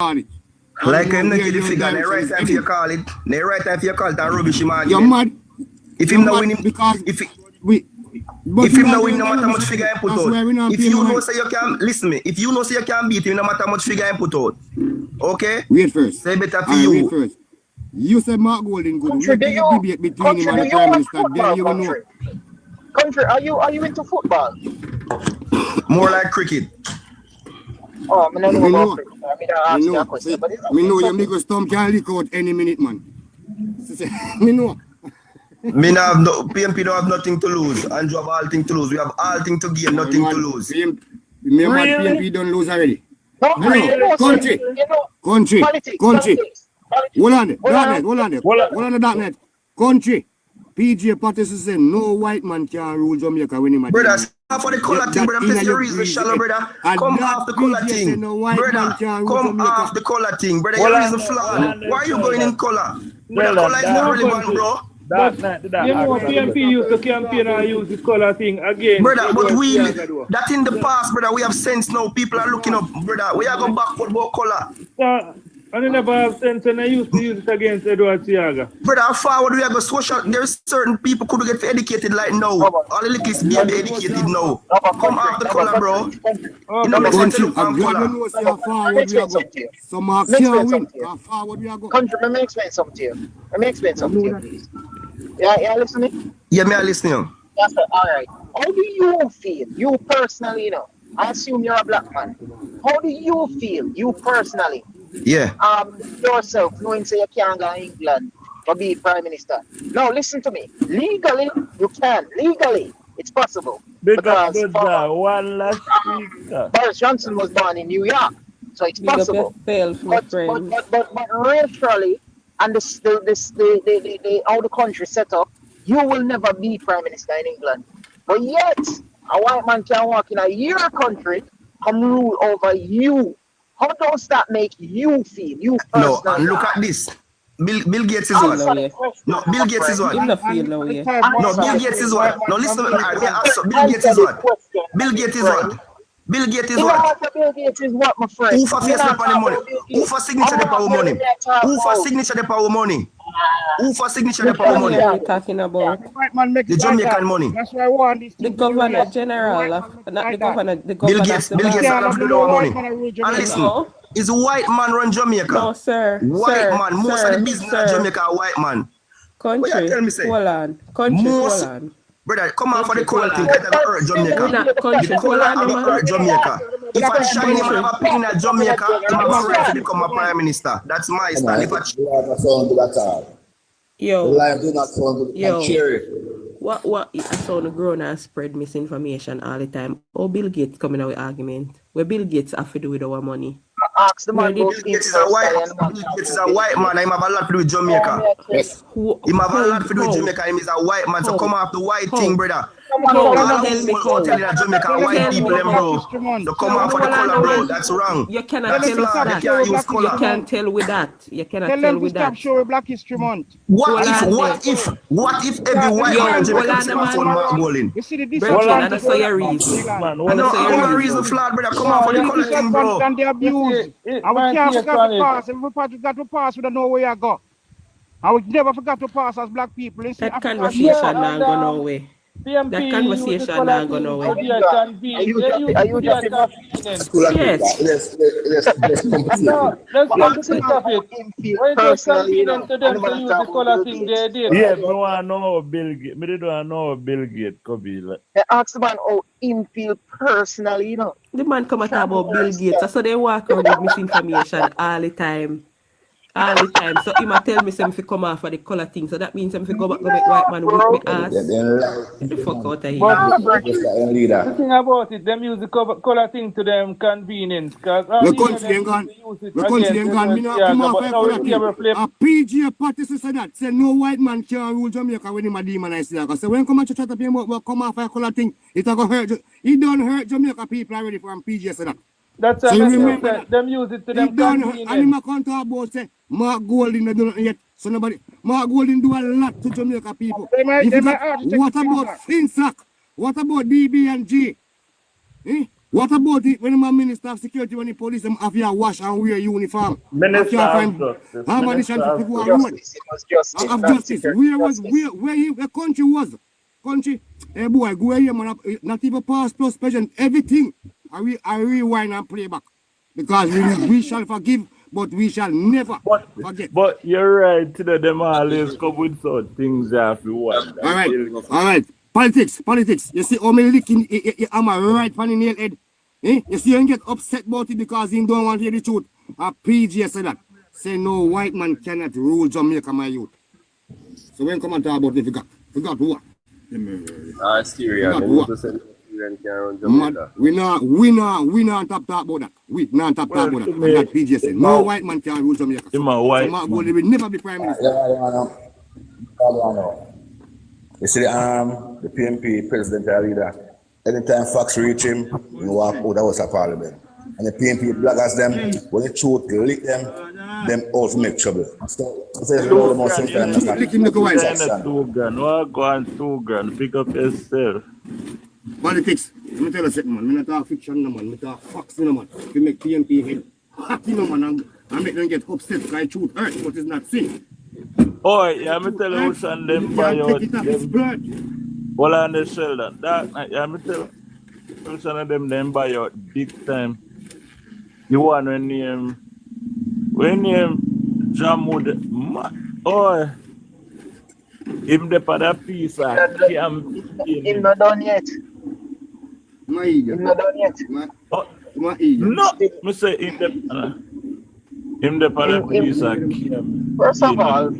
call it. Like him not get the figure, they right time for you call it. They right time for you call it and rubbish him again. You're mad. If him not win him, because if him not win, no matter how much figure him put out. If you know say you can listen me, if you know say you can beat him, no matter how much figure him put out. Okay? Wait first. Say better for you. Wait first. You said Mark Golden good. Country, Wait till you debate between him and the Prime Minister. Then you will know. Country, are you into football? More like cricket. Oh, I don't know about cricket. I mean, I ask you a question. Me know your nigga stump can leak out any minute, man. Me know. Me have no PNP don't have nothing to lose. Andrew have all things to lose. We have all things to gain, nothing to lose. Me have PNP don't lose already. No, country. Hold on the darknet. Country. PJ Patterson said no white man can rule Jamaica when he might. Brother, for the color thing, brother, I'm telling you shallow, brother. Come off the color thing. Brother, come off the color thing. Brother, your reason flawed. Why are you going in color? Brother, color is not relevant, bro. You know, PNP used to campaign and use the color thing again. Brother, but that in the past, brother, we have sense now. People are looking up, brother. We are going backward about color. I never have sense and I used to use it against Edward Siaga. Brother, how forward we are going social? There's certain people could get educated like now. All the liquids be educated now. Come off the color, bro. You know, country, I'm glad you know see how forward we are going. So Mark can't win. How forward we are going. Country, let me explain something to you. Let me explain something to you, please. Yeah, listening? Yeah, me I listening. Yes, sir. All right. How do you feel? You personally, you know. I assume you're a black man. How do you feel? You personally? Yeah. Yourself knowing say you can't go to England or be Prime Minister. No, listen to me. Legally, you can. Legally, it's possible. Because one last week. Boris Johnson was born in New York, so it's possible. But racially, and the how the country set up, you will never be Prime Minister in England. But yet, a white man can walk in your country and rule over you. How does that make you feel? You personally? No, and look at this. Bill Gates is one. No, Bill Gates is one. No, Bill Gates is one. No, listen to me. Bill Gates is one. Bill Gates is one. Bill Gates is what? Bill Gates is what, my friend? Who for face the money? Who for signature the power money? Who for signature the power money? Who for signature the power money? What are you talking about? The Jamaican money. That's why I want this. The Governor General, not the Governor. The Governor. Bill Gates have to do our money. And listen, is a white man run Jamaica? No, sir. White man. Most of the business in Jamaica are white man. Country. What you tell me say? Hold on. Country. Hold on. Brother, come out for the color thing. Get the hurt Jamaica. The color have the hurt Jamaica. If I shine him have a pin in Jamaica, he have a right to become a prime minister. That's my stand. If I Yo. Life do not sound good. What I saw the grown and spread misinformation all the time. Oh, Bill Gates coming out with argument. Where Bill Gates have to do with our money. Ask the man. Bill Gates is a white man. He have a lot to do with Jamaica. Yes. He have a lot to do with Jamaica. He is a white man. So come off the white thing, brother. Jamaica white people, them, bro. So come off for the color, bro. That's wrong. You cannot tell with that. You can't tell with that. You cannot tell with that. Show Black History Month. What if every white man in Jamaica say my phone Mark Golden? You see the Bro, that's your reason. No reason flawed, brother. Come off for the color thing, bro. And they abuse. And we can't forget to pass. If we forgot to pass, we don't know where you go. And we never forgot to pass as black people. That conversation not go nowhere. That conversation not go nowhere. Are you just yes. Let's complete it. Personally, to them to use the color thing they did. Yeah, me want to know Bill Gates. Me don't know Bill Gates could be like. They ask the man how him feel personally, you know. The man come and talk about Bill Gates. So they walk around with misinformation all the time. So he might tell me if he come off for the color thing. So that means if he go back to make white man whip me ass. Get the fuck out of here. The thing about it, them use the color thing to them convenience. The country ain't gone. The country ain't gone. Me not come off for color thing. A PJ Patterson said that. Say no white man can rule Jamaica when he ma demonize Jamaica. So when come and try to pay about come off for color thing, it a go hurt. He don't hurt Jamaica people already from PJ said that. That's so remember them use it to them convenience. And him can't talk about say Mark Golden do nothing yet. So nobody Mark Golden do a lot to Jamaica people. What about Finsack? What about DB and G? What about it when the Minister of Security, when the police them have your wash and wear uniform? Minister of Justice. Ammunition to go on road. Justice, it was justice, Of not justice. security. Where the country was? Country, hey boy, go here, man. Not even pass plus present, everything. I rewind and play back. Because we shall forgive, but we shall never forget. But you're right, today them always come with some things that have to watch. All right. Politics. You see how me licking I'm a right fan in the head. Eh? You see him get upset about it because he don't want to hear the truth. A PG said that. Say no white man cannot rule Jamaica, my youth. So when come and talk about it, forgot what? Syria. We not talk about that. We not talk about that. And that PG said no white man can rule Jamaica. So Mark will never be prime minister. You see, the PNP president leader, anytime facts reach him, he walk out the House of Parliament. And the PNP blackers them, when the truth lick them also make trouble. So it's a little more simple than that. Go on 2 grand, pick up yourself. Politics, let me tell you something, man. I talk fiction, no, man. I talk facts, no, man. You make PNP head happy, no, man, and make them get upset because truth hurts, but it's not sin. Oh, yeah, I'm tell you who's on them by your well on the shoulder. That yeah, I'm tell you who's on them by your big time. You want when name Jamwood oh him the pada piece Him not done yet. Him not done yet. No, me say him the pada piece First of all,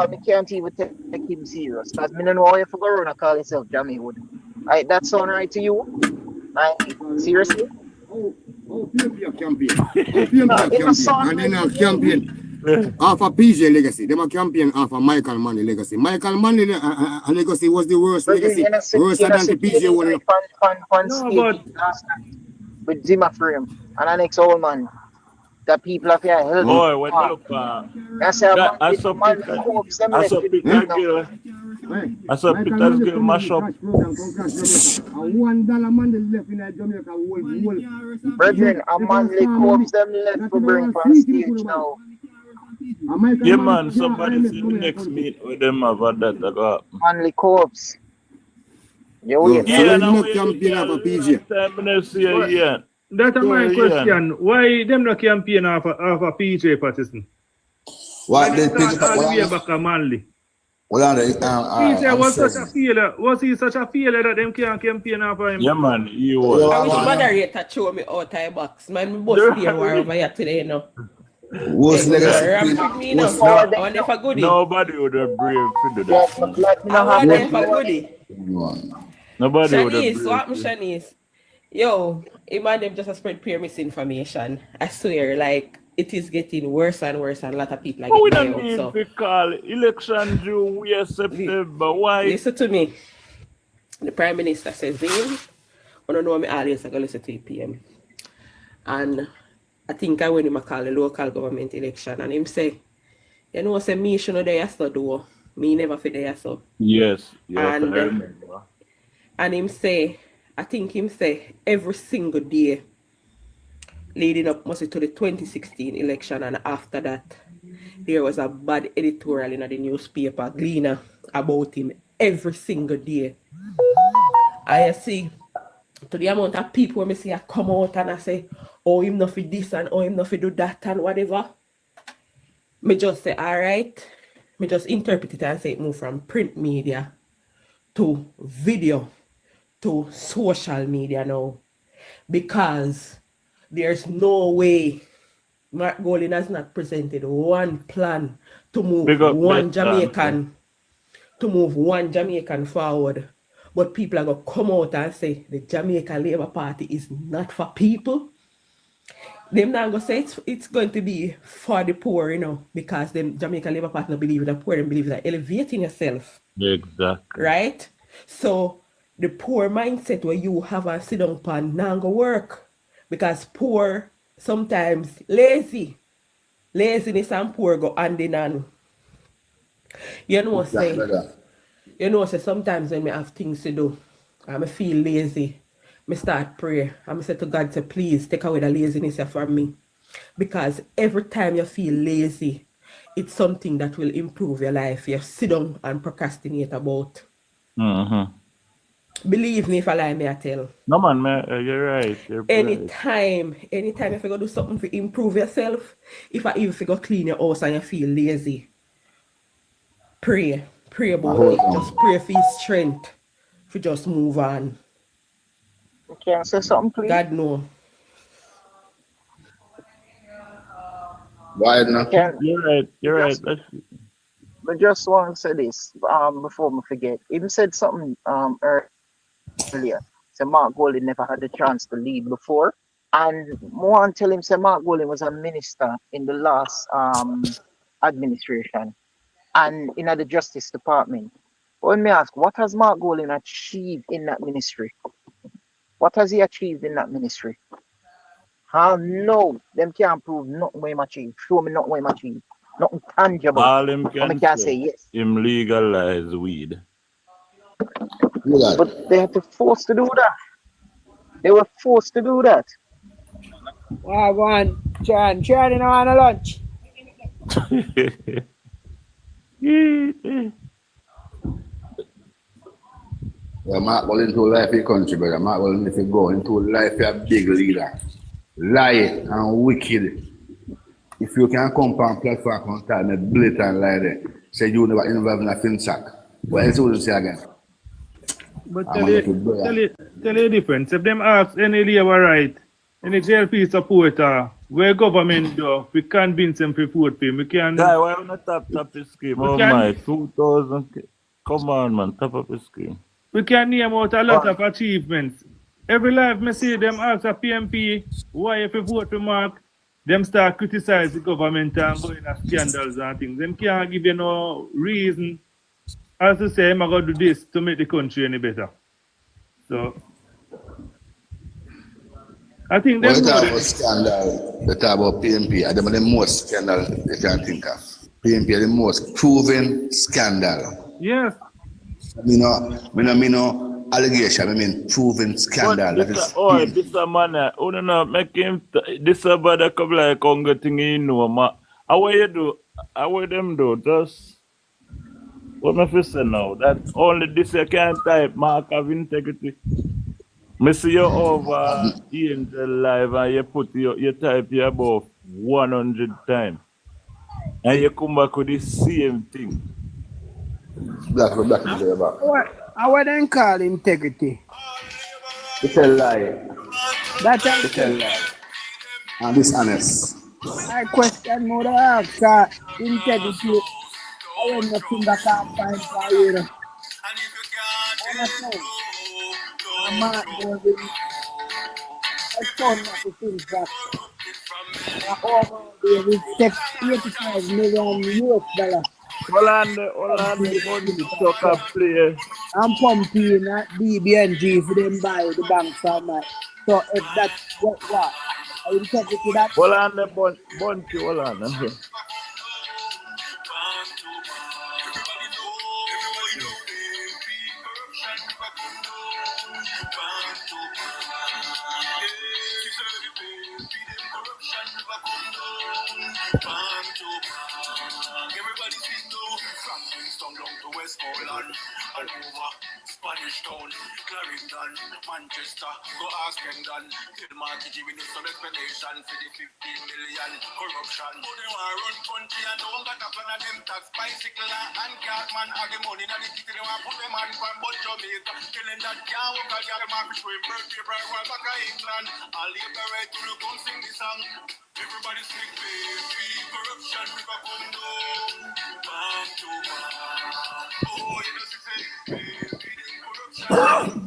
me can't even take him serious. Because me don't know how you go around and call yourself Jamie Wood. Right, that sound right to you? Like, seriously? PNP campaign. And then a campaign off a PJ legacy. They a campaign off a Michael Manley legacy. Michael Manley legacy was the worst legacy. Worse than the PJ one. With Zima frame. And an ex-old man. That people have here help. Boy, when you look I saw Peter's girl mash up. $1 man left in Jamaica. Brethren, a manly corpse them left to bring from stage now. Yeah, man, somebody's in the next meet with them about that. Manly corpse. Yeah, no campaign of a PJ. Yeah. That's my question. Why them not campaign of a PJ partisan? Why they pick all the way back a Manly? PJ was such a failure. Was he such a failure that them can't campaign for him? Yeah, man, he was. I wish moderator show me out of box. Man, me both here over here today, no. What's legacy? Nobody would have brave to do that. Nobody would have brave. What Shanice? Yo, them just spread pure misinformation. I swear, like it is getting worse and worse, and a lot of people are getting we don't need to call election June, we are September. Why? Listen to me. The Prime Minister says, I don't know me audience are going to listen to PM. And I think I went him call the local government election, and him say, you know, say me should know there so do. Me never fit there so. Yes, and him say, I think him say every single day leading up mostly to the 2016 election, and after that there was a bad editorial in the newspaper Gleaner about him every single day. I see to the amount of people when I see I come out and I say, oh, him not for this and oh, him not for do that and whatever. Me just say, all right. Me just interpret it and say it move from print media to video to social media now, because there's no way Mark Golding has not presented one plan to move one Jamaican forward, but people are going to come out and say the Jamaica Labour Party is not for people. Them not going to say it's going to be for the poor, you know, because the Jamaica Labour Party don't believe in the poor, they believe in elevating yourself. Exactly. Right? So the poor mindset where you have a sit down pan now go work, because poor sometimes laziness and poor go hand in hand. You know say sometimes when I have things to do, I feel lazy, me start pray. And I said to God, say, please take away the laziness from me. Because every time you feel lazy, it's something that will improve your life. You sit down and procrastinate about. Believe me if I lie, me I tell. No man, you're right. Anytime if you go do something to improve yourself, if I even go clean your house and you feel lazy, pray about it. Just pray for his strength to just move on. Can I say something, please? God know. Why not? You're right. I just want to say this before I forget. Even said something earlier. So Mark Golding never had the chance to lead before. And more and tell him, say Mark Golding was a minister in the last administration and in the Justice Department. But when me ask, what has Mark Golding achieved in that ministry? What has he achieved in that ministry? No, them can't prove nothing way much achieved. Show me nothing way much achieved. Nothing tangible. All him can say yes. Him legalize weed. But they had to force to do that. They were forced to do that. Wow, go on, John, you know, on a lunch. Yeah, Mark will into life in country, brother. Mark will if you go into life, you're a big leader. Lie and wicked. If you can come on platform and tell me blatant lie there, say you never involved in a fin sack. What else would you say again? But tell you the difference. If them ask any labor right, any JLP supporter, where government do, we convince them to vote for him. We can. Guy, why on the top his scheme? Oh my, 2,000. Come on, man, top of his scheme. We can name out a lot of achievements. Every life me see them ask a PNP, why if you vote for Mark, them start criticize the government and go in a scandals and things. Them can't give you no reason as to say I'm going to do this to make the country any better. So I think when they talk about scandal, they talk about PNP, and the most scandal they can think of. PNP is the most proven scandal. Yes. Me no allegation, I mean proven scandal. This man, no make him this about a couple like Congo thing you know, ma. How you do? How them do? Just what my first say now? That only this you can type mark of integrity. Me see you over Angel Live and you put you type you about 100 times. And you come back with the same thing. Black. What then call integrity? It's a lie. That's a lie. And dishonest. I question more ask integrity. I want nothing that can't find for you. I'm not going to that. Over we take $85 million. I'm pumping at BB&G for them buy the bank from that. So if that's what I will take it to that. Hold on the bunty, hold on. Everybody see no from Kingston down to Westmoreland and over Spanish Town, Clarendon, Manchester, go ask Brendan. Tell Marty giving you some explanation for the 15 million corruption. But they want to run country and don't got a plan of them tax bicycle and Cartman have the money that they keep them and put them on but Jamaica. Killing that can't work out the other man show him birth paper and back to England. I'll leave the right to come sing the song. Everybody sing baby, corruption we go come down. Back to back. Oh, you know she say baby, corruption back to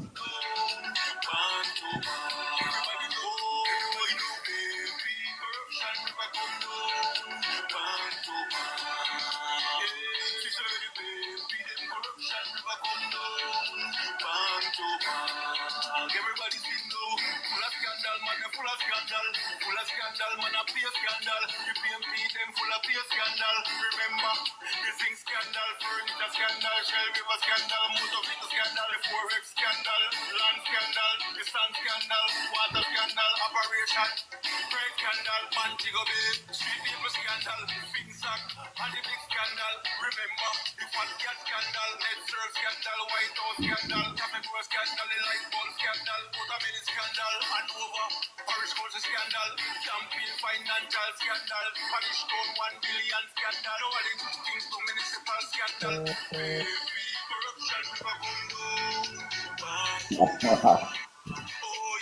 back. Everybody know baby, corruption we go come down. Back to back. Yeah, she say baby, corruption we go come down. Back to back. Everybody sing no. Full of scandal, man, full of scandal. Full of scandal, man, a pure scandal. You pay a scandal. Remember, missing scandal, furniture scandal, Shell River scandal, motor vehicle scandal, the Forex scandal, land scandal, the sun scandal, water scandal, operation, bread scandal, Montego Bay, street people scandal, Finsack, and the big scandal. Remember, the fat cat scandal, net serve scandal, White House scandal, cafe door scandal, the light bulb scandal, watermelon scandal, and over, Parish Council scandal, campaign financial scandal, Parish Town 1 billion scandal, all the things to municipal scandal, corruption, never come down. Oh,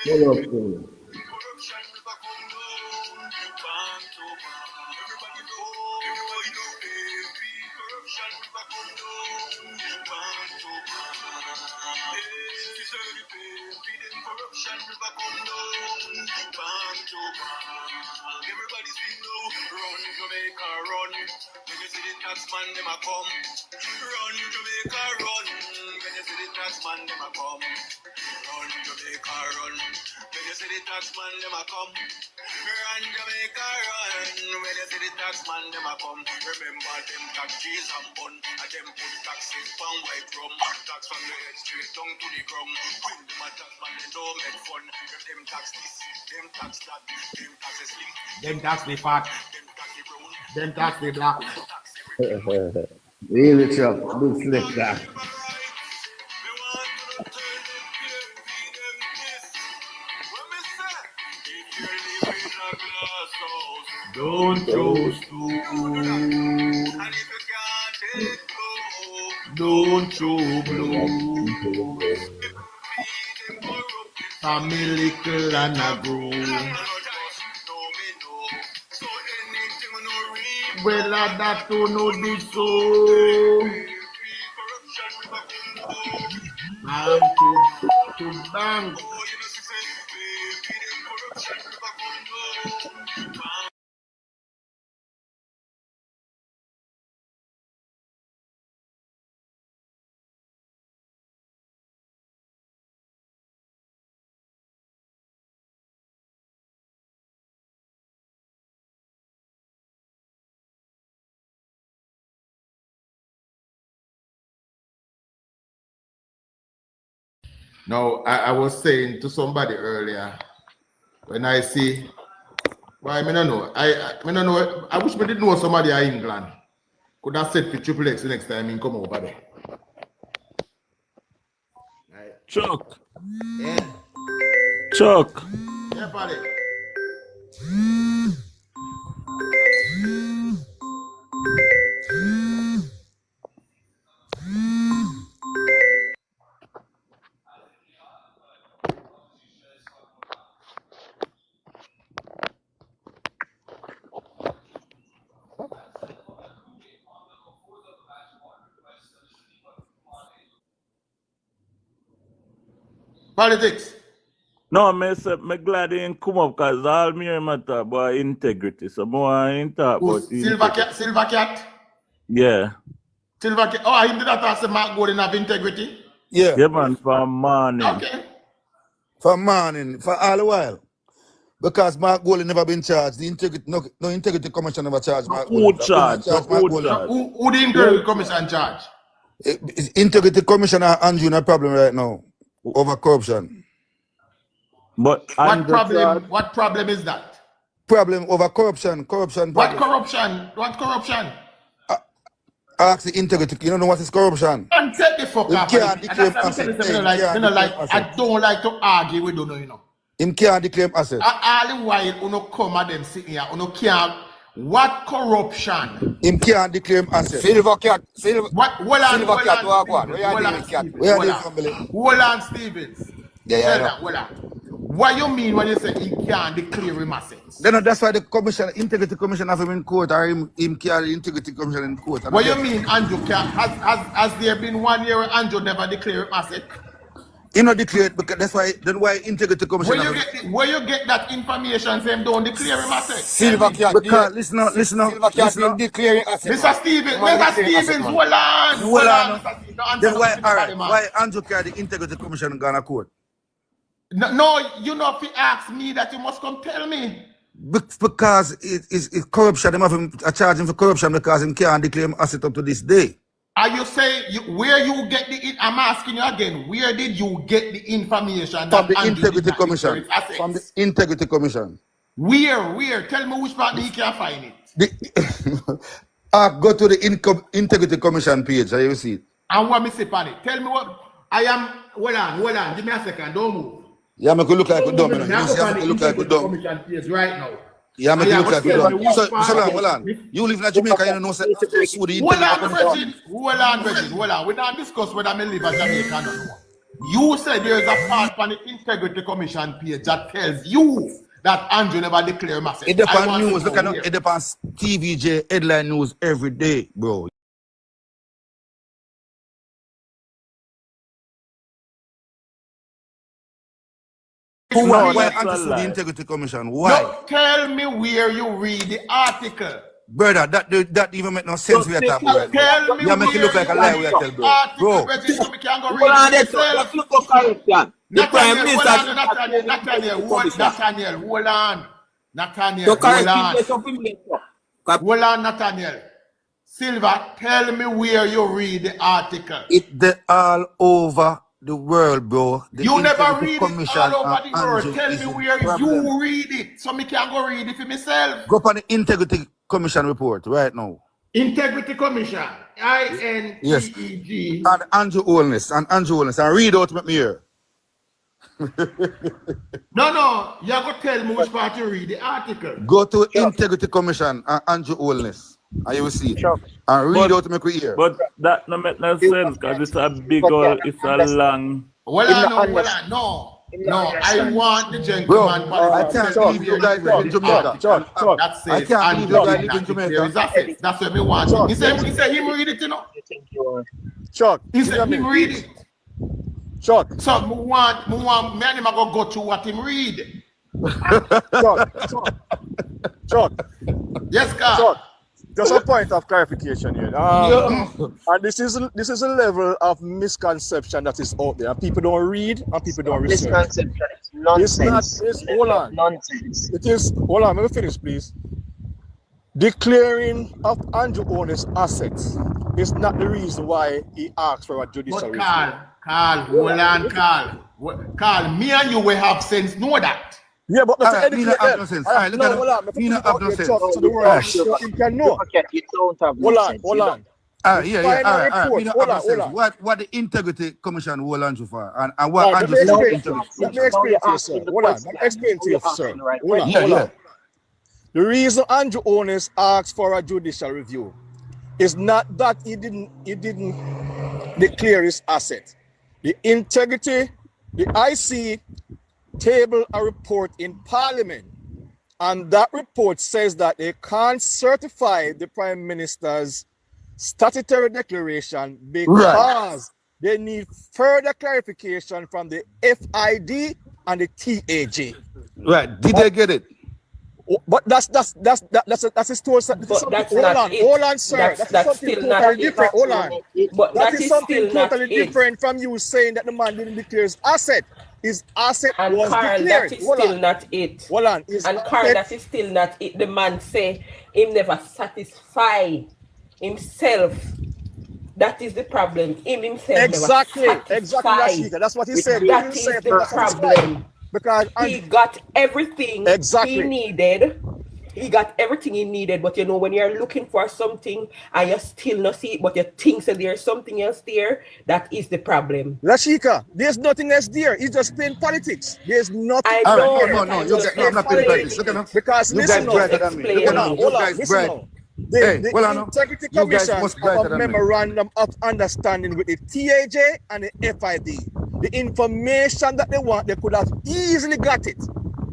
you know, corruption, never come down. Bang to bang, everybody know, corruption, never come down. Bang to bang, corruption, never come down. Bang to bang, everybody sing low. Run Jamaica, run. When you see the taxman, them a come. Run Jamaica, run. When you see the taxman, them a come. Run Jamaica, run. When you see the taxman, them a come. Run Jamaica, run. When you see the taxman, them a come. Remember them tax cheese and bun. And them put taxes on white rum. Tax from the head straight down to the ground. When them a taxman, they don't make fun. If them tax this, them tax that. Them tax the slim. Them tax the fat. Them tax the brown. Them tax the black. Really, Chuck. Good flip that. Don't choose to. Don't choose blue. Family little and a grow. Well, that to know this so. Bang to bang. Now, I was saying to somebody earlier, when I see, well, I don't know. I don't know. I wish we didn't know somebody in England could have said for Triple X the next time he come over there. Right. Chuck. Yeah. Chuck. Yeah, buddy. Politics. No, me glad he didn't come up because all me matter about integrity. So more in talk about Silver Cat? Yeah. Silver Cat. Oh, I did that as a Mark Golden have integrity? Yeah. Yeah, man, from morning. Okay. From morning, for all the while. Because Mark Golden never been charged. The integrity, no integrity commission never charged Mark Golden. Who charged? Who the integrity commission charge? Integrity commissioner Andrew no problem right now over corruption. But what problem is that? Problem over corruption. Corruption. What corruption? What corruption? Ask the integrity. You don't know what is corruption? And take the fuck off. I don't like to argue with you, you know. Him can't declaim asset. All the while, you know, come at them sitting here, you know, can't. What corruption? Him can't declaim asset. Silver Cat. Silver Cat, Hold on, Stevens. Yeah. What you mean when you say he can't declare him assets? Then that's why the commission, integrity commission have him in court, or him carry the integrity commission in court. What you mean, Andrew can't? Has there been 1 year where Andrew never declared him asset? He not declared because that's why integrity commission. Where you get that information? Saying don't declare him asset. Silver Cat. Because listen now. Declaring assets. Mr. Stevens, hold on. Then why Andrew carry the integrity commission gonna court? No, you know if you ask me that, you must come tell me. Because it's corruption. Them have him charge him for corruption because him can't declare him asset up to this day. Are you saying where you get I'm asking you again, where did you get the information From the Integrity Commission. From the Integrity Commission. Where? Tell me which part he can find it. Go to the Integrity Commission page, you see it. And what me say on it? Tell me what I am. Hold on, give me a second, don't move. Yeah, make it look like a dumb. You see, make it look like a dumb. Commission page right now. Yeah, make it look like a dumb. So hold on. You live in Jamaica, you know, so the Hold on. We don't discuss whether I live in Jamaica or not. You said there is a part on the Integrity Commission page that tells you that Andrew never declared massive. It depends on news. Look at it depends TVJ headline news every day, bro. Why answer to the Integrity Commission? Why? No, tell me where you read the article. Brother, that even make no sense we are talking about. Tell me you make it look like a lie we are telling, bro. Bro. Let's look for corruption. The Prime Minister. Nathaniel, hold on. Nathaniel. Silva, tell me where you read the article. It's all over the world, bro. You never read it all over the world. Tell me where you read it, so me can go read it for myself. Go on the Integrity Commission report right now. Integrity Commission, INTEG. Yes. And Andrew Holness, and read out with me here. No, you have to tell me which part you read the article. Go to Integrity Commission and Andrew Holness, and you will see it. And read out with me here. But that no make no sense because it's a big old, it's a long. No, I want the gentleman. Bro, I can't believe you guys live in Jamaica. I can't believe you guys live in Jamaica. That's what we want. He said him read it, you know. Chuck, he said him read it. Chuck. So me want me and him go through what him read. Chuck. Yes, Carl. Chuck. Just a point of clarification here. And this is a level of misconception that is out there. And people don't read and people don't research. Misconception. It's nonsense. Hold on. Nonsense. It is, hold on, let me finish, please. Declaring of Andrew Holness assets is not the reason why he asked for a judicial review. Carl, hold on, Carl, me and you will have sense, know that. Yeah, but let's educate them. Hold on. So the world you can know. You don't have hold on. What the Integrity Commission will Andrew for, and what Andrew said. Let me explain to you, sir. Hold on. Let me explain to you, sir. Hold on. The reason Andrew Holness asked for a judicial review is not that he didn't declare his asset. The Integrity, the IC table a report in Parliament, and that report says that they can't certify the Prime Minister's statutory declaration because they need further clarification from the FID and the TAG. Right? Did they get it? But that's a story. Hold on, sir. That's still totally different. Hold on. But that is something totally different from you saying that the man didn't declare his asset. His asset and was Carl, declared. that is still not it. Hold on. And Carl, that is still not it. The man say him never satisfy himself. That is the problem. Him himself exactly. Never Exactly. That's what he said. That is the problem. Because he got everything he needed. He got everything he needed, but you know, when you're looking for something and you still not see it, but you think that there's something else there, that is the problem. Lashika, there's nothing else there. He's just playing politics. There's nothing. I know. No, I'm not playing politics. Look at him. Because you guys brighter than me. Look at him. You guys bright. The Integrity Commission have a memorandum of understanding with the TAJ and the FID. The information that they want, they could have easily got it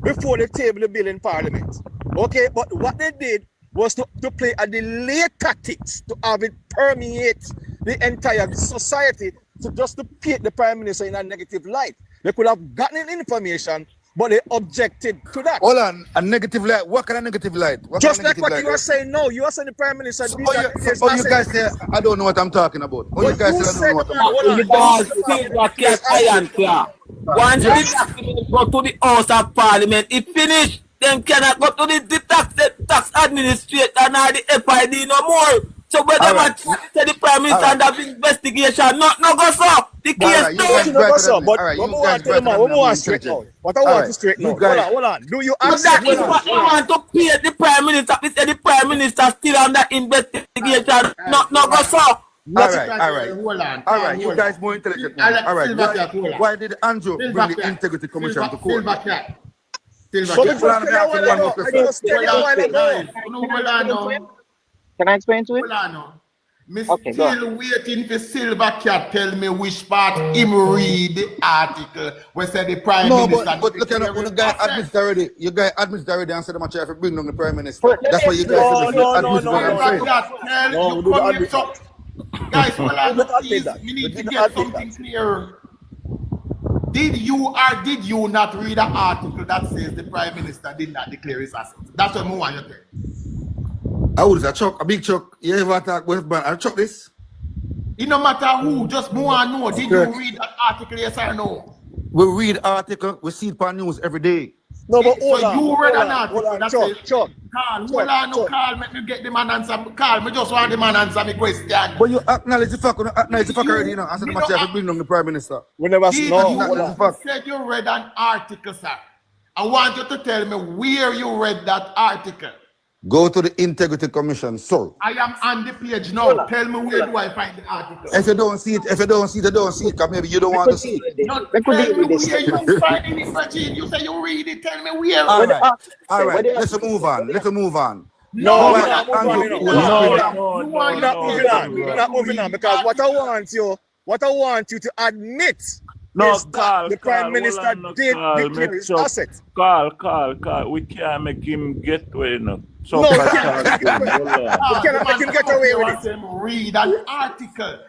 before they table the bill in Parliament. Okay, but what they did was to play a delay tactics to have it permeate the entire society to paint the Prime Minister in a negative light. They could have gotten information, but they objected to that. Hold on, a negative light? What kind of negative light? Just like what you are saying now. You are saying the Prime Minister did that. You guys say, I don't know what I'm talking about. You guys say, I don't know what I'm talking about. Once the document go to the House of Parliament, it finished. them cannot go to the tax administrator and the FID no more. So when they want to say the Prime Minister and have investigation, no go so. The case no go so. But what want to tell straight now? What I want to straight now? Hold on. Do you accept? That is what you want to pay the Prime Minister. We say the Prime Minister still under investigation. No go so. All right. You guys more intelligent now. All right. Why did Andrew bring the Integrity Commission to court? Can I explain to it? Okay, still waiting for Silvercat tell me which part him read the article where said the Prime Minister. But look at the guy admits already. You guy admits already and said I'm trying to bring down the Prime Minister. That's what you guys said. No. Guys, please, we need to get something clear. Did you not read an article that says the Prime Minister did not declare his assets? That's what I want you to tell. I was a big Chuck. You ever talk with man? I Chuck this? It no matter who, just more and know. Did you read that article, yes or no? We read article, we see it on news every day. No, but hold on. You read an article that says, Chuck. Call, make me get the man answer. Call, me just want the man answer me question. But you acknowledge the fact already, you know, answer the matter to bring down the Prime Minister. We never you said you read an article, sir. I want you to tell me where you read that article. Go to the Integrity Commission, sir. I am on the page now. Tell me where do I find the article? If you don't see it, you don't see it, because maybe you don't want to see it. No, tell me where you find it, Machine. You say you read it, tell me where. All right. Let's move on. No, we're not moving on because what I want you to admit is that the Prime Minister did declare his assets. Carl. We can't make him get away now. So we cannot make him get away with it. Read an article.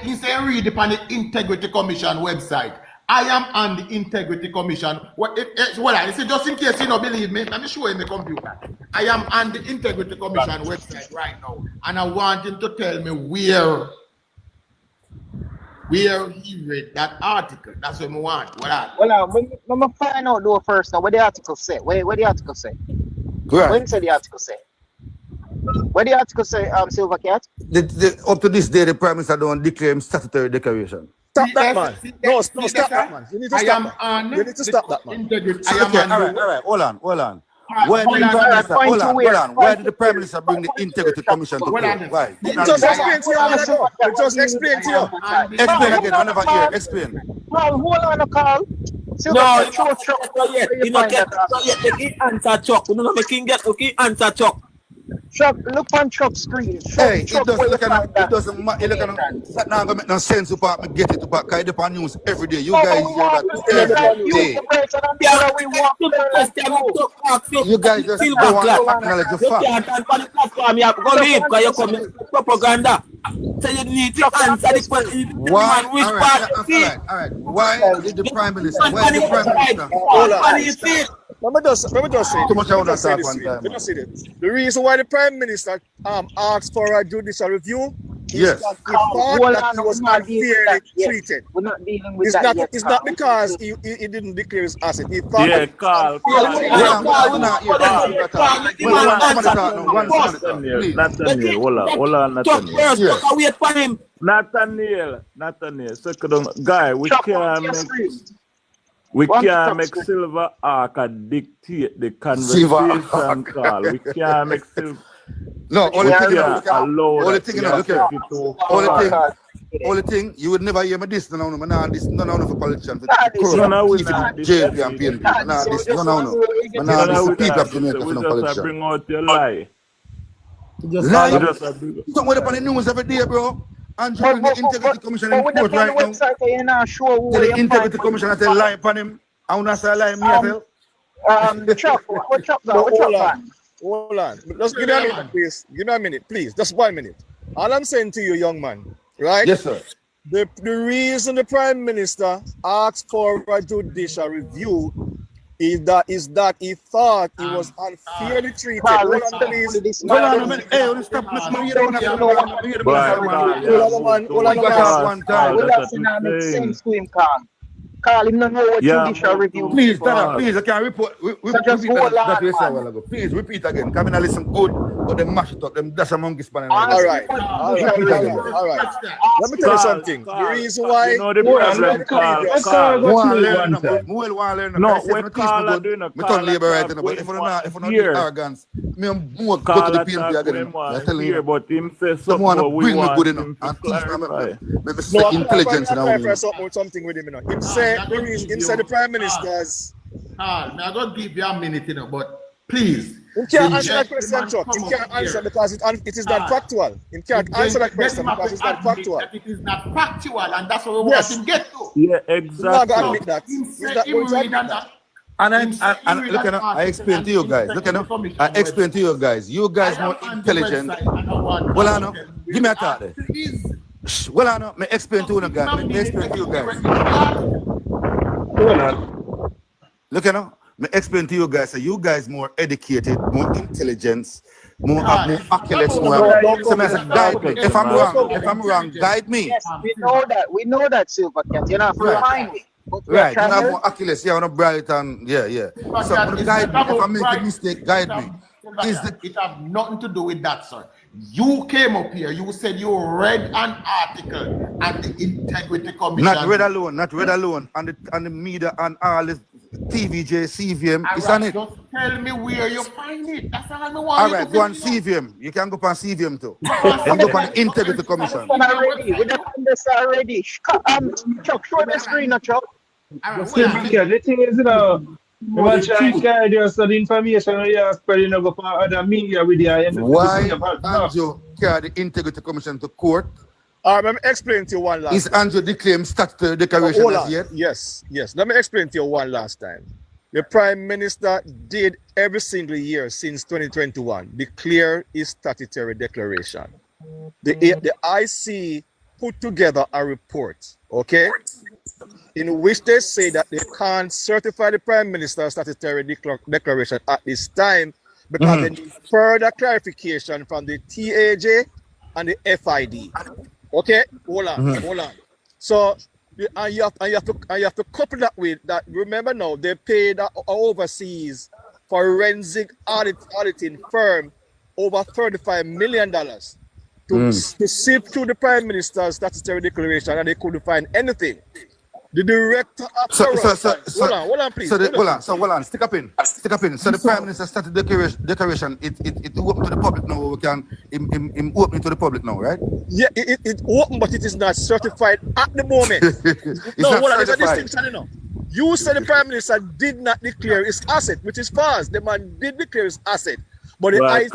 He said read it on the Integrity Commission website. I am on the Integrity Commission. I say just in case you don't believe me, let me show you my computer. I am on the Integrity Commission website right now, and I want him to tell me where he read that article. That's what I want. Well, let me find out though first now what the article say. Where the article say? Right. When say the article say? What the article say, Silvercat? Up to this day, the Prime Minister don't declare him statutory declaration. Stop that, man. No, stop that, man. You need to stop that. You need to stop that, man. All right. Hold on. Why did the Prime Minister bring the Integrity Commission to court? Why? Just explain to you. Just explain to you. Explain again. I never hear. Explain. Hold on, Carl. No, Chuck yet. You know, get the answer, Chuck. You know, we can get the answer, Chuck. Chuck, look on Chuck's screen. Hey, it doesn't matter. That now gonna make no sense to get it back. Cause it's on news every day. You guys hear that every day. You guys just don't want to acknowledge the fact. You go leave because you come with propaganda. So you need to answer the question. Why? All right. Why did the Prime Minister? Let me just say too much I want to say one time. Let me say this. The reason why the Prime Minister asked for a judicial review is that he thought that he was unfairly treated. We're not dealing with that yet. It's not because he didn't declare his asset. He thought Carl. Nathaniel. Second guy, we can't make Silver Arc dictate the conversation, Carl. We can't make Silver. No, only thing, you would never hear me this. No, this for politicians. JLP and PNP. This people of Jamaica for politicians. Bring out your lie. Don't wait upon the news every day, bro. Andrew bring the Integrity Commission in court right now. The Integrity Commission has a lie upon him. I want to say a lie me as well. Chuck, Hold on. Just give me a minute, please. Give me a minute, please. Just 1 minute. All I'm saying to you, young man, right? Yes, sir. The reason the Prime Minister asked for a judicial review is that he thought he was unfairly treated. Hold on, please. Hold on a minute. Hey, stop. Call him not know what judicial review. Please, please, I can report. Repeat that you said a while ago. Please repeat again. Come in and listen good, but them mash it up. Them dash a monkey span. All right. Let me tell you something. The reason why you know the problem, Carl. No, when Carl are doing a Carl but if I'm not arrogance, me more go to the PNP again. I tell you, but him say someone something we bring me want good him enough. to clarify. No, intelligence I'm something with him. Him say the Prime Minister's. I'm going to give you a minute, but please. You can't answer that question, Chuck. You can't answer because it is not factual. You can't answer that question because it's not factual. It is not factual, and that's what we want him to get to. Yeah, exactly. He's not going to admit that. He's not going to admit that. And look at I explain to you guys. I explain to you guys. You guys more intelligent. Well, I know. Give me a thought there. Well, I know. Me explain to you guys. Me explain to you guys. Look at now. Me explain to you guys. So you guys more educated, more intelligence, more accurate. So me say, guide me. If I'm wrong, guide me. Yes, we know that, Silver Cat. You're not behind me. Right, you have more accuracy, you want to bright and yeah. So guide me. If I make a mistake, guide me. It has nothing to do with that, sir. You came up here, you said you read an article at the Integrity Commission. Not read alone. And the media and all this TVJ, CVM, it's on it. Just tell me where you find it. That's all I want. All right, go on CVM. You can go on CVM too. You can go on the Integrity Commission. We don't this already. Chuck, show the screen, Chuck. The thing is, you want to carry the information you are spreading go for other media with you. Why Andrew carry the Integrity Commission to court? Let me explain to you one last time. Is Andrew declaimed statutory declaration as yet? Yes. Let me explain to you one last time. The Prime Minister did every single year since 2021 declare his statutory declaration. The IC put together a report, okay, in which they say that they can't certify the Prime Minister's statutory declaration at this time because they need further clarification from the TAJ and the FID. Okay, hold on. So and you have to couple that with that. Remember now, they paid an overseas forensic auditing firm over $35 million to sift through the Prime Minister's statutory declaration, and they couldn't find anything. The director of hold on, please. Hold on. Stick up in. So the Prime Minister started declaration. It open to the public now. We can open it to the public now, right? Yeah, it open, but it is not certified at the moment. Hold on. There's a distinction, you know. You said the Prime Minister did not declare his asset, which is false. The man did declare his asset. But the IC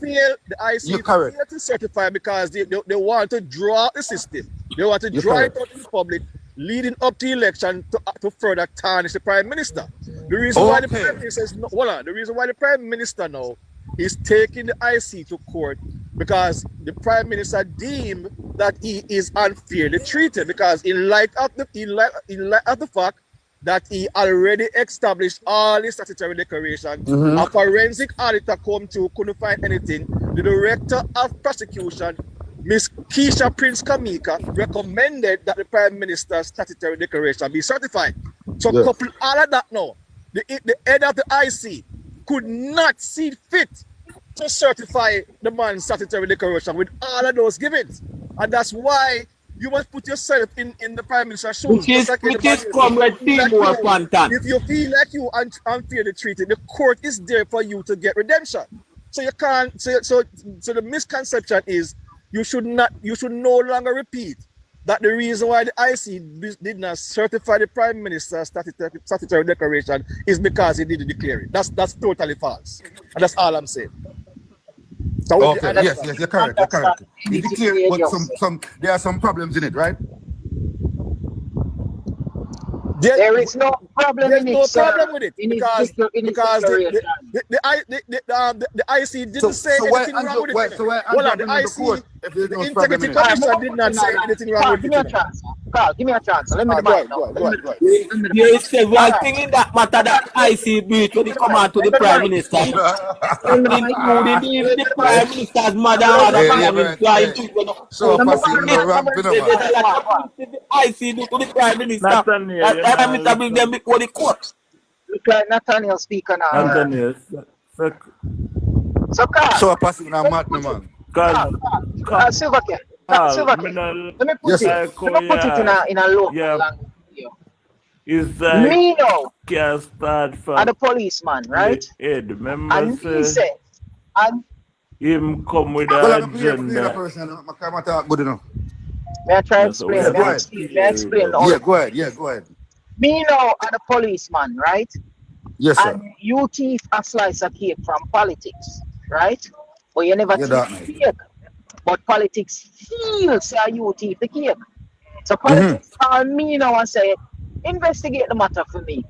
failed to certify because they want to draw the system. They want to draw it out to the public, leading up to the election to further tarnish the Prime Minister. The reason why the Prime Minister is the reason why the Prime Minister now is taking the IC to court because the Prime Minister deemed that he is unfairly treated because in light of the fact that he already established all his statutory declarations. A forensic auditor come to couldn't find anything. The director of prosecution, Miss Keisha Prince Kamika, recommended that the Prime Minister's statutory declaration be certified. So couple all of that now, the head of the IC could not see fit to certify the man's statutory declaration with all of those givens. And that's why you must put yourself in the Prime Minister's shoes. Which is come with teamwork, Pantan. If you feel like you unfairly treated, the court is there for you to get redemption. So you can't. So the misconception is you should no longer repeat that the reason why the IC did not certify the Prime Minister's statutory declaration is because he didn't declare it. That's totally false, and that's all I'm saying. So yes, you're correct. You declare it, but there are some problems in it, right? There is no problem with it because the IC didn't say anything wrong with it. The Integrity Commission did not say anything wrong with it. Carl, give me a chance. Let me the mic now. There is several things in that matter that I see breach when it come out to the Prime Minister. Including the Prime Minister's mother or the Prime Minister. So, I see to the Prime Minister. That Prime Minister bring them before the court. Look like Nathaniel speaker now. Nathaniel. So, Carl. So, passing now, man. Silver Cat. Let me put it in a local language. Is that me know can start from and the policeman, right? Remember, and he said, and him come with an agenda. May I try to explain? May I explain? Yeah, go ahead. Yeah, go ahead. Me know and the policeman, right? Yes, sir. And you thief a slice of cake from politics, right? But you never thief the cake. But politics feel say you thief the cake. So politics call me now and say, investigate the matter for me.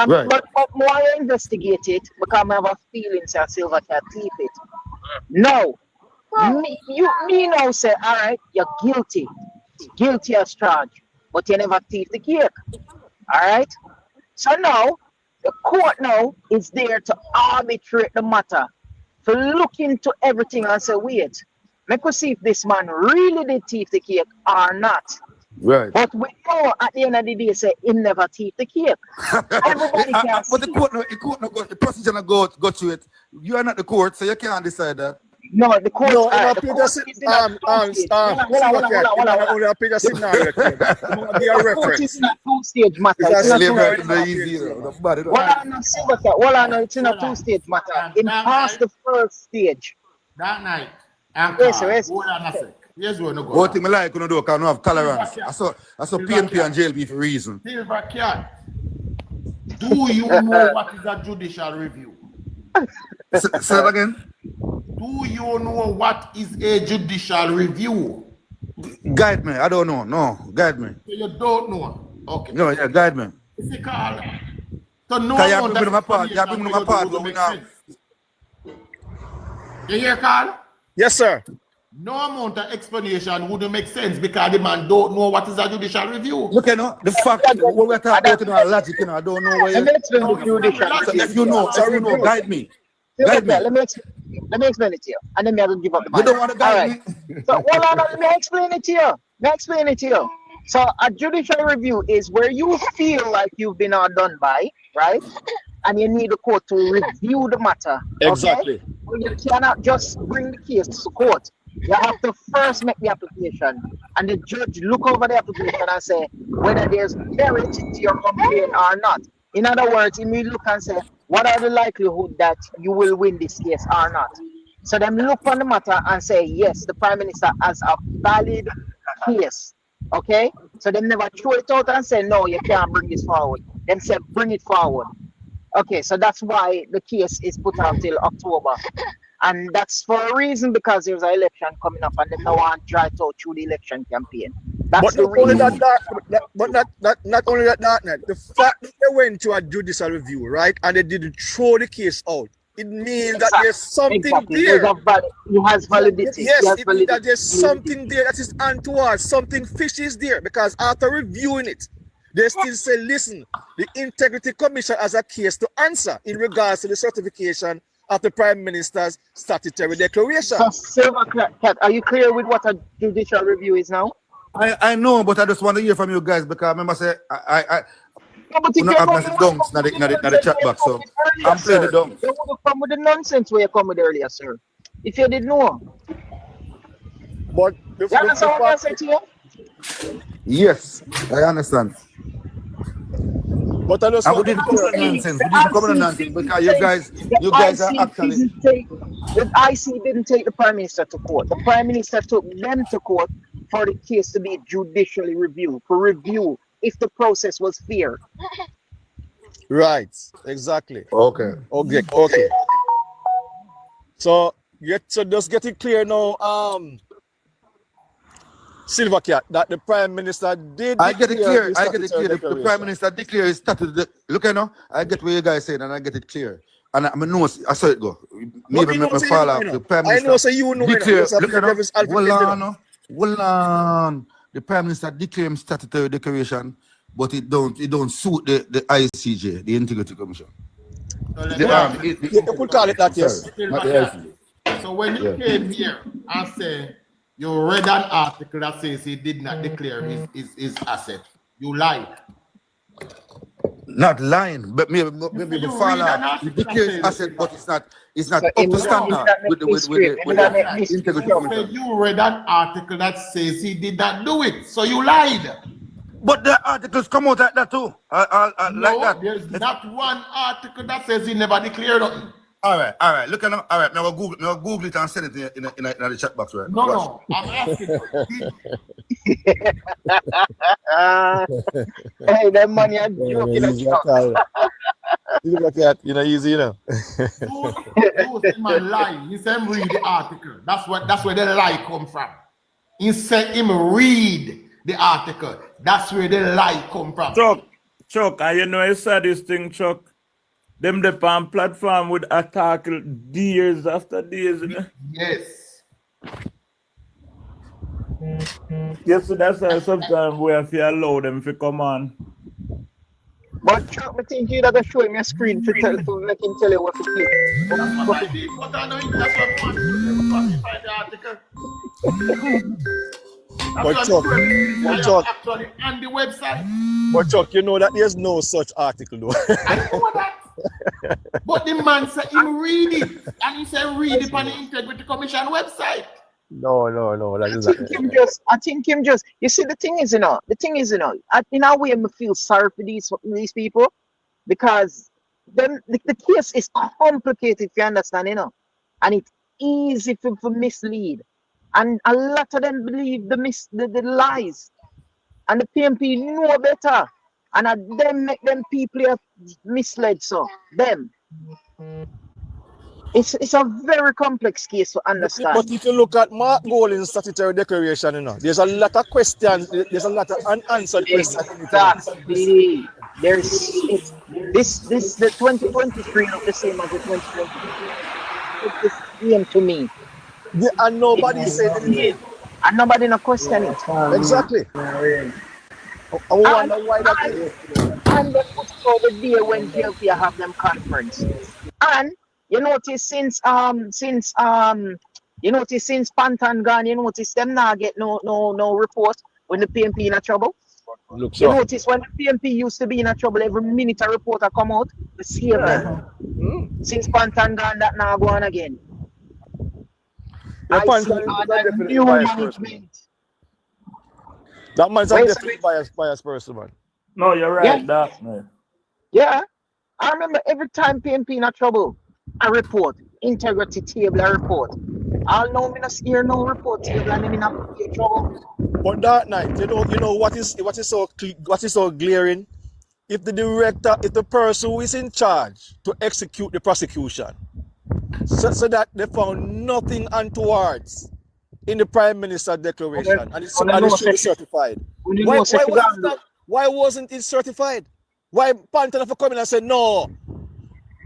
Right. But more I investigate it, because I have a feeling say Silver can thief it. No. Me now say, all right, you're guilty. Guilty as charged. But you never thief the cake. All right? So now, the court now is there to arbitrate the matter. To look into everything and say, wait, make us see if this man really did thief the cake or not. Right. But we know at the end of the day, say he never thief the cake. Everybody can but the procedure not go to it. You are not the court, so you can't decide that. No, the court. No, the court is in a two-stage matter. It's in a two-stage matter. In past the first stage. That night. Yes, we're not going. What thing I like to do, because I have tolerance. I saw PNP and JLP for reason. Silver Cat, do you know what is a judicial review? Say that again. Do you know what is a judicial review? Guide me. I don't know. No, guide me. So you don't know? Okay. No, yeah, guide me. Is it called? So no one that my part. You hear, Carl? Yes, sir. No amount of explanation wouldn't make sense because the man don't know what is a judicial review. Look, the fact what we're talking about logic, I don't know where if you know, guide me. Guide me. Let me explain it to you. And then I will give up the mic. You don't want to guide me? So, let me explain it to you. So, a judicial review is where you feel like you've been outdone by, right? And you need the court to review the matter. Exactly. Okay? You cannot just bring the case to the court. You have to first make the application, and the judge look over the application and say whether there's merit to your complaint or not. In other words, he may look and say, what are the likelihood that you will win this case or not? So them look on the matter and say, yes, the Prime Minister has a valid case. Okay? So them never throw it out and say, no, you can't bring this forward. Them say, bring it forward. Okay, so that's why the case is put out till October. And that's for a reason, because there's an election coming up and they don't want to drive out through the election campaign. That's the reason. Not only that, the fact that they went to a judicial review, right, and they didn't throw the case out, it means that there's something there. It has validity. Yes, it means that there's something there that is untoward, something fishy is there, because after reviewing it, they still say, listen, the Integrity Commission has a case to answer in regards to the certification of the Prime Minister's statutory declaration. So, Silver Cat, are you clear with what a judicial review is now? I know, but I just want to hear from you guys, because I remember say I don't have massive dunks in the chat box, so I'm playing the dunks. You would have come with the nonsense where you come with earlier, sir. If you didn't know. But you understand what I said to you? Yes, I understand. But I just we didn't come with nonsense. We didn't come with nonsense because you guys are actually. The IC didn't take the Prime Minister to court. The Prime Minister took them to court for the case to be judicially reviewed, for review if the process was fair. Right, exactly. Okay. So just get it clear now, Silver Cat, that the Prime Minister did. I get it clear. The Prime Minister declared his status. Look, I get what you guys saying, and I get it clear. And I know I saw it go. Maybe me fall off. The Prime Minister. I know, so you know. Declare. Look, hold on. the Prime Minister declared statutory declaration, but it don't suit the ICJ, the Integrity Commission. You could call it that, yes. So when you came here and say you read an article that says he did not declare his asset, you lied. Not lying, but maybe before he declares his asset, but it's not up to standard with the Integrity Commission. You read an article that says he did not do it, so you lied. But the articles come out like that too. No, like that. There's not one article that says he never declared it. All right. Look at now. All right, now Google it and send it in the chat box, right? No, I'm asking. Hey, that money I'm joking. You look at easy, Those man lie. He said him read the article. That's where the lie come from. He said him read the article. That's where the lie come from. Chuck, and you know I said this thing, Chuck. Them the palm platform would attack days after days. Yes. Yes, so that's why sometimes we have to allow them to come on. But Chuck, I think you gotta show him a screen to make him tell you what to click. What I know, that's what one find the article. But Chuck, Actually on the website. But Chuck, you know that there's no such article though. I know that. But the man said him read it. And he said read it on the Integrity Commission website. No, I think him just you see the thing is, in a way I feel sorry for these people because the case is complicated, if you understand, and it's easy for mislead. And a lot of them believe the lies. And the PNP know better. And them make them people are misled. So them. It's a very complex case to understand. But if you look at Mark Golding's statutory declaration, there's a lot of questions, there's a lot of unanswered questions. Exactly. The 2023 not the same as the 2022. It's the same to me. Yeah, and nobody said anything. And nobody no question it. Exactly. I wonder why that is. And they put for the day when JLP have them conference. And you notice since Pantan gone, you notice them now get no report when the PNP in a trouble. You notice when the PNP used to be in a trouble, every minute a reporter come out to save them. Since Pantan gone, that now go on again. That man's a definitely biased person, man. No, you're right. Yeah. I remember every time PNP in a trouble, a report, integrity table, a report. I'll know me not hear no report table and I'm in a trouble. But that night, you know what is so glaring? If the person who is in charge to execute the prosecution, so that they found nothing untowards in the Prime Minister's declaration, and it should be certified. Why wasn't it certified? Why Pantan have come in and said no?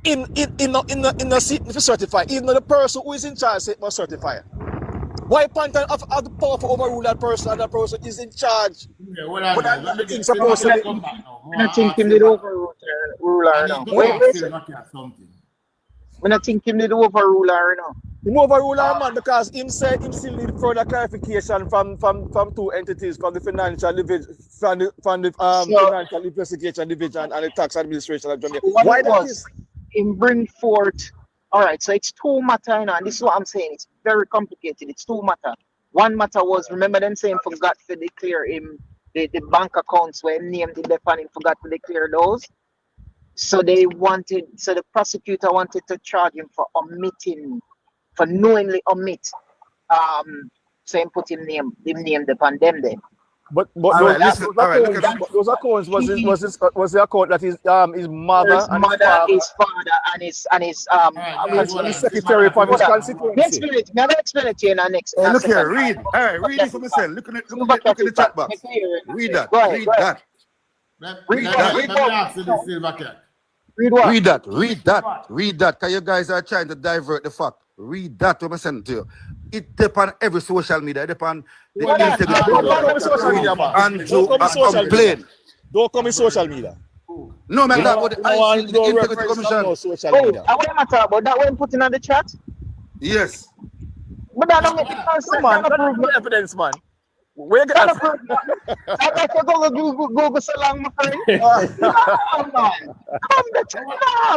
In the seat to certify, even though the person who is in charge said must certify. Why Pantan have the power to overrule that person and that person is in charge? I think him did overrule her now. When I think him did overrule her now. Him overrule her, man, because him said him still need further clarification from two entities, from the financial division, financial investigation division and the tax administration of Jamaica. Why does him bring forth? All right, so it's two matter, and this is what I'm saying. It's very complicated. It's two matter. One matter was, remember them saying forgot to declare him the bank accounts where named in the fund him forgot to declare those. So the prosecutor wanted to charge him for knowingly omit, saying put him name the pandemic there. But those accounts was the account that his mother his father and his secretary for his constituency. Never explain it to you in the next. Look here, read. All right, read it for myself. Look at the chat box. Read that. Read that. Because you guys are trying to divert the fact Read that what I sent to you. It depends on every social media. It depends on the Don't come in social media, man. Andrew complain. Don't come in social media. No, man, that what I see the Integrity Commission. Social Oh, media. I want to matter about that one putting on the chat. Yes. But that don't make sense. Come on, that's no evidence, man. Where you get I go Google so long, my friend. Come on. Come the chat,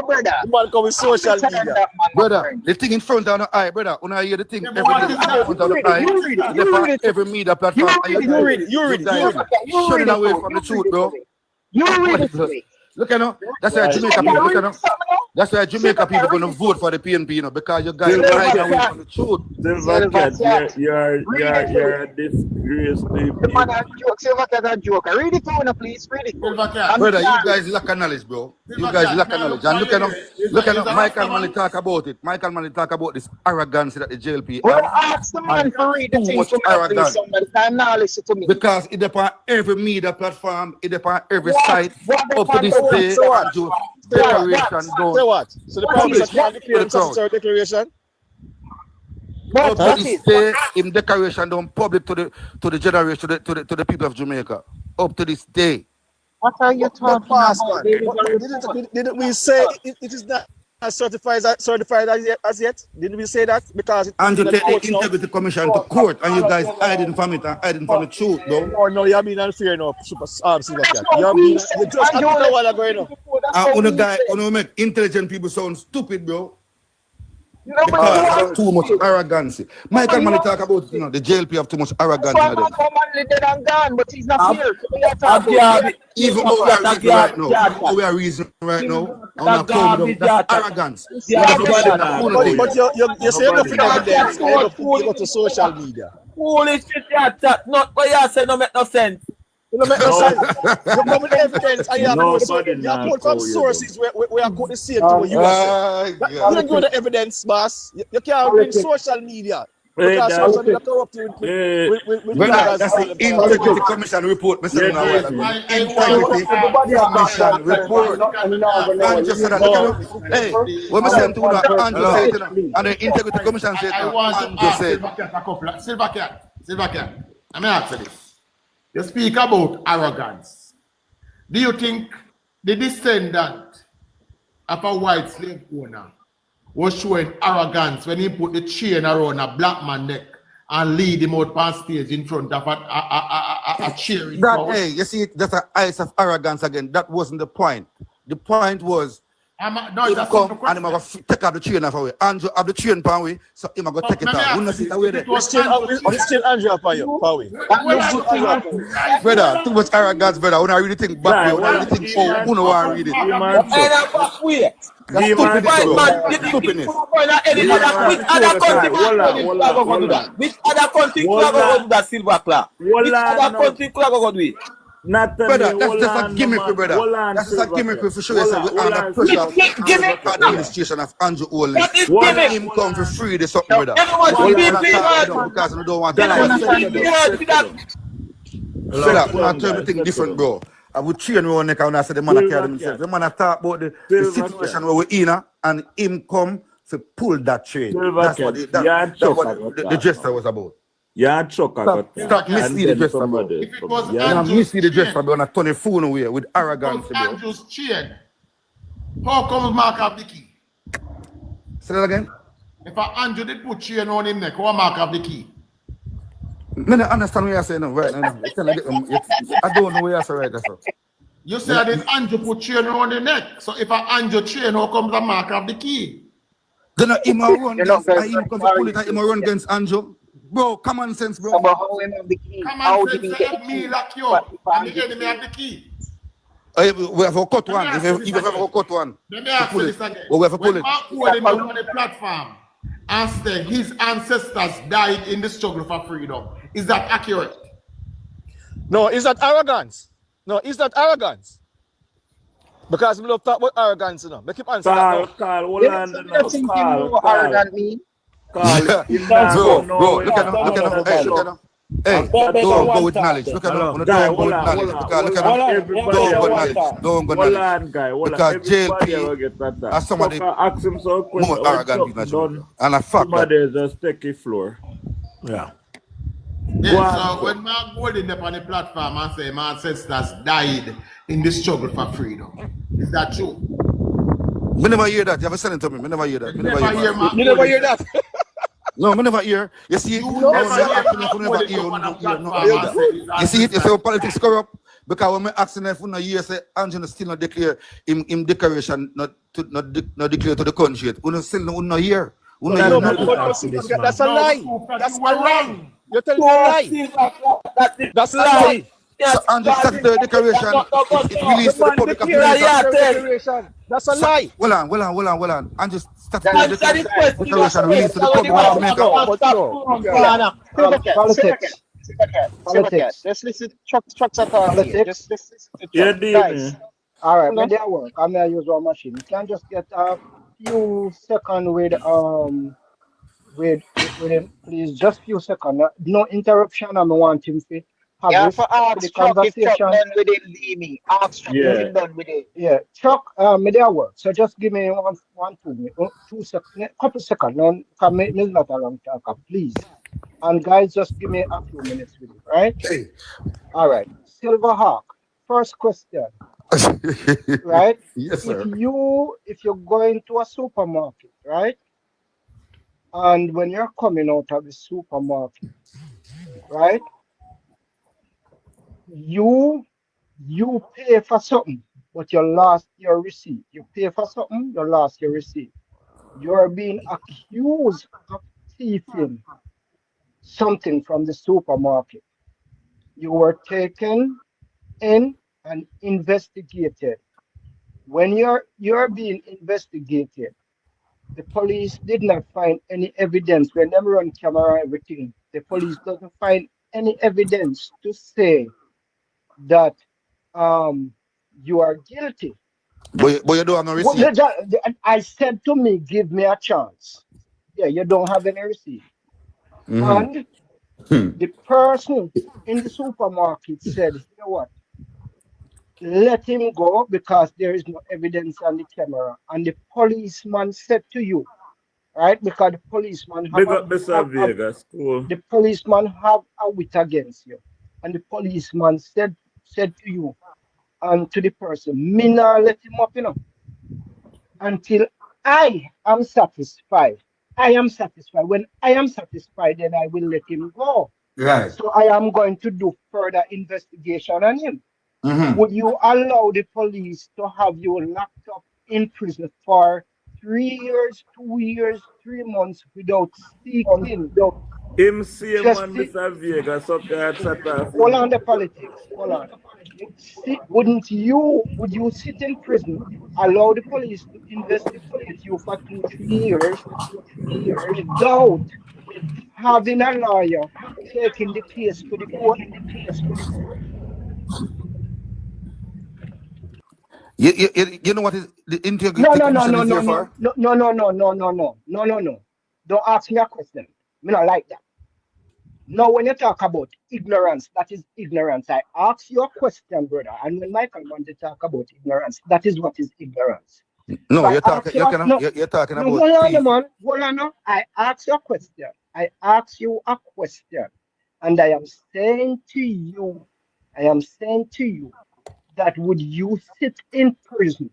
brother. Man, come with social media. Brother, the thing in front of the eye, brother. When I hear the thing, everything in front of the eye, every media platform. You read it. Shutting away from the truth, bro. You read it to me. Look at now, that's why Jamaica people. Look at now, that's why Jamaica people gonna vote for the PNP, you know, because you guys hide away from the truth. Silvercat, you're a disgrace people. The man Silvercat a joke. Read it to me, please. Read it. Brother, you guys lack knowledge, bro. You guys lack knowledge. And look at now, Michael Manley talk about it. Michael Manley talk about this arrogance that the JLP Well, have. ask the man to read the thing to me, please. Somebody time now listen to me. Because it depends every media platform, it depends every site up to this day. Declaration Say what? So the Prime Minister can't declare himself a declaration? Up to this day, in declaration done public to the generation, to the people of Jamaica. Up to this day. What are you talking about? Didn't we say it is not certified as yet? Didn't we say that? Because and to take the Integrity Commission to court, and you guys hiding from it and hiding from the truth, though. No, you're being unfair enough, Silvercat. You just a while ago, you know. And make intelligent people sound stupid, bro. Because too much arrogance. Michael Manley talk about, you know, the JLP have too much arrogance. Dead and gone, but he's not here. Even though we are reasoning right now, we are reasoning right now, that's arrogance. But you're saying nothing evidence. You go to social media. Holy shit, that not what you say, no make no sense. You don't make no sense. You come with evidence and you put from sources where I got the same to what you are saying. You don't go to evidence, boss. You can't bring social media. Because social media corrupt you with that's the Integrity Commission report. Integrity Commission report. Andrew said that. Hey, what I saying to you, Andrew said, and the Integrity Commission said, Andrew said. Silvercat, I'm going to ask you this. You speak about arrogance. Do you think the descendant of a white slave owner was showing arrogance when he put the chain around a black man's neck and lead him out on stage in front of a cheering crowd? Hey, you see, that's an ice of arrogance again. That wasn't the point. The point was, that's come and I'm going to take out the chain off away. Andrew have the chain pan away, so I'm going to take it out. Wouldn't see that way there. It's still Andrew up away. Brother, too much arrogance, brother. When I really think back, when I really think forward, who know why I read it? That's stupidness. Which other country go do that, Silver Claw? Which other country go do it? Brother, that's just a gimmick, brother. That's just a gimmick for sure. We're under pressure of the administration of Andrew Holness. Let him come for free, there's something, brother. Because we don't want to. Brother, we're not everything different, bro. I would train me one neck and I said the man carry himself. The man talk about the situation where we're in and him come to pull that train. That's what the gesture was about. Yeah, stop misleading the gesture, bro. If it was misleading the gesture, bro, and turn the phone away with arrogance, bro. Andrew's chain, how comes Mark have the key? Say that again? If Andrew did put chain on him neck, how Mark have the key? I don't understand what you're saying right now. I don't know what you're saying right now. You said that Andrew put chain on the neck. So if Andrew chain, how comes the Mark have the key? Then him run against him run against Andrew. Bro, common sense, bro. How him have the key? Common sense help me lock you up and the enemy have the key. We have a cut one. If you have a cut one, let me ask you this again. We have a pull it. When Mark on the platform and said his ancestors died in the struggle for freedom, is that accurate? No, is that arrogance? No, is that arrogance? Because we love talk about arrogance, you know. Make him answer that. Carl, hold on. Arrogant mean? Bro, look at him. Hey, look at him. Hey, don't go with knowledge. Look at them. Don't go with knowledge. Look at everybody. don't go with knowledge. Don't go with knowledge. Because JLP are some of the most arrogant people in Jamaica. And a fact that. Somebody just take a floor. Yeah. Yeah, so when man holding up on the platform and say my ancestors died in the struggle for freedom, is that true? Me never hear that. You ever said it to me? Me never hear that. You never hear that. No, me never hear. You see, you never hear. You see it. You say politics corrupt because when me asking if you hear say Angela still not declare him declaration not declare to the country. You still not hear. That's a lie. That's a lie. You're telling me a lie. That's a lie. So Andrew statutory declaration it released to the public declaration. That's a lie. Hold on. Andrew statutory declaration released to the public. Politics. Let's listen to trucks at all. Just listen to guys. All right, when they work, I'm gonna use one machine. You can just get a few seconds with him, please. Just few seconds. No interruption. I want him to have for the conversation. With him, me. Ask Chuck if done with it. Yeah, Chuck. Me there work. So just give me 2 seconds, couple seconds. No, it's not a long talk, please. And guys, just give me a few minutes with it, right? Hey. All right. Silverhawk. First question. Right? Yes, sir. If you're going to a supermarket, right? And when you're coming out of the supermarket, right? You pay for something, but you lost your receipt. You pay for something, you lost your receipt. You're being accused of thieving something from the supermarket. You were taken in and investigated. When you're being investigated, the police did not find any evidence. When they run camera and everything, the police doesn't find any evidence to say that you are guilty. But you don't have no receipt. I said to me, give me a chance. Yeah, you don't have any receipt. And the person in the supermarket said, you know what? Let him go because there is no evidence on the camera. And the policeman said to you, right? Because the policeman the policeman have a wit against you. And the policeman said to you and to the person, me not let him up, until I am satisfied. I am satisfied. When I am satisfied, then I will let him go. Right. So I am going to do further investigation on him. Would you allow the police to have you locked up in prison for 3 years, 2 years, 3 months without speaking? Him see man, Mr. Vegas, hold on the politics. Hold on. Would you sit in prison, allow the police to investigate you for 2-3 years without having a lawyer taking the case to the court? You know what is the integrity commission is here for? No. Don't ask me a question. Me not like that. Now, when you talk about ignorance, that is ignorance. I ask you a question, brother. And when Michael wants to talk about ignorance, that is what is ignorance. No, so you're talking about. Hold on. I ask you a question. And I am saying to you, that would you sit in prison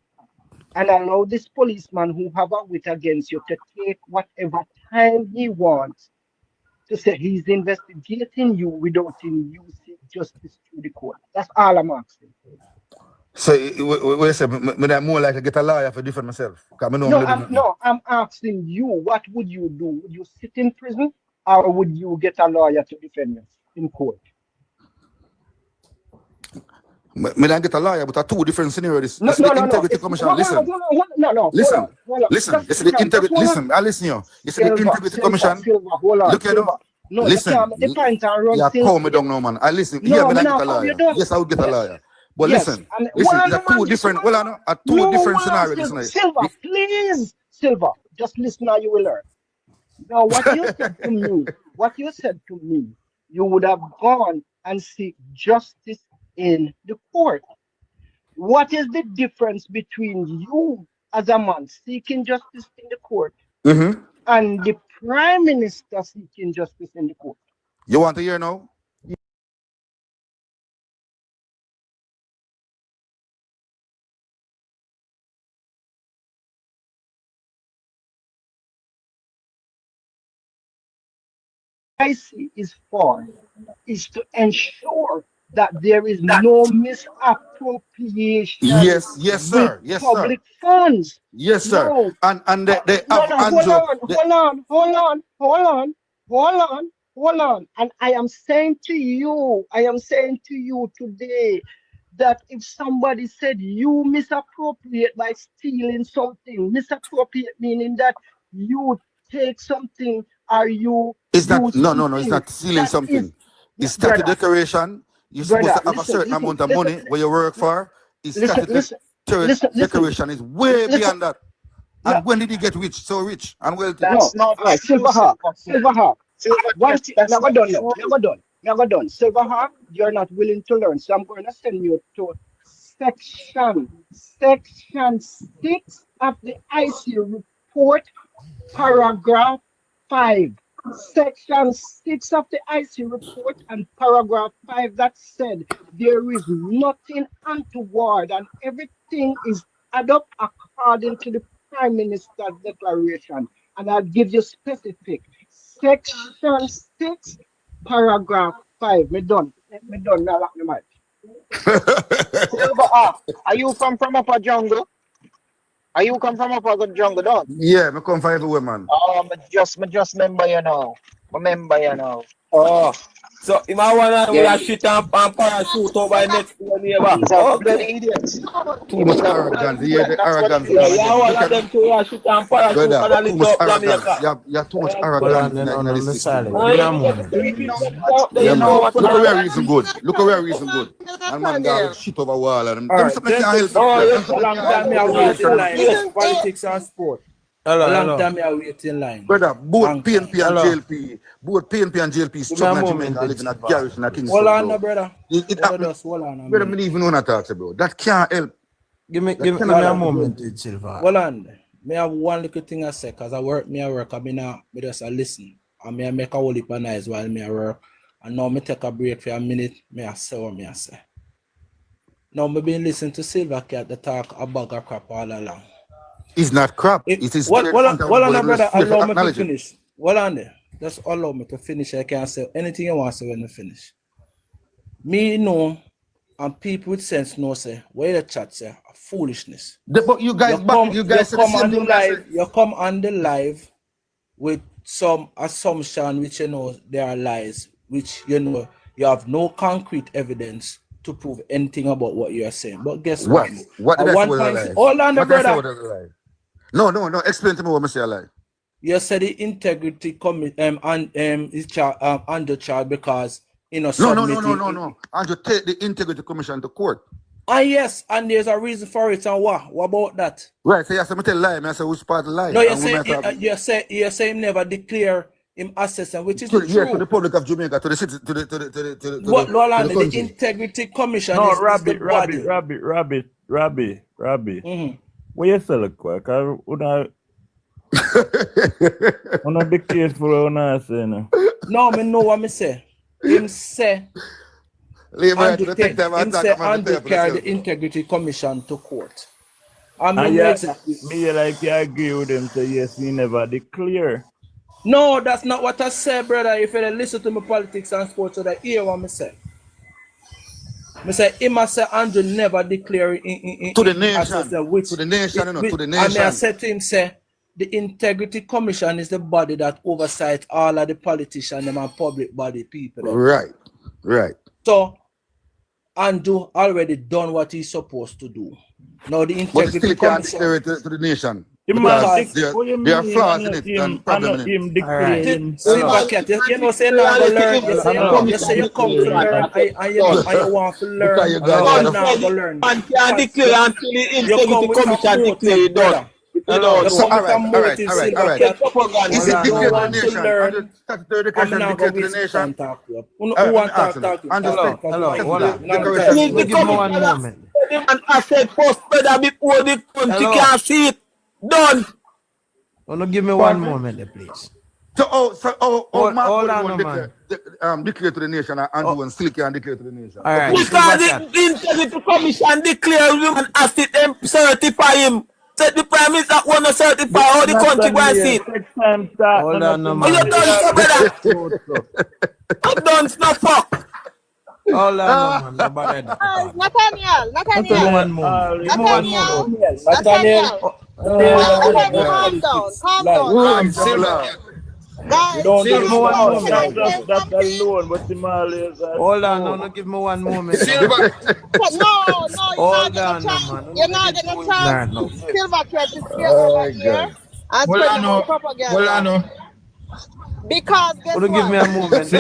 and allow this policeman who have a wit against you to take whatever time he wants to say he's investigating you without him using justice through the court? That's all I'm asking. So, we say, me more like to get a lawyer for defend myself. I'm asking you, what would you do? Would you sit in prison or would you get a lawyer to defend you in court? Me don't get a lawyer, but 2 different scenarios. This is the integrity commission. Listen. Listen. This is the integrity. Listen, I listen you. This is the integrity commission. Look at them. Listen. Yeah, call me down now, man. I listen. Here, me don't get a lawyer. Yes, I would get a lawyer. But listen. There are 2 different. Two different scenarios. Silver. Just listen, now you will learn. Now, what you said to me you would have gone and seek justice in the court. What is the difference between you as a man seeking justice in the court and the Prime Minister seeking justice in the court? You want to hear now? I see is for is to ensure that there is no misappropriation Yes, with sir. Yes, public sir. funds. Yes, sir. No, And they have no, Andrew. hold on. And I am saying to you today that if somebody said you misappropriate by stealing something, misappropriate meaning that you take something or you It's do not, no, it's something not stealing that something. is, It's statutory brother, declaration. You're supposed to have a listen, certain amount of money where you work for. It's listen, declaration is way listen. beyond that. And when did he get rich? So rich and wealthy. That's not Silverhawk. One thing, that's never not done. true. Silverhawk, you're not willing to learn. So I'm going to send you to section 6 of the IC report, paragraph 5. Section 6 of the IC report and paragraph 5 that said there is nothing untoward and everything is add up according to the Prime Minister's declaration. And I'll give you specific. Section 6, paragraph 5. Me done. Me lock the mic. Silverhawk, are you from Upper Jungle? Are you come from Upper Jungle, dog? Yeah, me come from everywhere, man. Oh, me just remember you now. Oh, so if I want to Yeah. shit and parachute over next to your neighbor. He's a bloody idiot. Too much arrogance. Yeah, the arrogance. Yeah, you want them to shit and parachute and a too little much up Jamaica. arrogance. You have too much arrogance in this system. You know what? Look at where reason good. And man, God shit over wall. And them something can't help. A long time me wait in line. Politics and sport. A long time me wait in line. Brother, both PNP and JLP struggling in Jamaica, living at garage in a Kingston. Hold on, brother. It happens. Hold on. Brother, me even want to talk to bro. That can't help. Give me a moment, Silver. Hold on. Me have one little thing I say, because I work, I just listen. And me make a whole heap of noise while me work. And now me take a break for a minute, me I say what me I say. Now me been listening to Silver Cat the talk about a crap all along. It's not crap. It is Hold on, brother. Allow me to finish. Hold on there. Just allow me to finish. I can say anything you want to say when I finish. Me know, and people with sense know say, where the chat say, foolishness. But you guys you come on the live with some assumption which you know they are lies, which you know you have no concrete evidence to prove anything about what you are saying. But guess what? What did I say? Hold on, brother. No. Explain to me what I say a lie. You said the integrity is under charge because No. Andrew, take the integrity commission to court. Yes, and there's a reason for it. And what about that? Right. So you say me tell lie. I say which part lie. No, you say him never declare him assessment, which is true. Yeah, to the public of Jamaica, to the city, to the the integrity commission. No, is Rabbi. What you say, look quick? I'm not be careful what I say now. No, me know what me say. Him say Andrew carry the integrity commission to court. I mean, me like you agree with him, say yes, he never declare. No, that's not what I say, brother. If you listen to my politics and sports, so that hear what I say. I say, him I say Andrew never declare to the nation. To the nation. And I said to him, say, the integrity commission is the body that oversights all of the politicians and public body people. Right. So Andrew already done what he's supposed to do. Now the integrity commission declare it to the nation. There are flaws in it and problems in it. You know, say now go learn. You say you come to learn and you want to learn. You now go learn. Man can't declare until the integrity commission declare it done. You don't know. All right. Is it declared to the nation? Learn. Statutory declaration declared to the nation? Hello, hold on. Give me 1 moment. An asset first, brother, before the country can see it. Done. Give me 1 moment, please. Hold on, declare to the nation and Andrew and still can declare to the nation. All right. Because the Integrity Commission declare him and asset them certify him. Said the Prime Minister want to certify how the country go and see it. Hold on, man. You done, so brother. You done, no fuck. Hold on, man. Nathaniel. Give me 1 moment. Nathaniel. Calm down. Guys, that's alone, but hold on, give me 1 moment. No, Hold on, man. You're not getting a chance. No. Silver Cat is here over here. And spread more propaganda. Because guess what? Give me a moment.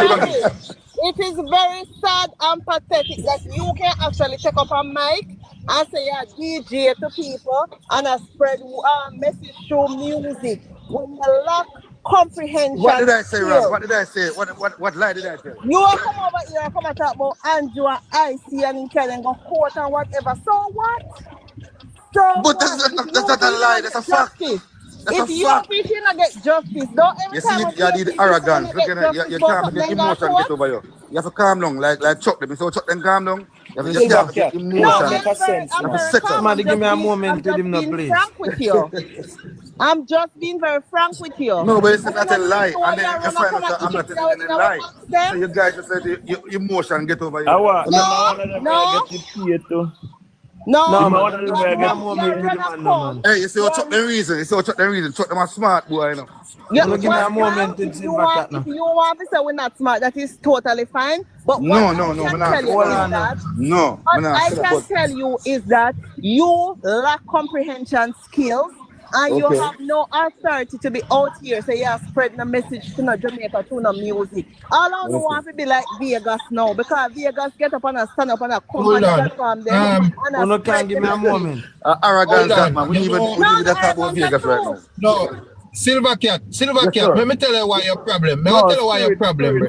It is very sad and pathetic that you can actually take up a mic and say you're DJ to people and spread message through music when you lack comprehension. What did I say, Ross? What did I say? What lie did I say? You will come over here and come and talk about Andrew and IC and Ken and go court and whatever. So what? But that's not a lie, that's a fact. If you not get justice, don't every time you need arrogance. You can't make emotion get over you. You have to calm down, like Chuck them. So Chuck them calm down. You have to just have emotion. You have to set up. Somebody give me a moment to him, no, please. I'm just being very frank with you. No, but it's not a lie. And then you find out I'm not telling a lie. So you guys just say your emotion get over you. Hey, you see what Chuck them reason? Chuck them a smart boy, you know. Give me a moment to see what if you want to say we're not smart, that is totally fine. But I can tell you is that you lack comprehension skills and you have no authority to be out here. So you are spreading a message to no Jamaica, to no music. All I don't want to be like Vegas now, because Vegas get up and stand up and come and platform them. Can't give me a moment. Arrogance, that man. We even talk about Vegas right now. No. Silver Cat, let me tell you why your problem.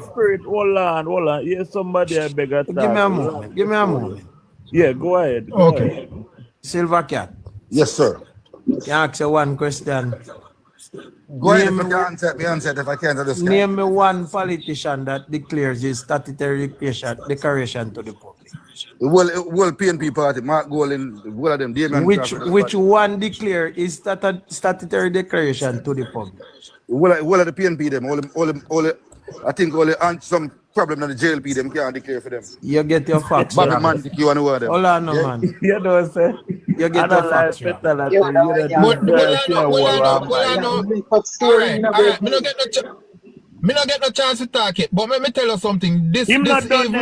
Spirit, hold on. Here's somebody I beg at. Give me a moment. Yeah, go ahead. Okay. Silver Cat. Yes, sir. Can I ask you one question? Go ahead, answer if I can't understand. Name me one politician that declares his statutory declaration to the public. Well, PNP party, Mark Golin, one of them. Which one declare his statutory declaration to the public? Well, the PNP them, I think some problem in the JLP them can't declare for them. You get your facts. Bobby man, you want to wear them. Hold on, man. You know what I'm saying? You get your facts. Me not get no chance to talk it, but let me tell you something. Him not done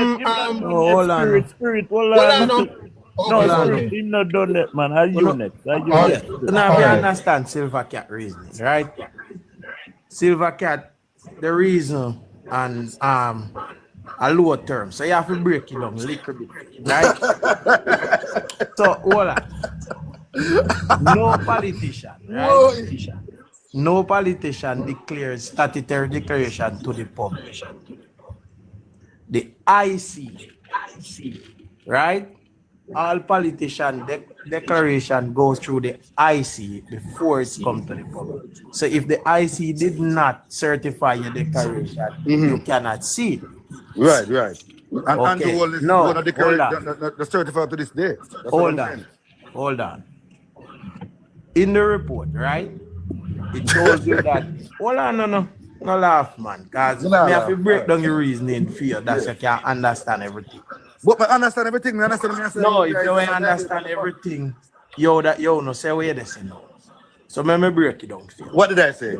it. Spirit, hold on. Him not done it, man. Are you next? Now we understand Silver Cat reasoning, right? Silver Cat, the reason and a low term. So you have to break it down a little bit, right? So hold on. No politician, right? No politician declares statutory declaration to the public. The IC, right? All politician declaration goes through the IC before it's come to the public. So if the IC did not certify your declaration, you cannot see it. Right. And okay. Andrew Holness is going to certify to this day. Hold on. In the report, right? It shows you that. Hold on, no laugh, man. Because me have to break down your reasoning for you that you can understand everything. But I understand everything. No, if you don't understand everything, no say what you say no. So let me break it down for you. What did I say?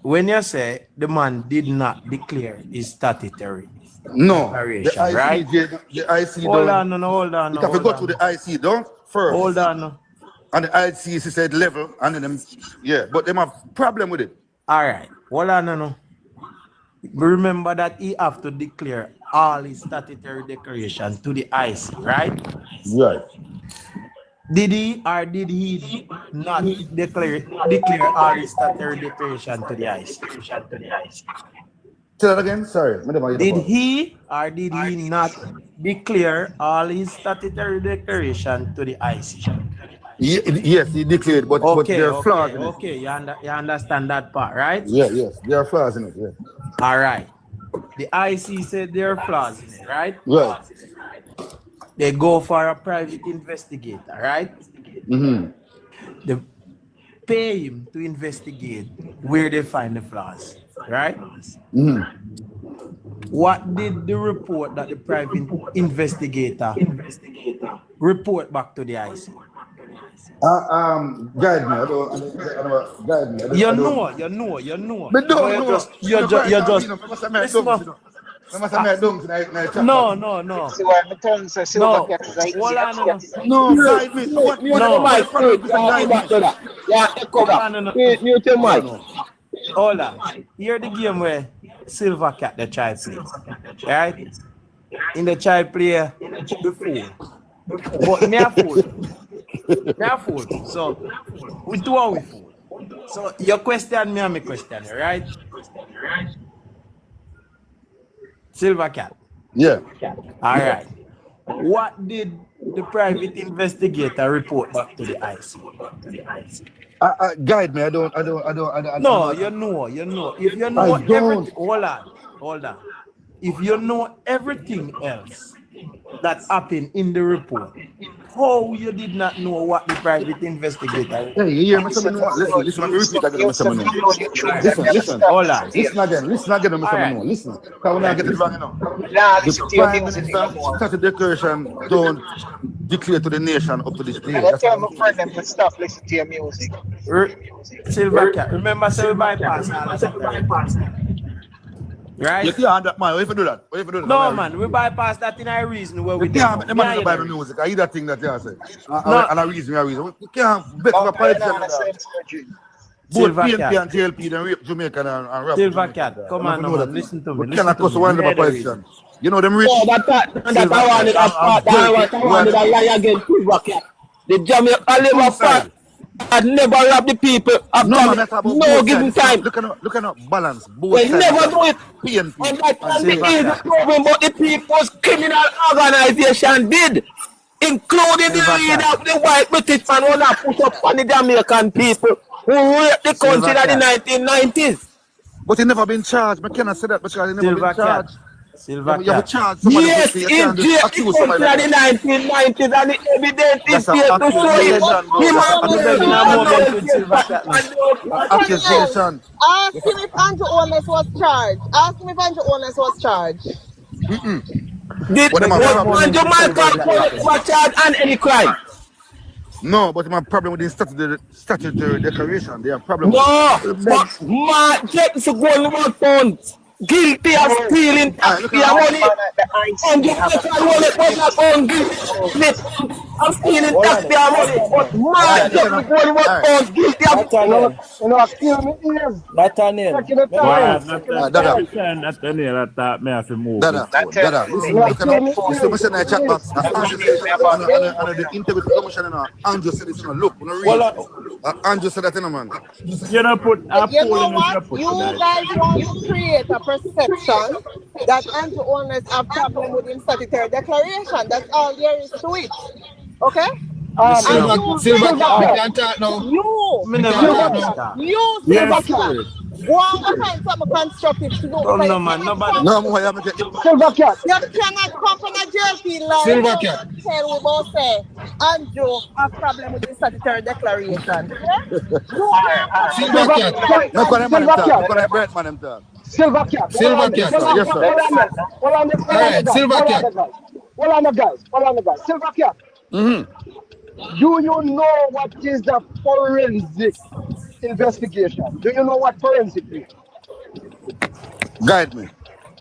When you say the man did not declare his statutory declaration, right? The IC hold on. You have to go to the IC, don't first. Hold on. And the IC said level, and then them, but they have problem with it. All right. Hold on. Remember that he have to declare all his statutory declaration to the IC, right? Right. Did he or did he not declare all his statutory declaration to the IC? Say that again. Sorry. Did he or did he not declare all his statutory declaration to the IC? Yes, he declared, but there are flaws in it. Okay, you understand that part, right? Yeah, yes, there are flaws in it. Yeah. All right. The IC said there are flaws in it, right? Right. They go for a private investigator, right? Mm-hmm. They pay him to investigate where they find the flaws, right? Mm-hmm. What did the report that the private investigator report back to the IC? Guide me. I don't guide me. You know. But You just. No. See why my tongue says silver cat is like No, guide me. Mute your mic. Hold on. Here's the game where Silver Cat the child play. Right? In the child play before. But me a fool. So we do what we fool. So your question me and my question, right? Silver Cat. Yeah. All right. What did the private investigator report back to the IC? Guide me. I don't. No, you know. If you know everything, hold on. If you know everything else that happened in the report, how you did not know what the private investigator? Hey, you hear me? Listen, let me repeat again. Listen. Hold on. Listen again. Listen. Because when I get it wrong, you know. Listen The Prime Minister started declaration don't declare to the nation up to this day. I tell my friend them to stop listening to your music. Silver Cat. Remember, say we bypass all that. Right? You can't that man. What if you do that? No, man, we bypass that in a reason where we can't make the man buy the music. I hear that thing that you say. And a reason. You can't bet for a politician. Both PNP and JLP then rape Jamaica and rap. Silver Cat, come on, man, listen to me. We cannot cause one of a politician. You know them rich. Oh, that I wanted a lie against Silver Cat. The Jamaica Labour Party had never robbed the people. No given time. Look at balance. They never do it. PNP. And that can be easy problem, but the people's criminal organization did. Including the leader of the white British man who not put up on the Jamaican people who raped the country in the 1990s. But he never been charged. I cannot say that because he never been charged. Silver You have Cat. charged Yes, in jail in the 1990s and the evidence is here to show him. Accusation. Ask him if Andrew Holness was charged. Did Andrew Malcolm was charged on any crime? No, but my problem with the statutory declaration. They have problem. No, but my James Goldman funds. Guilty of stealing taxpayer money. And you was not found guilty of stealing taxpayer money. But my Goldman was found guilty of Nathaniel, Nathaniel, I thought me have to move. Dada, listen to chat box. The integrity commission, Andrew said it's look. Andrew said that, man. You know, put a You know poll in what? You guys want to create a perception that Andrew Holness have problem with his statutory declaration. That's all there is to it. Okay? Silver can't talk now. You Silver Cat. Go on and find something constructive to do. No, man, nobody. No, Silver Cat. You cannot come from a JLP line. Silver Cat. Tell we both say Andrew have problem with the statutory declaration. Silver Cat. Silver Cat. Silver Cat. Yes, sir. Alright, Silver Cat. Hold on, guys. Silver Cat. Do you know what is the forensic investigation? Do you know what forensic is? Guide me.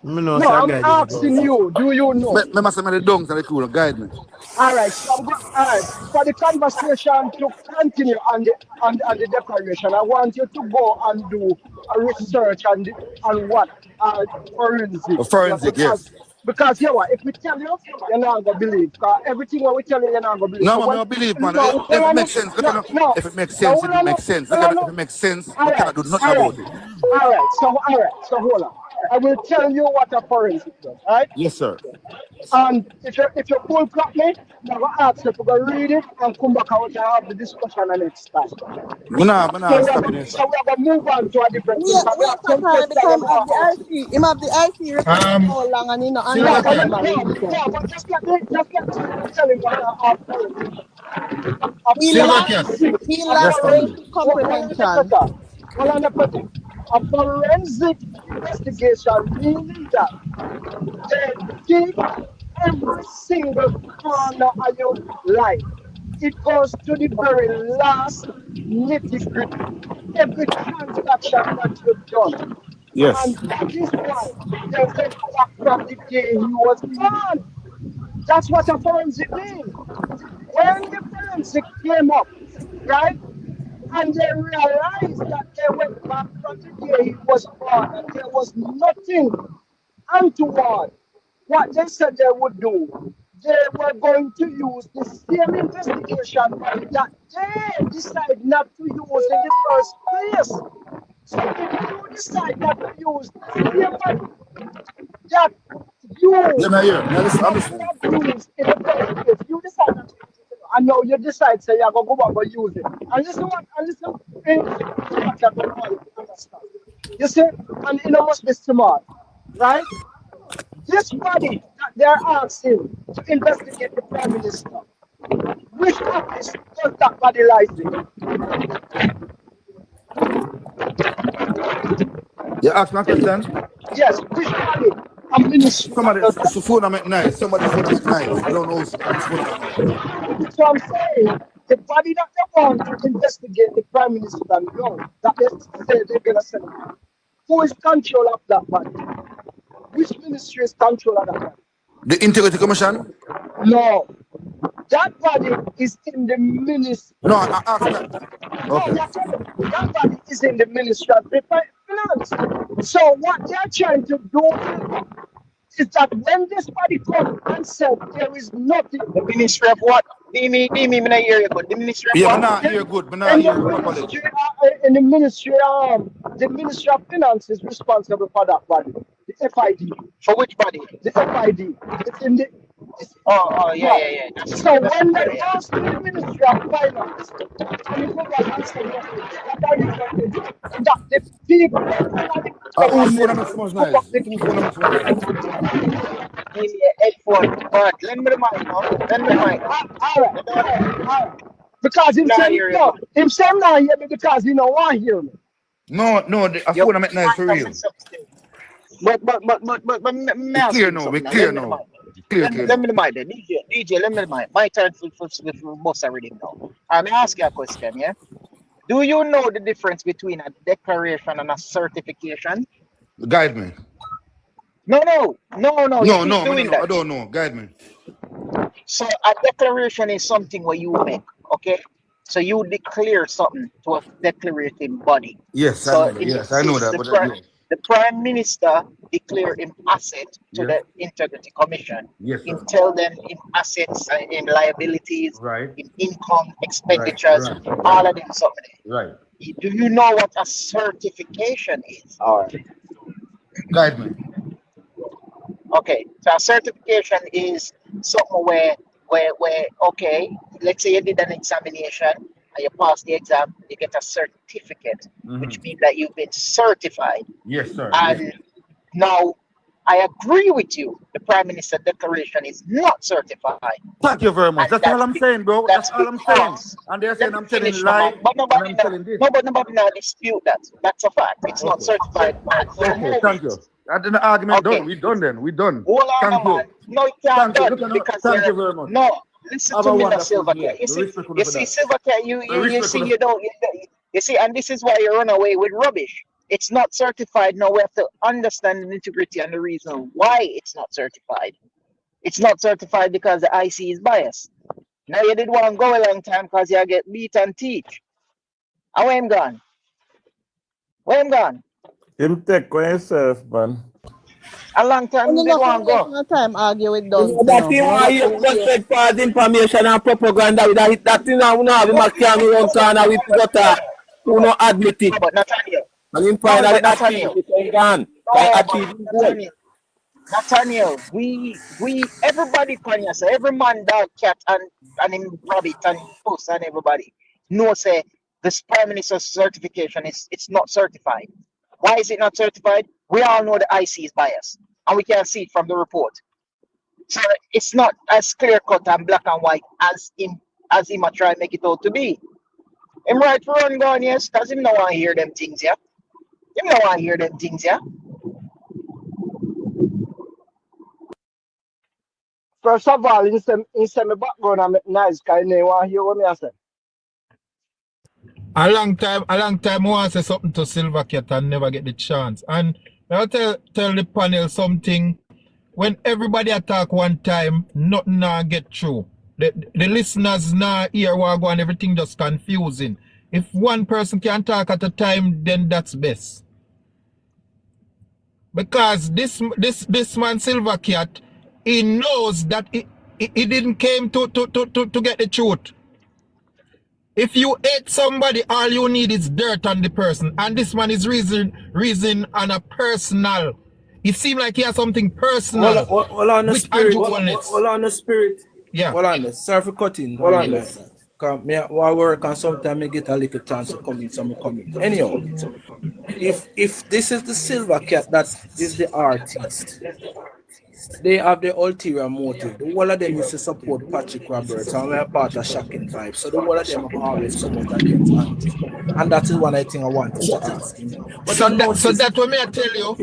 No, I'm asking you. Do you know? Me must have made the dunks and the cool. Guide me. All right. For the conversation to continue on the declaration, I want you to go and do a research on what forensic. Forensic, yes. Because you know what, if we tell you, you're not gonna believe. Because everything what we tell you, you're not gonna believe. No, So man, when, I believe, man. no, If it makes sense, if it makes sense, it makes sense. If it makes sense, we cannot do nothing about it. All right. So hold on. I will tell you what a forensic does. All right. Yes, sir. And if you pull crap me, I'm gonna ask you to go read it and come back out and have the discussion the next time. I'm stopping you, sir. So we're gonna move on to a different thing. Yeah, We have wait a some time questions because I'm gonna ask you. him have the IC report how long and he not Yeah, understand about it. but just let me tell him what I He lack basic comprehension. A forensic investigation meaning that they dig every single corner of your life. It goes to the very last nitty-gritty. Every transaction that you've done. Yes. And that is why they said back from the day he was born. That's what a forensic means. When the forensic came up, right? And they realized that they went back from the day he was born and there was nothing untoward. What they said they would do, they were going to use the same investigation that they decided not to use in the first place. So if you decide not to use the same one that you I'm listening. use in the first place, you decide not to use it, and now you decide say you're gonna go back and use it. And listen what you're going to understand. You see, and it must be smart, right? This body that they're asking to investigate the Prime Minister, which office does that body lies in? You ask my question? Yes, which body? A ministry. Somebody's phone I'm at night. Somebody's phone I'm at night. I don't know whose phone I'm at. So I'm saying, the body that they want to investigate the Prime Minister, no, that they say they're going to send him. Who is control of that body? Which ministry is control of that body? The Integrity Commission? No. That body is in the ministry. No, I asked that. Okay. That body is in the Ministry of Finance. So what they're trying to do is that when this body comes and said there is nothing. The Ministry of what? Me not hear you good. The Ministry of what? I'm not hear good. I'm not hear properly. In the Ministry of Finance is responsible for that body. The FID. For which body? The FID. It's in the. Yeah. So when they ask the Ministry of Finance, and you go back and say, that the people Whose phone I'm so nice? Whose phone I'm so nice? Give me a headphone. But lend me the mic now. Lend me the mic. All right. Because him say not hear me because he don't want to hear me. No, a phone I'm at nice for real. But clear now. We're clear now. Clear. Let me the mic there. DJ, let me the mic. My turn for boss already now. I'm ask you a question, yeah? Do you know the difference between a declaration and a certification? Guide me. No. I don't know. Guide me. So a declaration is something where you make, okay? So you declare something to a declarative body. Yes, I know that. The Prime Minister declare him asset to the Integrity Commission. Yes, sir. Him tell them in assets, in liabilities, in income, expenditures, all of them something. Right. Do you know what a certification is? All right. Guide me. Okay, so a certification is something where okay, let's say you did an examination and you pass the exam, you get a certificate, which means that you've been certified. Yes, sir. And now I agree with you. The Prime Minister declaration is not certified. Thank you very much. That's all I'm saying, bro. That's all I'm saying. And they're saying I'm telling lies. But nobody now dispute that. That's a fact. It's not certified. Okay, thank you. I did the argument done. We done. Hold on, thank you. No, it can't done because thank you very much. No, listen to me, Silvercat. You see, Silvercat, you see, and this is why you run away with rubbish. It's not certified. Now we have to understand the integrity and the reason why it's not certified. It's not certified because the IC is biased. Now you did want to go a long time because you get beat and teach. And where him gone? Where him gone? Him take on yourself, man. A long time they go and go. No time argue with those. That thing why you just said false information and propaganda with that thing now we have him a carry around corner with gutter who not admit it. No, but Nathaniel. And him No, finally but achieve Nathaniel. it gone. By achieving goal. Nathaniel, we everybody pan say every man, dog, cat, and him rabbit and puss and everybody know say this prime minister's certification it's not certified. Why is it not certified? We all know the IC is biased, and we can see it from the report. So it's not as clear cut and black and white as him a try and make it out to be. Him right for run gone, yes, because him no want to hear them things, yeah. Him no want to hear them things, yeah. First of all, in my background, I'm nice, because you want to hear what I say. A long time I want to say something to Silver Cat and never get the chance. And I'll tell the panel something. When everybody attack one time, nothing now get through. The listeners now hear what go and everything just confusing. If one person can talk at a time, then that's best. Because this man Silver Cat, he knows that he didn't came to get the truth. If you hate somebody, all you need is dirt on the person. And this man is reason on a personal. It seems like he has something personal. Well on the spirit. Well on the spirit. Yeah. Well on the sorry for cutting. Well on the because me I work and sometimes I get a little chance to come in, so I come in. Anyhow, if this is the Silver Cat that is the artist, they have the ulterior motive. The whole of them used to support Patrick Roberts and we're part of Shocking Vibes. So the whole of them have always come out against Andy. And that is one I think I wanted to ask him. But so that what may I tell you,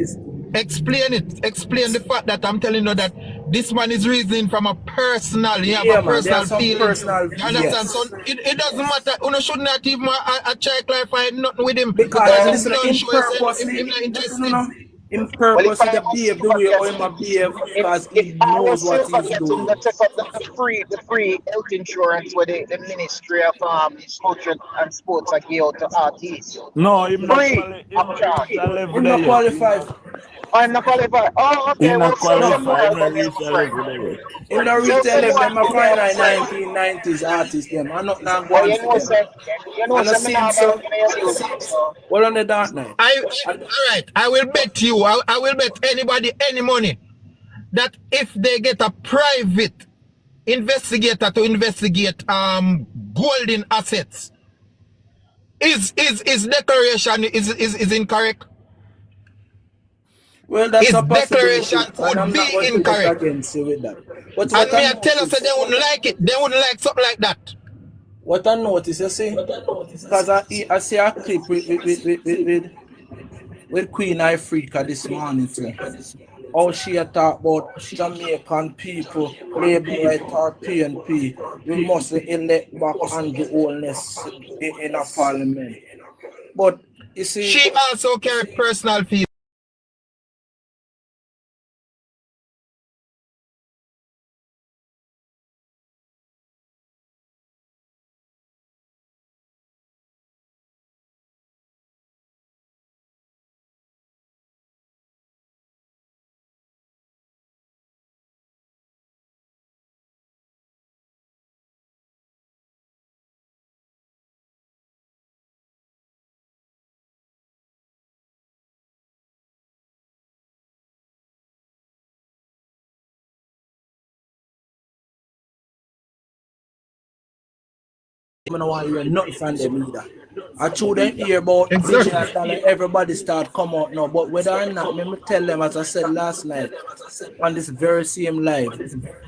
explain it. Explain the fact that I'm telling you that this man is reasoning from a personal, a personal feeling. You understand? Yes. So it doesn't matter. You should not even try to clarify nothing with him. Because in purpose to behave the way how he behave because he knows what he's doing. Take up the free health insurance where the Ministry of Culture and Sports are give out to artists. No, I'm not qualified. I'm not qualified. Oh, okay. I'm not qualified. In the retail, them a find 1990s artists. Them I'm not now going for them. Well on the dark night. All right. I will bet you. I will bet anybody any money that if they get a private investigator to investigate golden assets, his declaration is incorrect. Well, that's his a declaration could be incorrect. With that. But and me I tell us that they wouldn't like it. They wouldn't like something like that. What I notice, you see, because I see a clip with Queen Africa this morning too. How she talk about Jamaican people, label right or PNP. We must elect back Andrew Holness in a parliament. But you see, she also carried personal feelings. I don't want to hear nothing from them either. I told them hear about everybody start come out now, but whether or not, let me tell them, as I said last night on this very same live,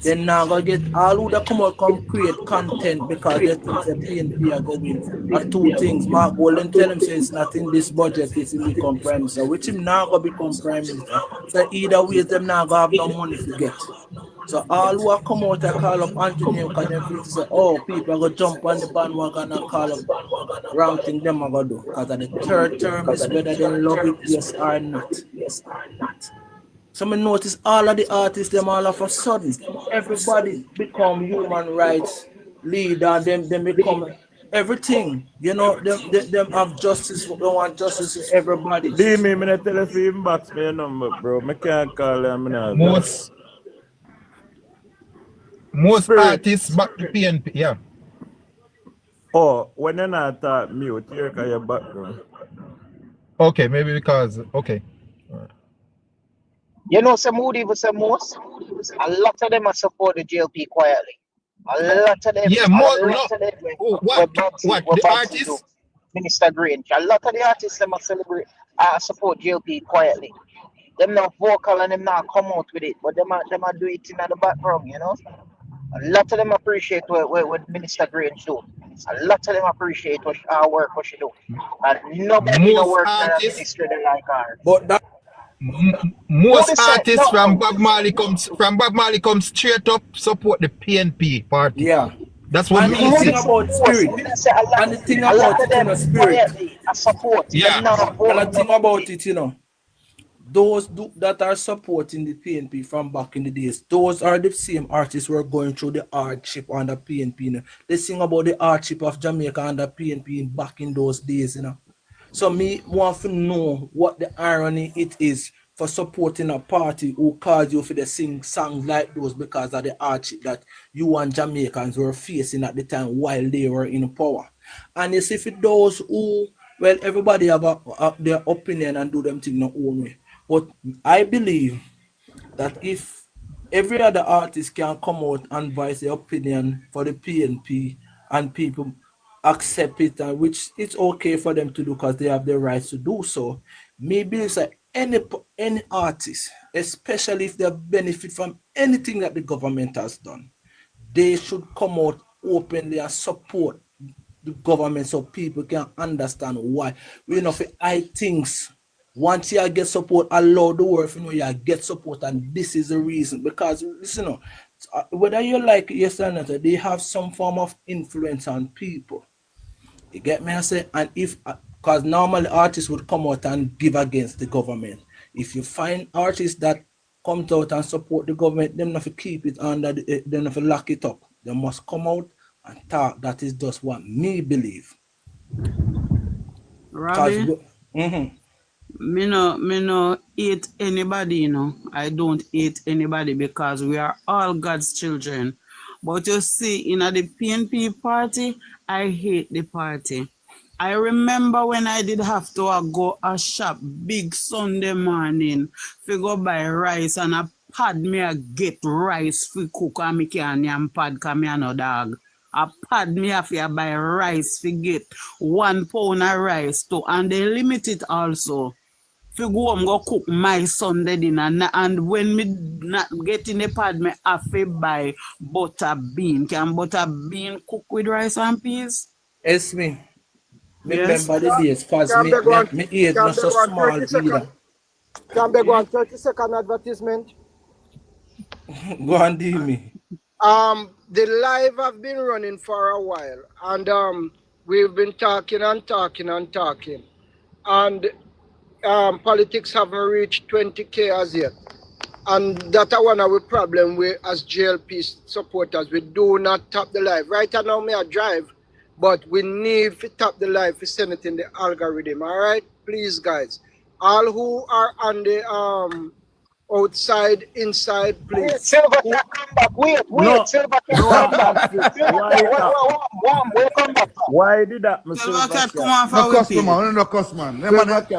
they're now gonna get all who that come out come create content because they think the PNP are going are two things. Mark Golden tell him say it's not in this budget, it's in become prime minister, which him now gonna become prime minister. So either way, them now gonna have no money to get. So all who have come out and call up Andrew because they feel to say, oh, people are going to jump on the bandwagon and call up wrong thing them are going to do. Because the third term is whether they love it, yes or not. So I notice all of the artists, them all of a sudden, everybody become human rights leader, them become everything. You know, them have justice. They want justice for everybody. D me not tell us to inbox me your number, bro. I can't call them now. Most artists back to PNP, yeah. Oh, when you're not mute, you're at your background. Okay, maybe because okay. You know, some mood even some most. A lot of them are support the JLP quietly. A lot of them. Yeah, what the artists? Minister Green. A lot of the artists them are support JLP quietly. Them not vocal and them not come out with it, but them are do it in the background, you know. A lot of them appreciate what Minister Green do. A lot of them appreciate what our work what she do. And nobody no work in the ministry they like her. But that most artists from Bob Marley comes straight up support the PNP party. Yeah. That's what we see about spirit. And the thing about it, you know, spirit. Support. Yeah. And the thing about it, you know, those that are supporting the PNP from back in the days, those are the same artists who are going through the hardship on the PNP. You know. They sing about the hardship of Jamaica and the PNP back in those days, you know. So me want to know what the irony it is for supporting a party who called you for the sing songs like those because of the hardship that you and Jamaicans were facing at the time while they were in power. And you see for those who, well, everybody have their opinion and do them thing their own way. But I believe that if every other artist can come out and voice their opinion for the PNP and people accept it, and which it's okay for them to do because they have the rights to do so. Maybe it's like any artist, especially if they benefit from anything that the government has done, they should come out openly and support the government so people can understand why. You know, for I things, once you get support, allow the world, you know, you get support, and this is the reason. Because listen, you know, whether you like it, yes or not, they have some form of influence on people. You get me? I say, and if because normally artists would come out and give against the government. If you find artists that come out and support the government, them not to keep it under, them not to lock it up. They must come out and talk. That is just what me believe. Robbie, me no hate anybody, you know. I don't hate anybody because we are all God's children. But you see, in the PNP party, I hate the party. I remember when I did have to go a shop big Sunday morning to go buy rice, and a pad me a get rice for cook and me can't yam pad because me no dog. A pad me have to buy rice to get 1 pound of rice too, and they limit it also. If go home, go cook my Sunday dinner, and when me not getting the pad, me have to buy butter bean. Can butter bean cook with rice and peas? It's me. Yes. Remember the days, because me age not so small either. Can they go on 30-second advertisement? Go on, do me. The live have been running for a while, and we've been talking, and politics haven't reached 20K as yet, and that's one of the problem we as JLP supporters, we do not tap the live. Right now me I drive, but we need to tap the live to send it in the algorithm. All right, please guys, all who are on the outside, inside, please. Silver come back. Wait, Silver come back. Why did that, Mr. Silver Cat come off No customer, no customer.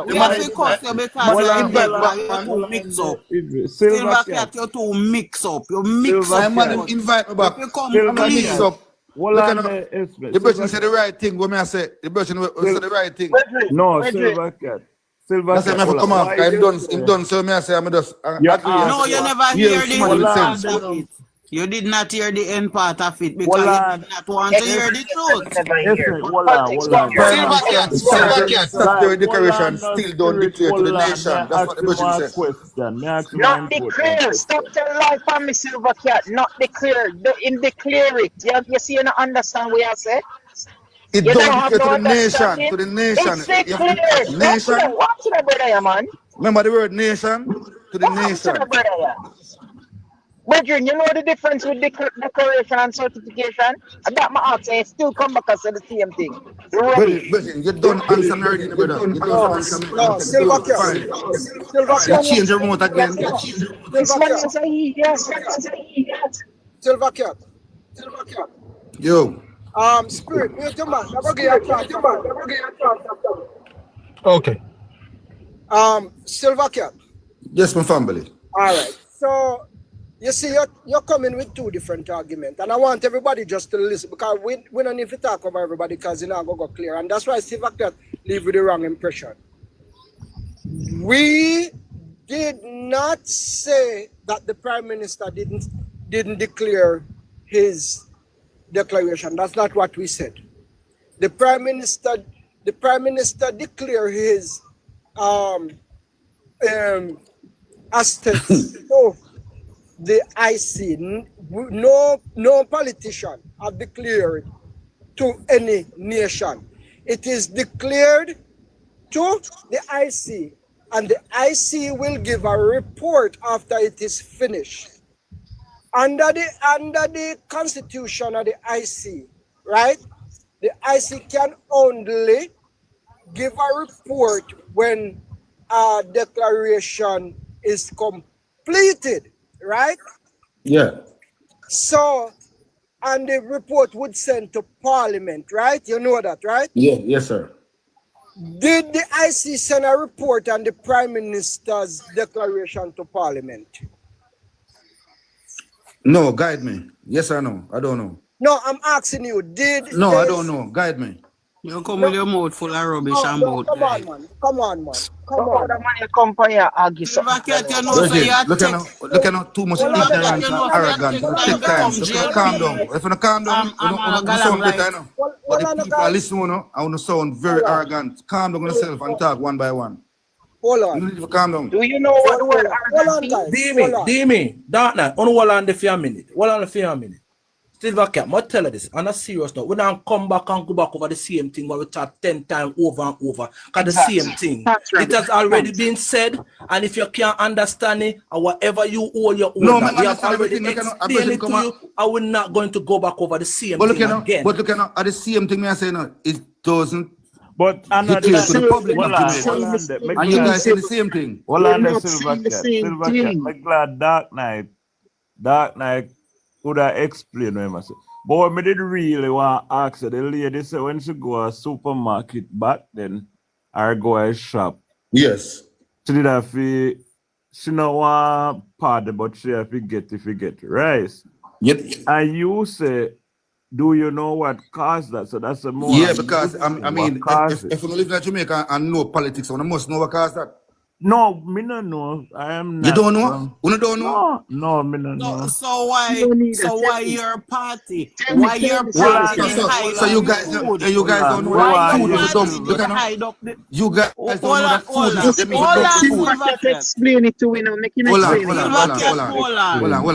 We have to cost you because you mix up. Silver Cat, you two mix up. You mix up. Man, invite me back. You come mix up. The person said the right thing. What me I say? The person said the right thing. No, Silver Cat. I said, I come off. I'm done. So me I say, I'm just. No, you never hear the end part of it. You did not hear the end part of it because you did not want to hear the truth. Silver Cat, stop the declaration. Still don't declare to the nation. That's what the person said. Not declare. Stop telling life on me, Silver Cat. Not declare. Declare it. You see, you don't understand what I said? It don't declare to the nation. To the nation. It's declared. Nation. Watch the brother, man. Remember the word nation? To the nation. Brethren, you know the difference with declaration and certification? And that my ask, I still come back and say the same thing. Rubbish. Brethren, you done answer me already, brother. You done answer me. No, Silver Cat. Fine. Silver You Cat. change the remote again. This man is a yes. Silver Cat. Yo. Spirit, wait a man. Never get your chance. Okay. Silver Cat. Yes, my family. All right. So you see, you're coming with two different arguments, and I want everybody just to listen because we don't need to talk about everybody because you know I'm go clear, and that's why Silver Cat leave with the wrong impression. We did not say that the Prime Minister didn't declare his declaration. That's not what we said. The Prime Minister declared his assets to the IC. No politician have declared to any nation. It is declared to the IC, and the IC will give a report after it is finished. Under the constitution of the IC, right? The IC can only give a report when a declaration is completed, right? Yeah. So, and the report would send to Parliament, right? You know that, right? Yeah, yes, sir. Did the IC send a report on the Prime Minister's declaration to Parliament? No, guide me. Yes or no? I don't know. No, I'm asking you, No, I don't know. Guide me. You come with your mouth full of rubbish and mouth. Come on, man. Come on. The man you come for your argue something. Look at too much ignorance and arrogance. Take time. Calm down. If you calm down, you don't sound better, know. But the people are listening, I want to sound very arrogant. Calm down yourself and talk one by one. Hold on. You need to calm down. Do you know what the word arrogant means? Dimi, dark night. Hold on for a minute. Silver Cat, I tell you this, on a serious note, we don't come back and go back over the same thing when we talk 10 times over and over. Because the same thing. It has already been said, and if you can't understand it, or whatever you owe your own, we have already explained it to you, and we're not going to go back over the same thing again. But look at the same thing I say now, it doesn't. But to the public, and you guys say the same thing. Well, on the Silver Cat, I'm glad Dark Night could have explained what I said. But what I did really want to ask her, the lady said when she go to a supermarket back then, or go to a shop. Yes. She did have to, she not want party, but she have to get rice. Yep. And you say, do you know what caused that? So that's a more. Yeah, because I mean, if you live in Jamaica and know politics, I must know what caused that. No, me no know. I am not. You don't know? You don't know? No, me no know. So why your party? Why your party? So you guys don't know that food is dumb. You guys don't know that food is explain it to me now. Make him explain it. Hold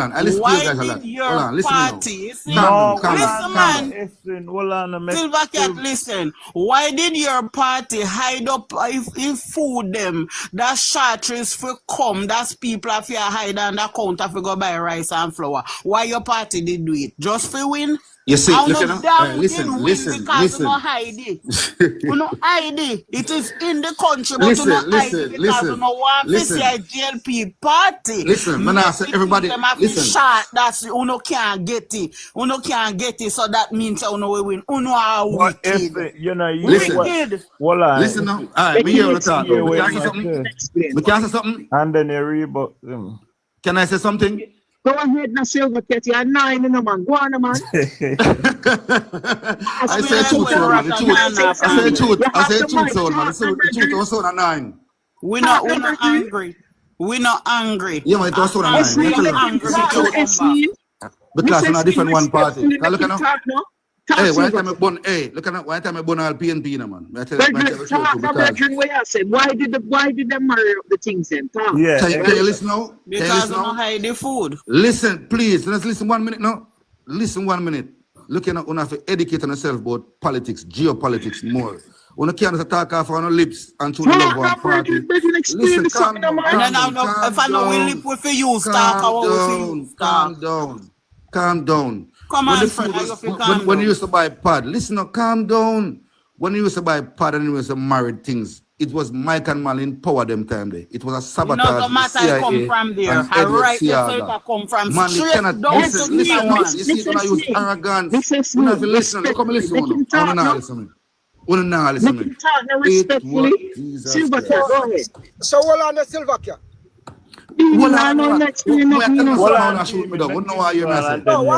on. I listen to you guys a lot. Hold on, listen to me. Silver Cat, listen. Why did your party hide up if food them? That chartreuse for come, that's people if you hide on the counter for go buy rice and flour. Why your party did do it? Just for win? You see, listen. Because you don't hide it. You don't hide it. It is in the country, but you don't hide it because you don't want to see a JLP party. Listen, when I say everybody, listen. Shot, that's you can't get it. You can't get it, so that means you know we win. You know how wicked. Listen. Listen now. All right, me here to talk. We can say something. And then you read Can I say something? Go ahead, now, Silver Cat. You're 9 in a man. Go on, man. I say truth, man. I say truth, man. The truth was on 9. We're not angry. We're not angry. Yeah, man, it was on 9. Because I'm a different one party. Look at now. Hey, why time I born? Hey, look at why time I born all PNP, man. Why did they marry up the things then? Talk. Yeah. Can you listen now? Because I hide the food. Listen, please. Let's listen 1 minute now. Listen 1 minute. Looking at you have to educate yourself about politics, geopolitics more. When you can't talk off on your lips and to the love one party. Listen, calm down. If I know we lip with you, talk Calm down. Come when on, when you used to buy pad, listen up, calm down. When you used to buy pad and you used to married things, it was Mike and Mal in power them time there. It was a sabotage. No matter I come from there. I write yourself I come from man, straight cannot down listen, to listen, man. man. You see, when I use arrogance, when I listen, come listen, I don't know listen to me. When now listen to me. Respectfully, Silver Cat, go ahead. So hold on the Silver Cat. One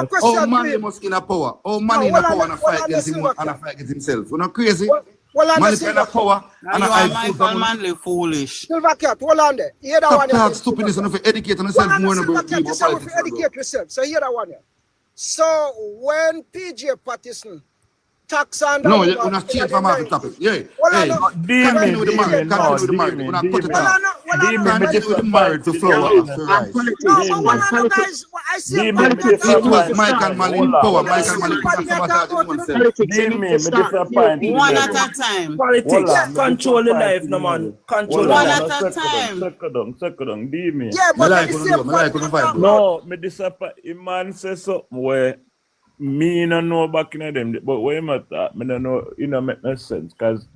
question. Oh man, you must in a power. Oh man in a power and a fight against him and a fight against himself. You're not crazy. Man in a power and I manly foolish. Silver Cat, hold on there. Hear that one. Stop stupidness and educate yourself more than educate yourself. So hear that one. So when PJ Patterson tax and no, you're not change from our topic. Yeah. Hey, continue with the marriage. Continue with the marriage. We're not put it down. Continue with the marriage to flow after rise. It was Mike and Mal in power. Mike and Mal in sabotage oneself. One at a time. Politics. Control the life, no man. Control one the at life. a time. Second, do me. Yeah, but no, me disappoint. Man says something where me no know back in them, but when I thought, me no know, make no sense because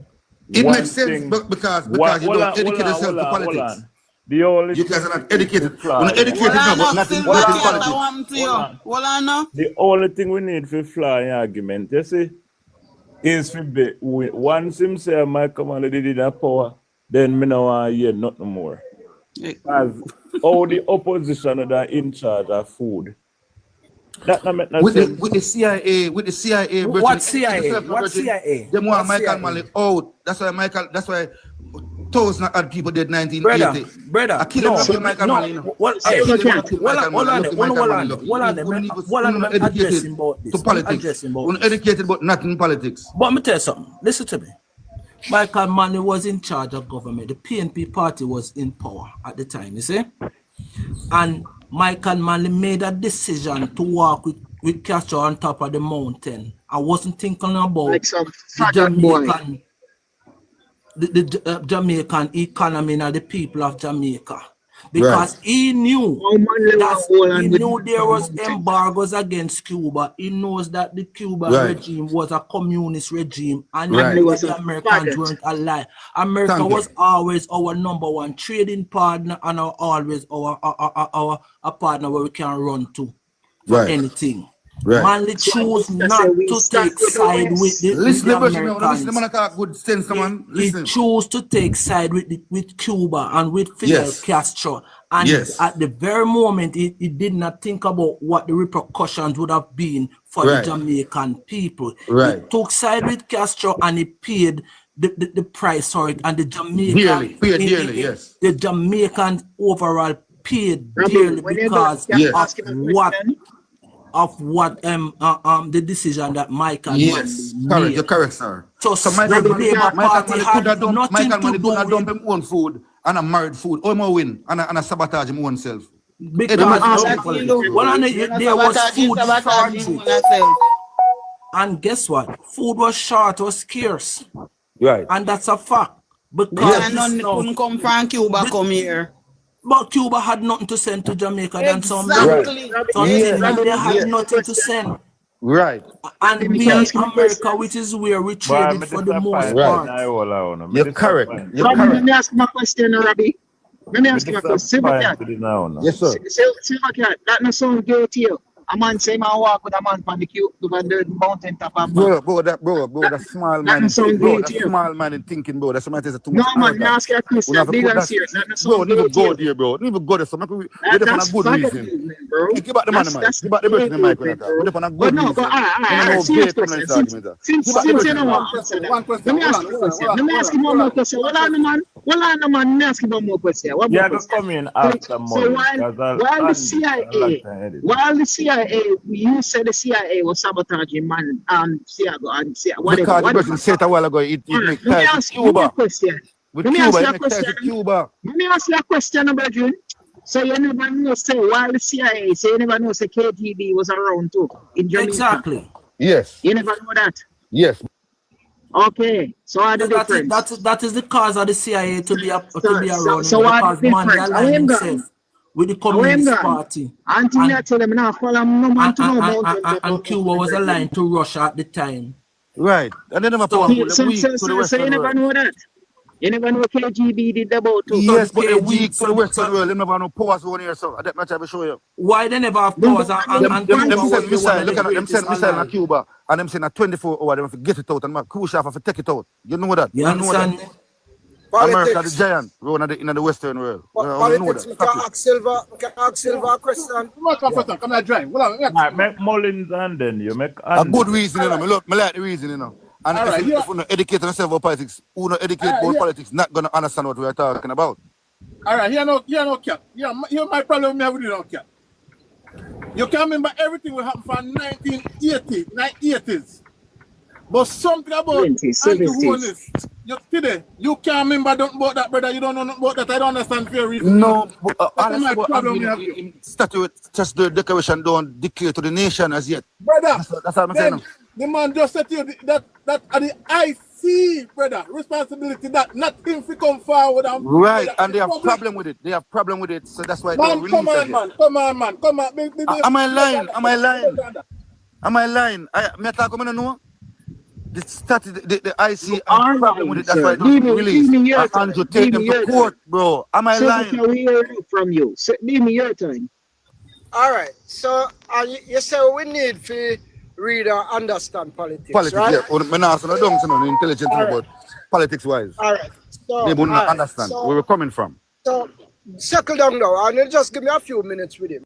it makes sense because you don't educate yourself to politics. The only you guys are not educated. We're not educated now, but nothing politics. The only thing we need for fly in argument, you see, is for be once him say my commander did in power, then me no want to hear nothing more. Because all the opposition that are in charge of food. That make no sense. With the CIA, what CIA? What CIA? Them want Michael Malley out. That's why thousands of people did 1980. Brother, I killed Michael Malley. Hold on, addressing about this. To politics. Uneducated but not in politics. But let me tell you something. Listen to me. Michael Manley was in charge of government. The PNP party was in power at the time, you see? And Michael Manley made a decision to walk with Castro on top of the mountain. I wasn't thinking about like some the Jamaican economy and the people of Jamaica. Because he knew there was embargoes against Cuba. He knows that the Cuban regime was a communist regime and the Americans weren't alive. America was always our number one trading partner and always our partner where we can run to for anything. Manley chose not to take side with the Americans. He chose to take side with Cuba and with Fidel Castro. And at the very moment, he did not think about what the repercussions would have been for the Jamaican people. He took side with Castro and he paid the price for it. And the Jamaican, the Jamaicans overall paid dearly because of what the decision that Mike and correct, you're correct, sir. So the Labour Party had nothing to do with dump him own food and a married food. Or more win and a sabotage him own self. Because there was food shortage. And guess what? Food was short or scarce. Right. And that's a fact. Because none couldn't come from Cuba come here. But Cuba had nothing to send to Jamaica than some. They had nothing to send. Right. And we in America, which is where we traded for the most part. You're correct. Let me ask my question, Robbie. Let me ask you a question. Yes, sir. Silver Cat, that not sound good to you. A man say man walk with a man on the mountain top of bro, that small man. Bro, that small man in thinking, bro. That's something too much. No man, ask you a question. Big and serious. Bro, never go there, bro. Never go there. So we're there for a good reason. Bro. Think about the man, man. Think about the person in my mic. We're there for a good reason. Since you know what answer that, let me ask you a question. Let me ask you one more question. What on the man? Let me ask you one more question. Yeah, go come in after more. So while the CIA, you said the CIA was sabotaging man Seattle and whatever. Because the person said a while ago, it makes ties with Cuba. Let me ask you a question, Brethren. So you never know, say, while the CIA, so you never know, say, KGB was around too in Jamaica. Exactly. Yes. You never know that. Yes. Okay, so what the difference? That is the cause of the CIA to be around. So Because what the man, they difference? align himself with the Communist Party. Until me I tell them now, follow no man to know about them. And Cuba was aligned to Russia at the time. Right. And then them So you never know that? You never know KGB did about too. Yes, but they're weak to the Western world. They never have no powers over here, so that much I will show you. Why they never have powers? And them send missile, look at them send missile in Cuba, and them send a 24 hour, they have to get it out, and my Khrushchev have to take it out. You know that? You understand? America the giant, in the Western world. Politics, we can ask Silva a question. Come here, drive. Make Mullins and then you make a good reason, you know. I like the reason, you know. And if you don't educate yourself about politics, who don't educate about politics, not gonna understand what we are talking about. All right, here no cap. You're my problem with you, no cap. You can't remember everything will happen from 1980s. But something about Andrew Holness, you can't remember about that, brother. You don't know about that. I don't understand fair reason. No, but honestly, statue, just the declaration don't declare to the nation as yet. Brother, that's what I'm saying. The man just said to you that at the IC, brother, responsibility that not him to come forward and right, and they have problem with it. They have problem with it, so that's why they release it. Come on, man. Am I lying? Am I lying? Me talk about no. The IC have problem with it. That's why they release. And to take them to court, bro. Am I lying? So we hear from you. So give me your time. All right. So you say we need to read and understand politics, right? Yeah. I'm not intelligent about politics wise. All right. So, they would not understand where we're coming from. So settle down now and just give me a few minutes with him.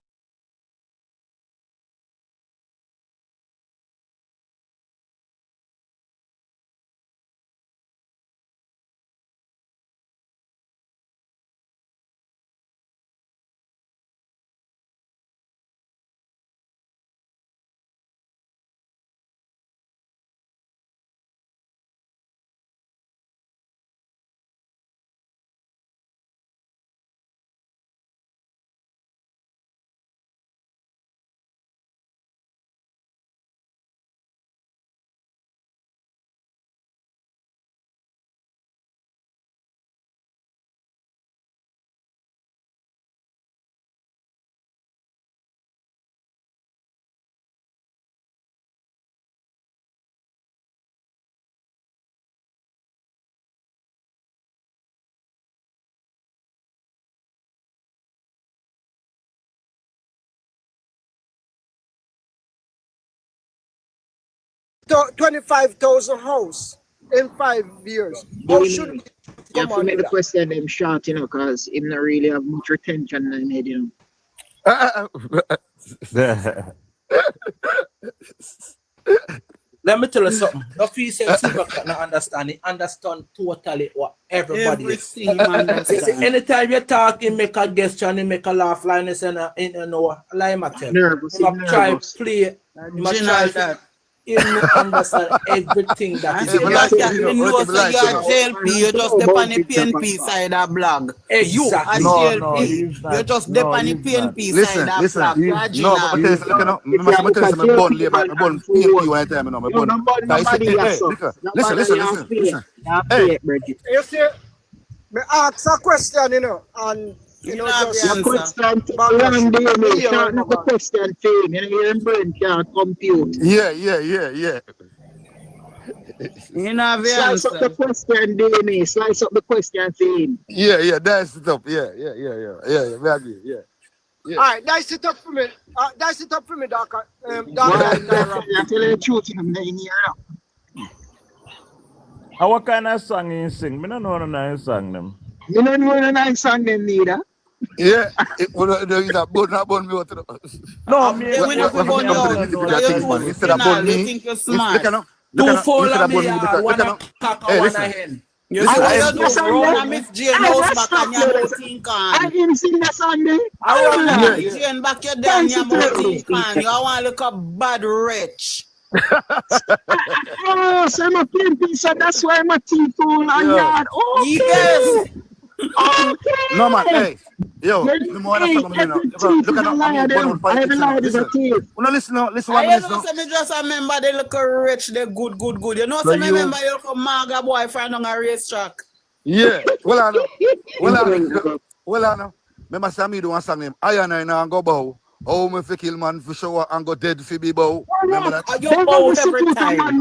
So 25,000 house in 5 years. How should we come on? Make the question them short, you know, because him not really have much retention in it, you know. Let me tell you something. No feel say Silva can't understand. He understand totally what everybody is. Anytime you talk, he make a gesture and he make a laugh line in a line matter. He try play. He try that. He understand everything that is. You know, so you are JLP, you just dep on the PNP side of blog. You are JLP, you just dep on the PNP side of blog. No, but I'm telling you, I'm born PNP one time, you know. Listen. Hey, you see, me ask a question, you know, and you know, just question to one day, me start not the question thing, you know, your brain can't compute. Yeah. You know, slice up the question, Damien. Slice up the question theme. Yeah, that's it up. Yeah. We agree. Yeah. All right, dice it up for me. Doc. I'm telling the truth, I'm not in here now. What kind of song you sing? I don't know a nice song them. You don't know a nice song them neither. Yeah, not born me. No, we not born you. Instead of born me, you think you're smart. Two full of me, one a cock and one a hen. You see what you do? Run a Miss Jane house back and your mountain can. I didn't sing that song there. I run a Miss Jane back your damn your mountain can. You want to look a bad wretch. Oh, so I'm a PNP, so that's why I'm a teeth full and yard. Okay. Yes. Okay. No man, hey. Yo, Hey, look at that. Every liar is a thief. Listen what I I know say me just remember they look rich, they good. You know, So say me you- remember you look a maga boy friend on a racetrack. Yeah. Well, I know. Remember, Sammy do one song name. I and go bow. Oh, me fi kill man for show and go dead fi be bow. Remember that? You bow every time.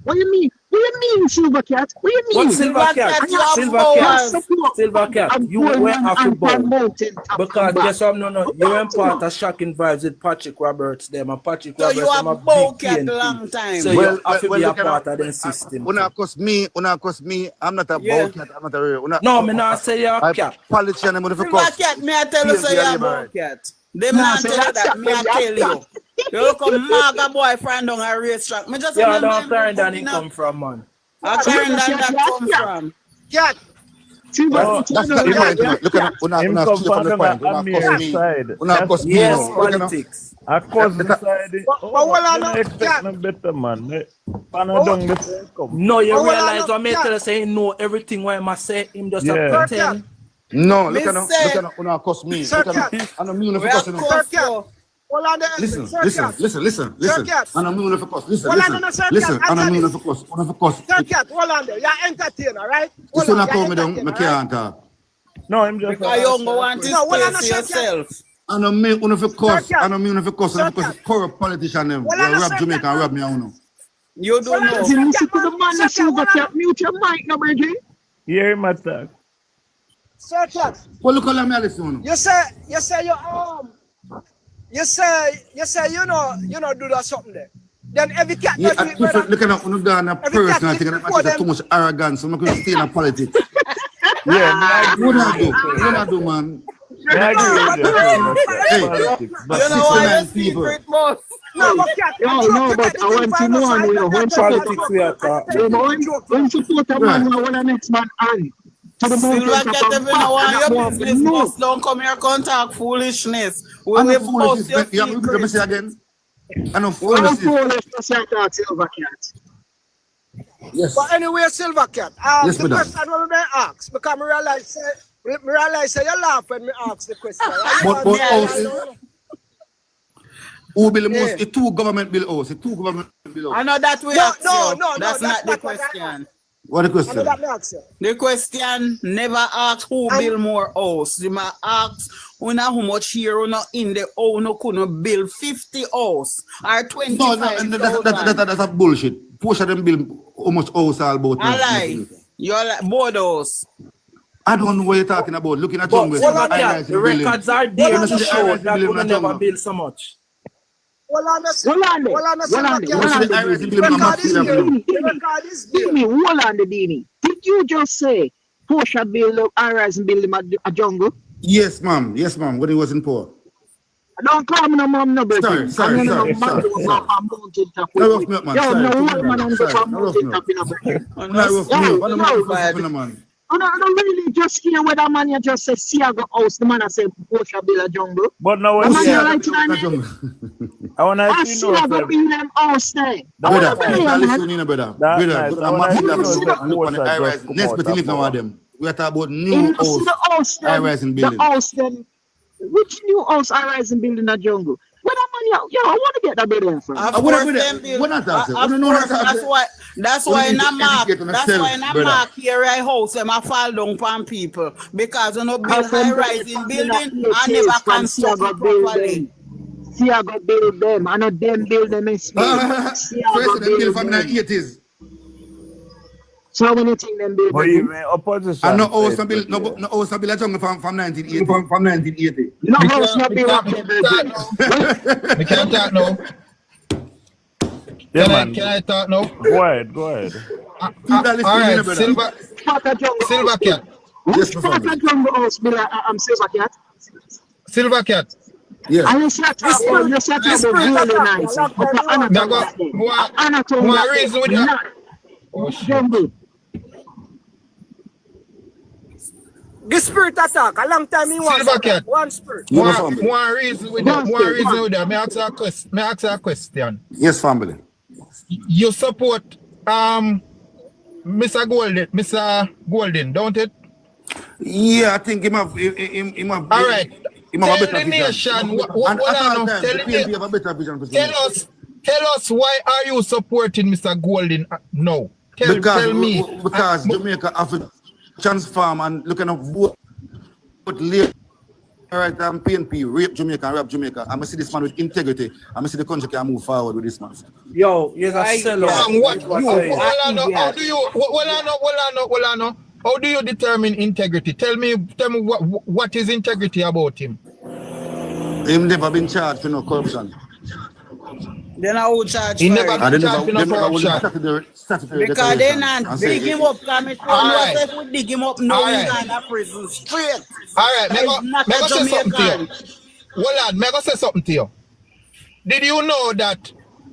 What do you mean? What do you mean, Silver Cat? What do you mean? What Silver Cat? Silver Cat, you went off the ball. Because guess what? No. You went part of Shocking Vibes with Patrick Roberts them, and Patrick So Roberts you them a a bow big cat PNP. long time. So you have to be a part of the system. Una cost me, I'm not a bow cat, I'm not a real. No, me not say you're a cat. Politician, I'm Silver cat, me I tell you say you're a bow cat. Them not tell you that, me I tell you. You look a maga boy friend on a racetrack. Me just Yeah, remember don't him Clarendon good it come from, man. I Clarendon that come from. Cat. That's not the point. Look at una come straight from the from point. the Amir side. Una cost me. Yes, No. politics. A cousin side. But You expect no better man. Panadong the same come. No, you Oh, well, realize I'm what me not- tell you say he know everything what I must say. Him just Yeah. a pretend. No, Me look say- at una cost me. Sir Look at Cat. and I'm mean We for are cost. cost you. Hold on there. Listen. Sir Cat. And I'm mean for cost. Listen. Well, I'm not Sir Listen. Cat. And I'm Answer mean this. for cost. Una for cost. Sir Cat, hold on there. You're entertainer, right? You Hold still on, not you're call me down. entertainer, I can't talk. No, I'm just Because you don't want to No, well, I'm space not Sir Cat. yourself. And I'm mean una for cost. Sir Cat. And I'm mean for cost. Sir Because Cat. corrupt politician them. Well, I'm not Rob Sir Jamaica Cat. and rob me. I know. You don't know. Listen to the man that Silver Cat. Mute your mic, no, Bridget. hear him attack. Sir Cat. Well, look how me listen. You say you know do that something there. Then every cat Yeah, does it better. look at una done a Every cat personal is thing. And before that's too them. much arrogance. So I'm going to stay in politics. Yeah, What I do, man? I agree with Hey, politics, but You know why you 69 people. secret boss? No, but cat. No, but I want to know when politics we are talking. When you put a man when the next man on to the Silver mountain Cat, if you know why your business boss don't come here contact foolishness. We I'm will not foolish. boss your Yeah, let me secret. say again. I'm not I'm foolish. foolish to say that Silver Cat. Yes. But anyway, Silver Cat. Yes, The madam. question will be asked because I realize you laugh when me ask the question. But also, who build the most? Yeah. It's two government bill house. It's two government bill I house. know that we No, ask no, you. no, That's no, not the that's what I question. What the I know question? that me ask you. The question never ask who build more house. You might ask una how much here una in the no couldn't build 50 house or No, 25,000. that's a bullshit. Push them bill how much house all about. I lie. You're like board house. I don't know what you're talking about. Looking at But jungle. Silver Cat, the records are there to show that we never build so much. Well, I'm not Silver Cat. The record is there. Dini, hold on the Dini. Did you just say Porsche build Arise and build him a jungle? Yes, ma'am. Yes, ma'am. When he was in poor. Don't call me no mom, no brother. Sorry. No, No rough me up, man. Yo, no, Sorry. old man and go Sorry. from No rough mountain me up. top in a brother. No rough me up. What am I doing, man? I don't really just hear whether man you just say Siago house, the man I say Porsche build a jungle. But now The when man you you like to name. I want I to see know I go build them house there. Brother, man. listen to me, brother. Brother, I'm not know next that but live now of them. We are talking about new You see the house high them, rising the building. house them. Which new house I rise and build in a jungle? Where that man you, I want to get that brother from. Of what course, are we them there? build. What not that, sir? Of What no course, that, that's sir? why. That's What why you in need a to mark. educate on That's yourself, why in a brother. mark here I house them a fall down on people because you know build high rising building and never construct it properly. See I go build them. I know them build them in speed. See I First go of them built build from the them. 80s. So how many things them build? But even opposition. And no house and build a jungle from 1980. From 1980. No house not build up. We can't talk now. Yeah, Can I talk now? Go ahead. All right, Silver Cat. Yes, Which part of jungle house build Silver Cat? Silver Cat. Yes. And you said you said really nice. One reason with that. Oh, jungle. The spirit attack. A long time he wants Silver Cat. one spirit. One reason with that. May I ask a question? Yes, family. You support Mr. Golden, don't it? Yeah, I think him have. All right. Him have a Tell better the vision. nation. And at all times, the PNP have a better vision for Jamaica. Tell us why are you supporting Mr. Golden now? Tell me. Because Jamaica have to transform and looking at both labor right and PNP rape Jamaica and rap Jamaica. I'm gonna see this man with integrity. I'm gonna see the country can move forward with this man. Yo, you're a sellout. How do you determine integrity? Tell me what is integrity about him? Him never been charged for no corruption. Then I will charge he for never it. been charged for no corruption. Because they not dig him up. Because if we dig him up, no, he's not in a prison straight. All right, He's not a Jamaican. Well, may I say something to you? Did you know that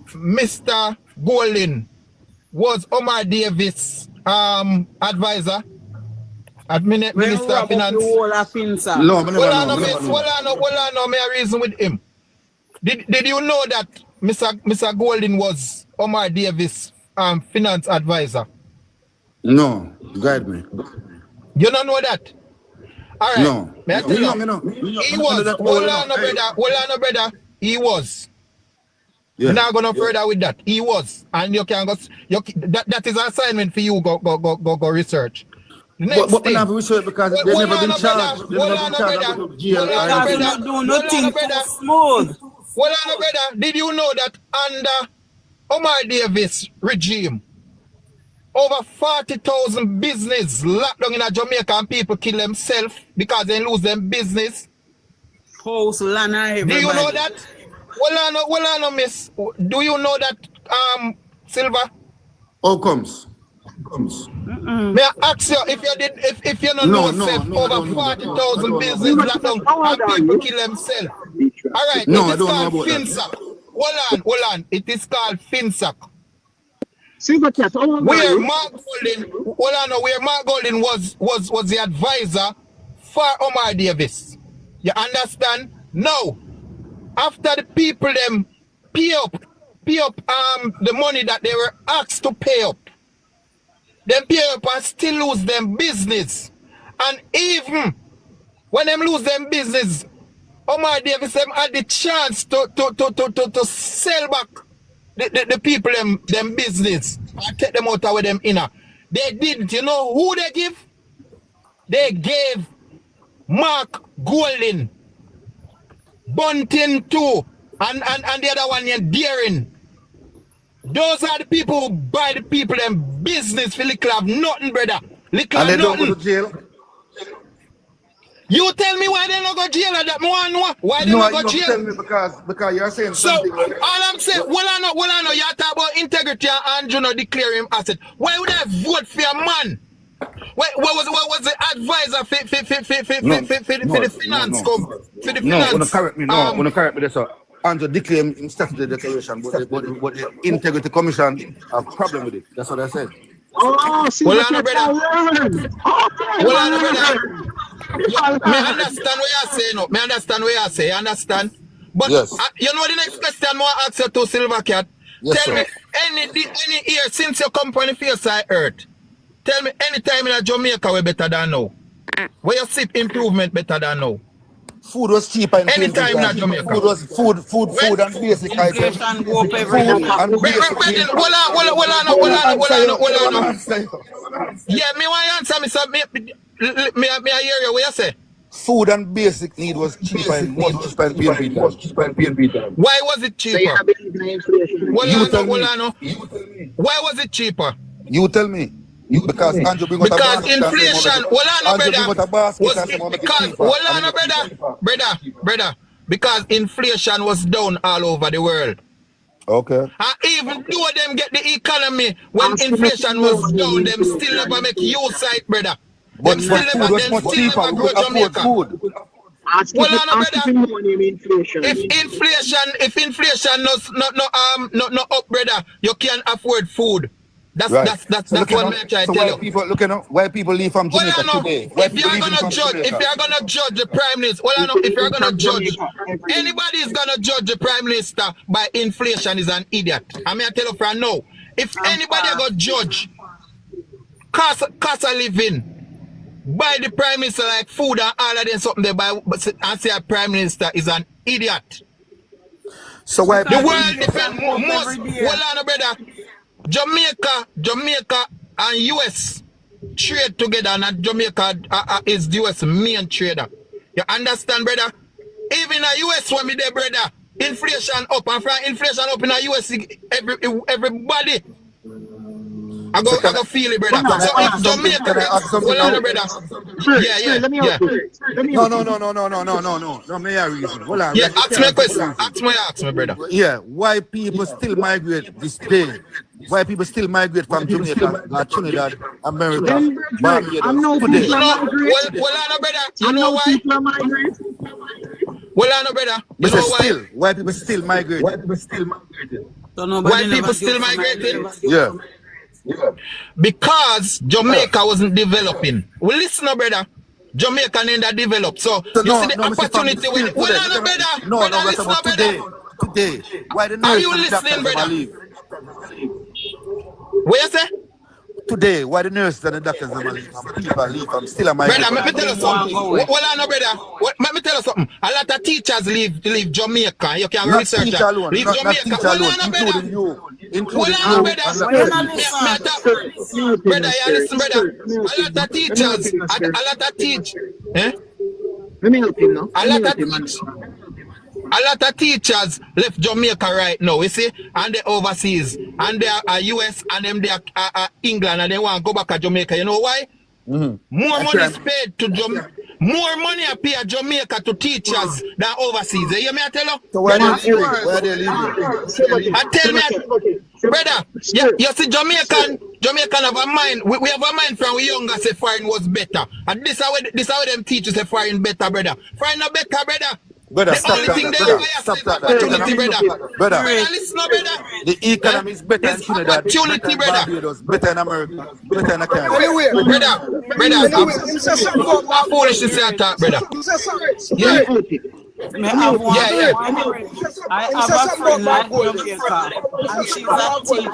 Mr. Golden was Omar Davis' advisor? Minister of Finance? No, may I reason with him? Did you know that Mr. Golden was Omar Davis' finance advisor? No, guide me. You don't know that? All right. No. May I tell you? He was. Hold on, brother. He was. Yeah. We're not going to further with that. He was. And you can go. That is an assignment for you. Go research. But we have research because they've never been charged. They've never been charged with jail. Smooth. Well, brother, did you know that under Omar Davis regime, over 40,000 business locked down in Jamaica and people kill themselves because they lose their business? House, land, everybody. Do you know that? Well, I miss. Do you know that, Silva? How comes? May I ask you if you don't know over 40,000 business locked down and people kill themselves? All right, no, it is called FinSac. Hold on. It is called FinSac. Where Mark Golden was the advisor for Omar Davis. You understand? Now, after the people them pay up the money that they were asked to pay up, them pay up and still lose them business. And even when them lose them business, Omar Davis them had the chance to sell back the people them business and take them out with them inner. They didn't. You know who they give? They gave Mark Golden, Bunting too, and the other one here, Daring. Those are the people who buy the people them business for little have nothing, brother. Little and they nothing. don't go to jail. You tell me why they don't go to jail at that one. Why they don't go to jail? Tell me because you're saying something. So all I'm saying, well I know you talk about integrity and Andrew not declare him asset. Why would I vote for a man? What was the advisor for the finance company? For the finance. No, correct me. Correct me. That's all. Andrew declare him statutory declaration, but the Integrity Commission have a problem with it. That's what I said. Oh, see, well, brother. Me understand what you say, no. Me understand what you say. Understand? But yes. You know the next question I want to ask you to Silver Cat. Yes, tell sir. me any year since your company face side earth. Tell me any time in Jamaica we better than now. Where you see improvement better than now. Food was cheaper in anytime in Jamaica. Food was food and basic items. Food and basic. Hold on. Yeah, me want to answer me. So me I hear you. What you say? Food and basic need was cheaper in PNP time. Why was it cheaper? Why was it cheaper? You tell me. Because Andrew bring because inflation, brother, because inflation was down all over the world. Okay. And even though them get the economy when inflation was down, them still never make use of it, brother. But food was much cheaper. We could afford food. If inflation no up, brother, you can't afford food. That's one man try to tell you. Why people leave from Jamaica today? If you're gonna judge the prime minister, if you're gonna judge, anybody is gonna judge the prime minister by inflation is an idiot. I mean, I tell you from now, if anybody gonna judge cost of living buy the prime minister like food and all of them something they buy and say a prime minister is an idiot. So why the world depend most well on brother. Jamaica and US trade together, and Jamaica is the US main trader. You understand, brother? Even in US when me there, brother, inflation up, and from inflation up in the US, everybody I go feel it, brother. So if Jamaica, well on, brother. Yeah. Let me No, me a reason. Hold on. Yeah, ask me a question. Ask me, brother. Yeah, why people still migrate this day? Why people still migrate from Jamaica, Trinidad, America, Barbados? I'm no today? people migrate. Well on, brother. You know why? Well on, brother. You know why? Why people still migrate? Why people still migrating? Yeah. Because Jamaica wasn't developing. Well, listen, brother. Jamaica never developed. So you see the opportunity with well on, brother. No, listen, brother. Today. Why the Are you listening, brother? What you say? Today, why the nurses and the doctors and people leave? I'm still a migrant. Brother, let me tell you something. Well, no, brother. Let me tell you something. A lot of teachers leave Jamaica. You can research that. Leave Jamaica. Including you. Brother, you listen, brother. A lot of teachers. Let me help him now. A lot of teachers left Jamaica right now, you see, and they overseas, and they are US, and them they are England, and they want to go back to Jamaica. You know why? More money is paid to Jamaica. More money are paid at Jamaica to teachers than overseas. You hear me? I tell you. So where they living? I tell me, brother. You see, Jamaican have a mind. We have a mind from we younger say foreign was better, and this how them teachers say foreign better, brother. Foreign no better, brother. Brother, stop that. Brother. The economy is better in Trinidad, better in Barbados, better in America, better in Canada. Brother, I'm foolish to say that, brother. I have a friend like Jamaica, and she's a teacher,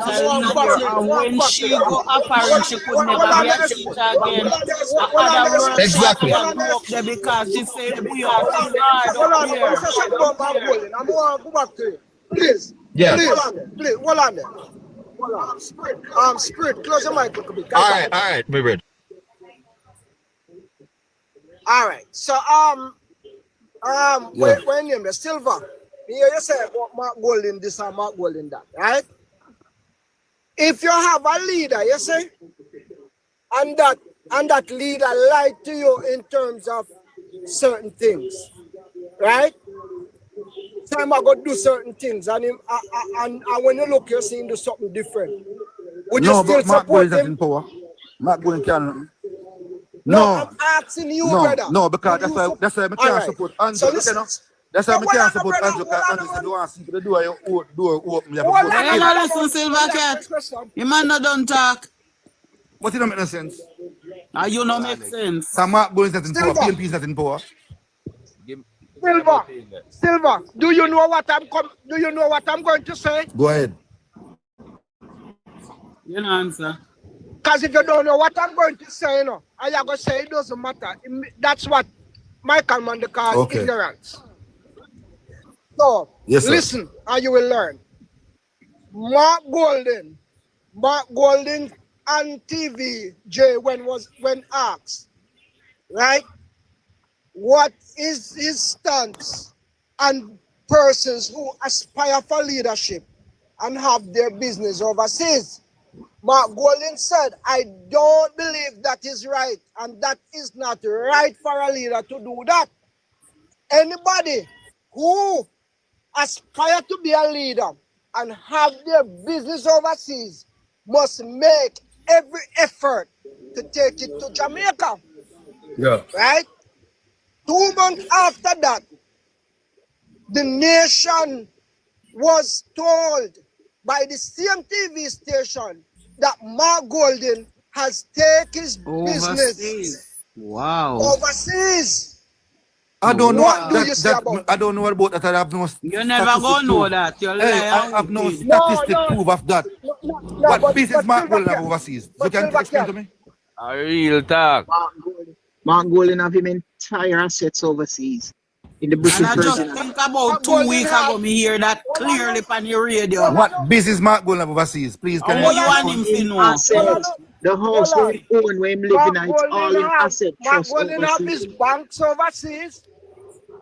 and when she go up and she could never be a teacher again. Other words, exactly. She can go up there because she said we are too hard up here. I'm going to go back to you. Please. Yeah. Please, hold on there. Hold on. Spirit, close your mic a little bit. All right, my brother. All right. So, when you name Silver, you say about Mark Golden this and Mark Golden that, right? If you have a leader, you say, and that leader lied to you in terms of certain things, right? Time I go do certain things, and when you look, you see him do something different. Would you still support him? Mark Golden can. No, I'm asking you, brother. No, because that's why I can't support Andrew. So listen, that's why I can't support Andrew, because Andrew said, "You want to see the door open." Listen, Silver Cat. You man not done talk. But it don't make no sense. You don't make sense. So Mark Golden is not in power, PNP is not in power. Silver, do you know what I'm going to say? Go ahead. You know answer. Because if you don't know what I'm going to say, and you're going to say it doesn't matter. That's what Michael Mann calls ignorance. So, listen, and you will learn. Mark Golden on TV, Jay, when asked, right? What is his stance on persons who aspire for leadership and have their business overseas? Mark Golden said, I don't believe that is right, and that is not right for a leader to do that. Anybody who aspire to be a leader and have their business overseas must make every effort to take it to Jamaica. Yeah. Right? 2 months after that, the nation was told by the same TV station that Mark Golden has taken his business overseas. I don't know what do you say about I don't know about that. I have no you never gonna know that. You're I have no statistic proof of that. What business Mark Golden have overseas? You can explain to me? A real talk. Mark Golding have him entire assets overseas in the British And I Virgin just think about 2 weeks ago, me hear that clearly on your radio. What business Mark Golding overseas? Please, can How you want him to know? assets. The house where he own, where him living at, it's all in asset Mark trust Golding have his overseas. banks overseas.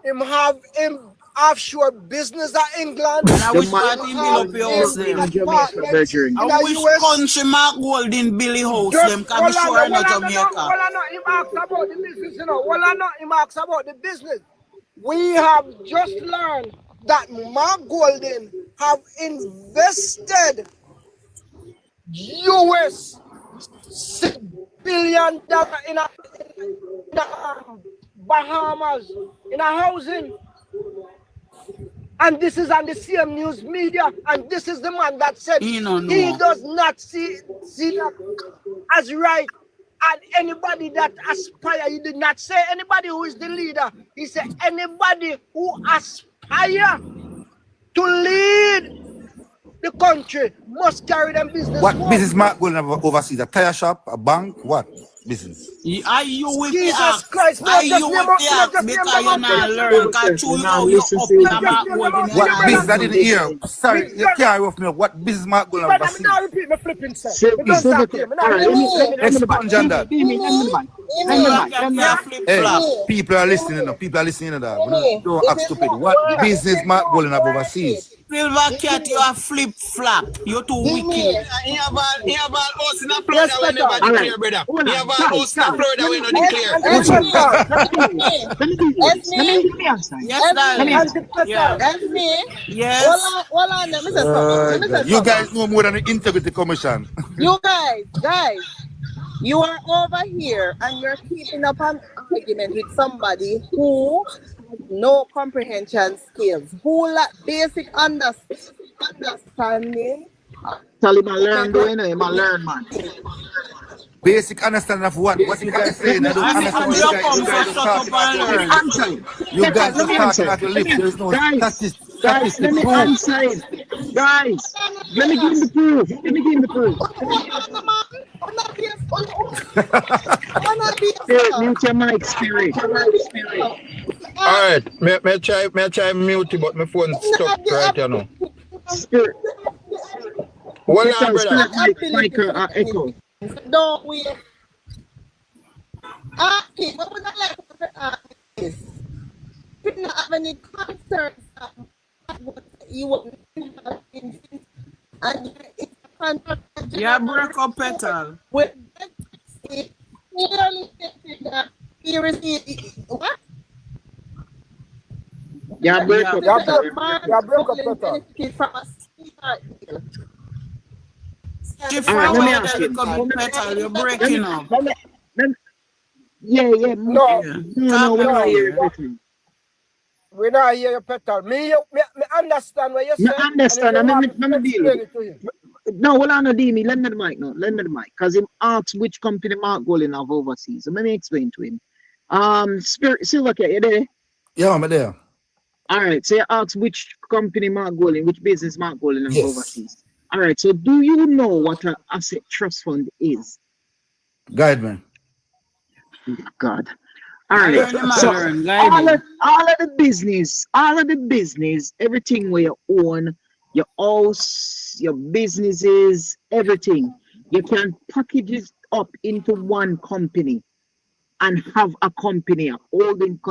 Him have him offshore business at England. And I The wish man part him build up your house in them. Jamaica, Virgin. I wish country Mark Golding Billy house them can be sure in Jamaica. Well, I know him ask about the business, you know. Well, I know him ask about the business. We have just learned that Mark Golding have invested US $6 billion in a Bahamas in a housing. And this is on the same news media, and this is the man that said he does not see that as right. And anybody that aspire, he did not say anybody who is the leader. He said anybody who aspire to lead the country must carry them business. What business Mark Golding overseas? A tire shop, a bank, what business? Are you with Jesus the act? Christ, Are you with the act? Because you not learn. Because you know you up in the Mark Golding. What business? I didn't hear. Sorry, you can't off me. What business Mark Golding But I'm overseas? not repeat my flipping self. Expand on that. Hey, people are listening now. People are listening to that. Don't act stupid. What business Mark Golding have overseas? Silver Cat, you are flip flop. You're too wicked. He have all house in Florida we never declare, brother. He have all house in Florida we no declare. Yes, darling. Yeah. That's me. Yes. Hold on, let me say something. You guys know more than the Integrity Commission. You guys, you are over here and you're keeping up an argument with somebody who has no comprehension skills, who lack basic understanding. Taliban learn, do you know? Him a learn, man. Basic understanding of what? What you guys saying? I don't understand what you guys are talking about. You guys are talking about your lips. There's no statistics. Let me answer it. Guys, let me give him the proof. Spirit, mute your mic, Spirit. Alright, may I try mute it, but my phone stuck right here now. Spirit. Hold on, brother. Michael, echo. Don't we? Okay, what would I like to ask is, you not have any concerns about what you would have been, and it's a contract. Yeah, break up petal. With clearly stated that he received what? Yeah, break up. Yeah, break up petal. From a sweetheart deal. If Alright, let me ask you. petal, you're breaking up. Yeah. No, we're not hearing everything. we not hear your petal. Me understand what you say. I understand. Let me deal with it. No, well, I know, Demi. Lend me the mic now. Lend me the mic. Because him asks which company Mark Golding have overseas. So let me explain to him. Spirit, Silvercat, you there? Yeah, I'm there. All right. So you ask which company Mark Golding, which business Mark Golding have overseas. All right. So do you know what an asset trust fund is? Guide me. God. All right. So all of the business, everything where you own, your house, your businesses, everything, you can package it up into one company and have a company,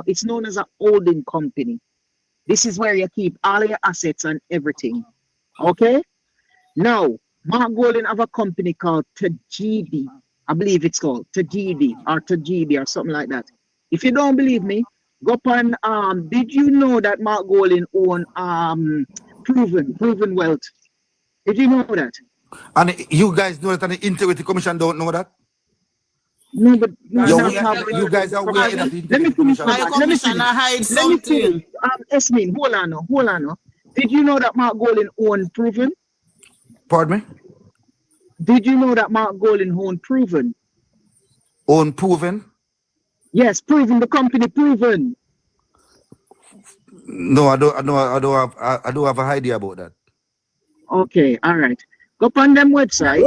it's known as a holding company. This is where you keep all your assets and everything. Okay? Now, Mark Golding have a company called TGB. I believe it's called TGB or something like that. If you don't believe me, go up on, did you know that Mark Golding own Proven Wealth? Did you know that? And you guys know that, and the Integrity Commission don't know that? No, but you guys are aware that the Integrity Commission. Let me hide something. Esmin, hold on now. Did you know that Mark Golding own Proven? Pardon me? Did you know that Mark Golding own Proven? Own Proven? Yes, Proven, the company Proven. No, I don't have an idea about that. Okay, all right. Go up on them website.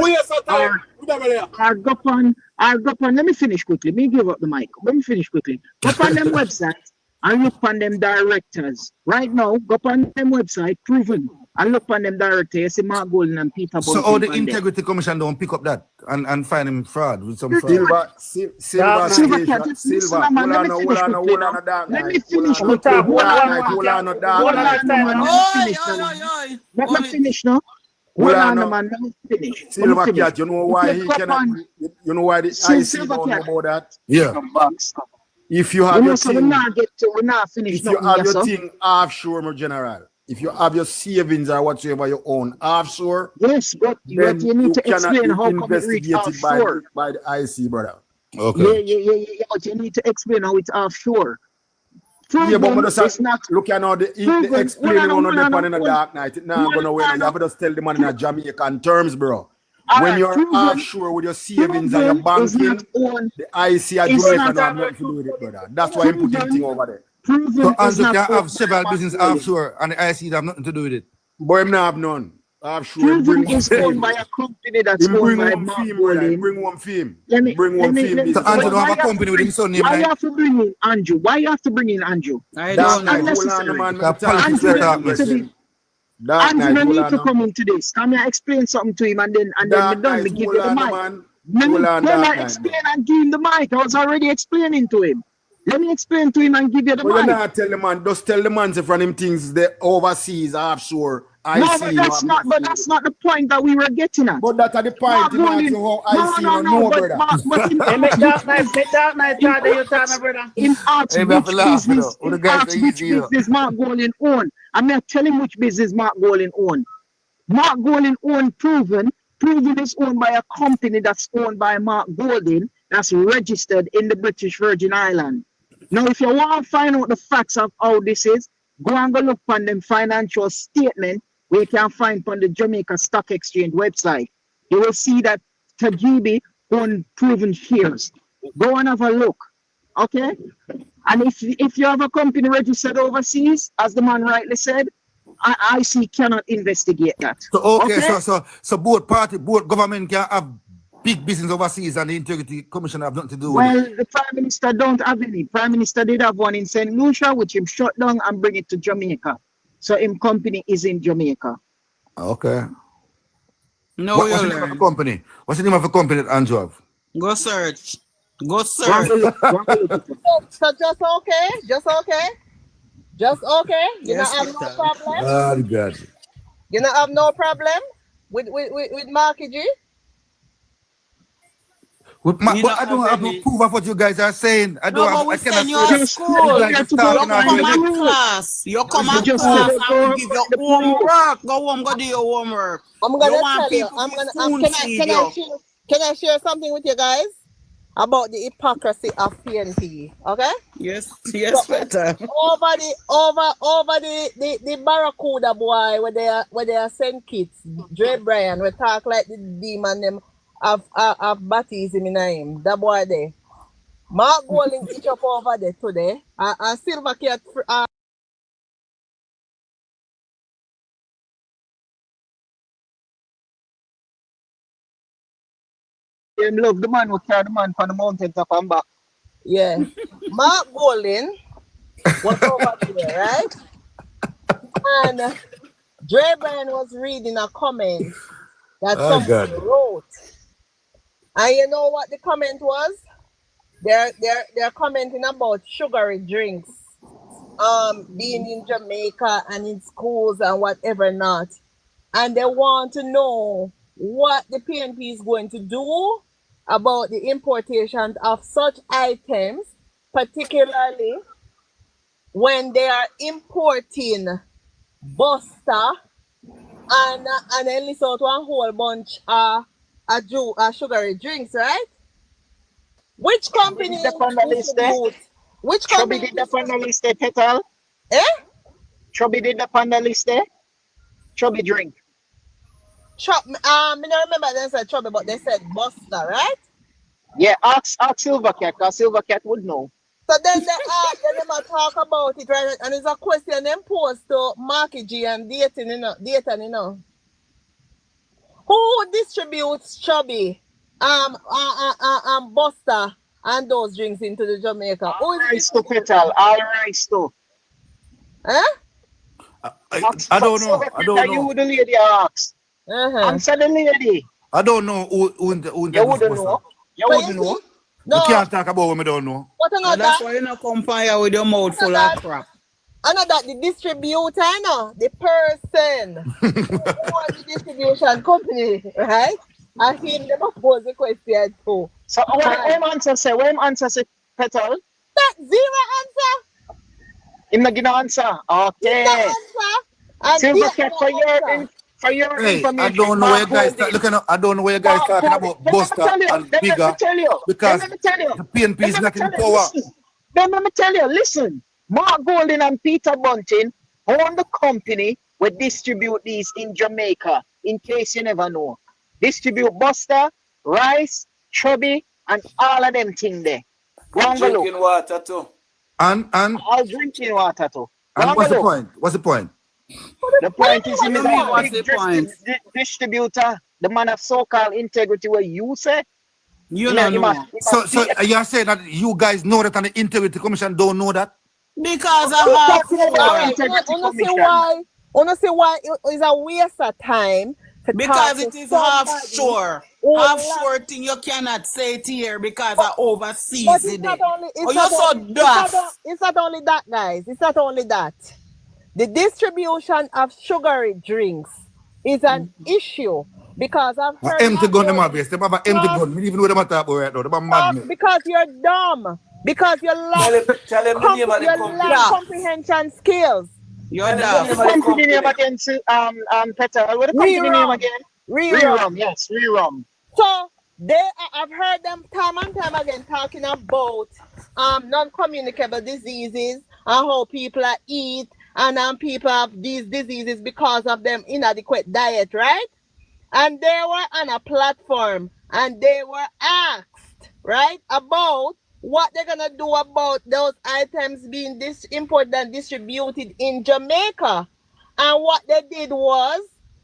Let me finish quickly. Me give up the mic. Let me finish quickly. Go on them websites and look on them directors. Right now, go on them website, proven. And look on them directors. You see Mark Golden and Peter So Bunting. how the Integrity Commission don't pick up that and find him fraud with some fraud? Silver, Silver, hold on, let me finish quickly. Let me finish now. Hold on, man. Let me finish. Silver Cat, you know why he cannot, you know why the IC don't know about that? Yeah. If you have your thing, if you have your thing offshore, my general, if you have your savings or whatsoever you own offshore, yes, but you need to explain how come it reach offshore by the IC, brother. Okay. Yeah, but you need to explain how it's offshore. Yeah, but it's not. Look at all the explaining on the pan in the dark night. It's not gonna win. You have to just tell the man in a Jamaican terms, bro. When you're offshore with your savings and your banking, the IC at Jamaica don't have nothing to do with it, brother. That's why I'm putting thing over there. So Andrew can have several business offshore and the IC have nothing to do with it. Boy, I'm not have none. Offshore. Proven is owned by a company that's owned by Mark Golden. Bring one film. Bring one film. So Andrew don't have a company with his son name. Why you have to bring in Andrew? Why you have to bring in Andrew? I don't know. Andrew don't need to come into this. Come here, explain something to him, and then we're done. We give you the mic. Let me explain and give him the mic. I was already explaining to him. Let me explain to him and give you the mic. You not tell the man. Just tell the man from him things the overseas, offshore. No, but that's not the point that we were getting at. But that's the point. No, brother. In arts, which business Mark Golden own? I'm not telling which business Mark Golden own. Mark Golden own Proven. Proven is owned by a company that's owned by Mark Golden that's registered in the British Virgin Islands. Now, if you want to find out the facts of how this is, go and go look on them financial statement where you can find on the Jamaica Stock Exchange website. You will see that Tajibi own Proven shares. Go and have a look. Okay? And if you have a company registered overseas, as the man rightly said, IC cannot investigate that. So so both government can have big business overseas and the Integrity Commission have nothing to do with it. Well, the Prime Minister don't have any. Prime Minister did have one in St. Lucia, which him shut down and bring it to Jamaica. So him company is in Jamaica. Okay. No, what's the name of the company? What's the name of the company that Andrew have? Go search. Go search. So just okay? Just okay? Just okay? You Yes, don't have no problem? God. You don't have no problem with Marky G? But I don't have no proof of what you guys are saying. I don't have. We I send you cannot to school. You come at class. You come at class and we give your homework. Go home, go do your homework. I'm gonna tell you. Can I share something with you guys about the hypocrisy of PNP? Okay? Yes, better. Over the Barracuda boy where they are send kids, Dre Bryan, we talk like the demon them of baptism in him. That boy there. Mark Golden each up over there today. And Silver Cat Him love the man who carry the man from the mountain top and back. yeah. Mark Golden was over there, right? And Dre Bryan was reading a comment that someone wrote. And you know what the comment was? They're commenting about sugary drinks, being in Jamaica and in schools and whatever not. And they want to know what the PNP is going to do about the importation of such items, particularly when they are importing Buster and then list out one whole bunch of sugary drinks, right? Which company did on the list there? Which company company did on the list there, Petal? Chubby did on the list there? Chubby drink. I don't remember they said Chubby, but they said Buster, right? Yeah, ask Silver Cat, because Silver Cat would know. So then they talk about it, right? And it's a question then posed to Marky G and Dayton, you know. Who distributes Chubby Buster and those drinks into the Jamaica? All rice to Petal, all rice to. Huh? I don't know. I don't know. You the lady asked. Answer the lady. I don't know who You wouldn't know. You wouldn't know. No. You can't talk about what I don't know. What another? That's why you not come fire with your mouth full of crap. Another, the distributor, the person who owns the distribution company, right? I him them pose the question too. So what answer say? What answer say, Petal? That zero answer. Him not give no answer. Okay. Silver Cat for your information. I don't know where you guys start looking at. I don't know where you guys talking about Buster and Bigger because the PNP is not in power. Then let me tell you, listen, Mark Golden and Peter Bunting own the company will distribute these in Jamaica, in case you never know. Distribute Buster, rice, chubby, and all of them things there. Drinking water too. And all drinking water too. And what's the point? What's the point? The point is, in the distributor, the man of so-called integrity, where you say, you don't know. So you're saying that you guys know that, and the Integrity Commission don't know that? Because I wanna say why it's a waste of time. Because it is half sure. Half sure thing you cannot say it here because I overseas it. It's not only that, guys. It's not only that. The distribution of sugary drinks is an issue because I've heard empty gun them obvious. They have an empty gun. Me even know them at top right now. They have madness. Because you're dumb. Because you lack comprehension skills. You're dumb. What the company name again, Petal? What the company name again? Rerum. Yes, Rerum. So I've heard them time and time again talking about non-communicable diseases and how people eat and people have these diseases because of them inadequate diet, right? And they were on a platform and they were asked, right, about what they're gonna do about those items being imported and distributed in Jamaica. And what they did was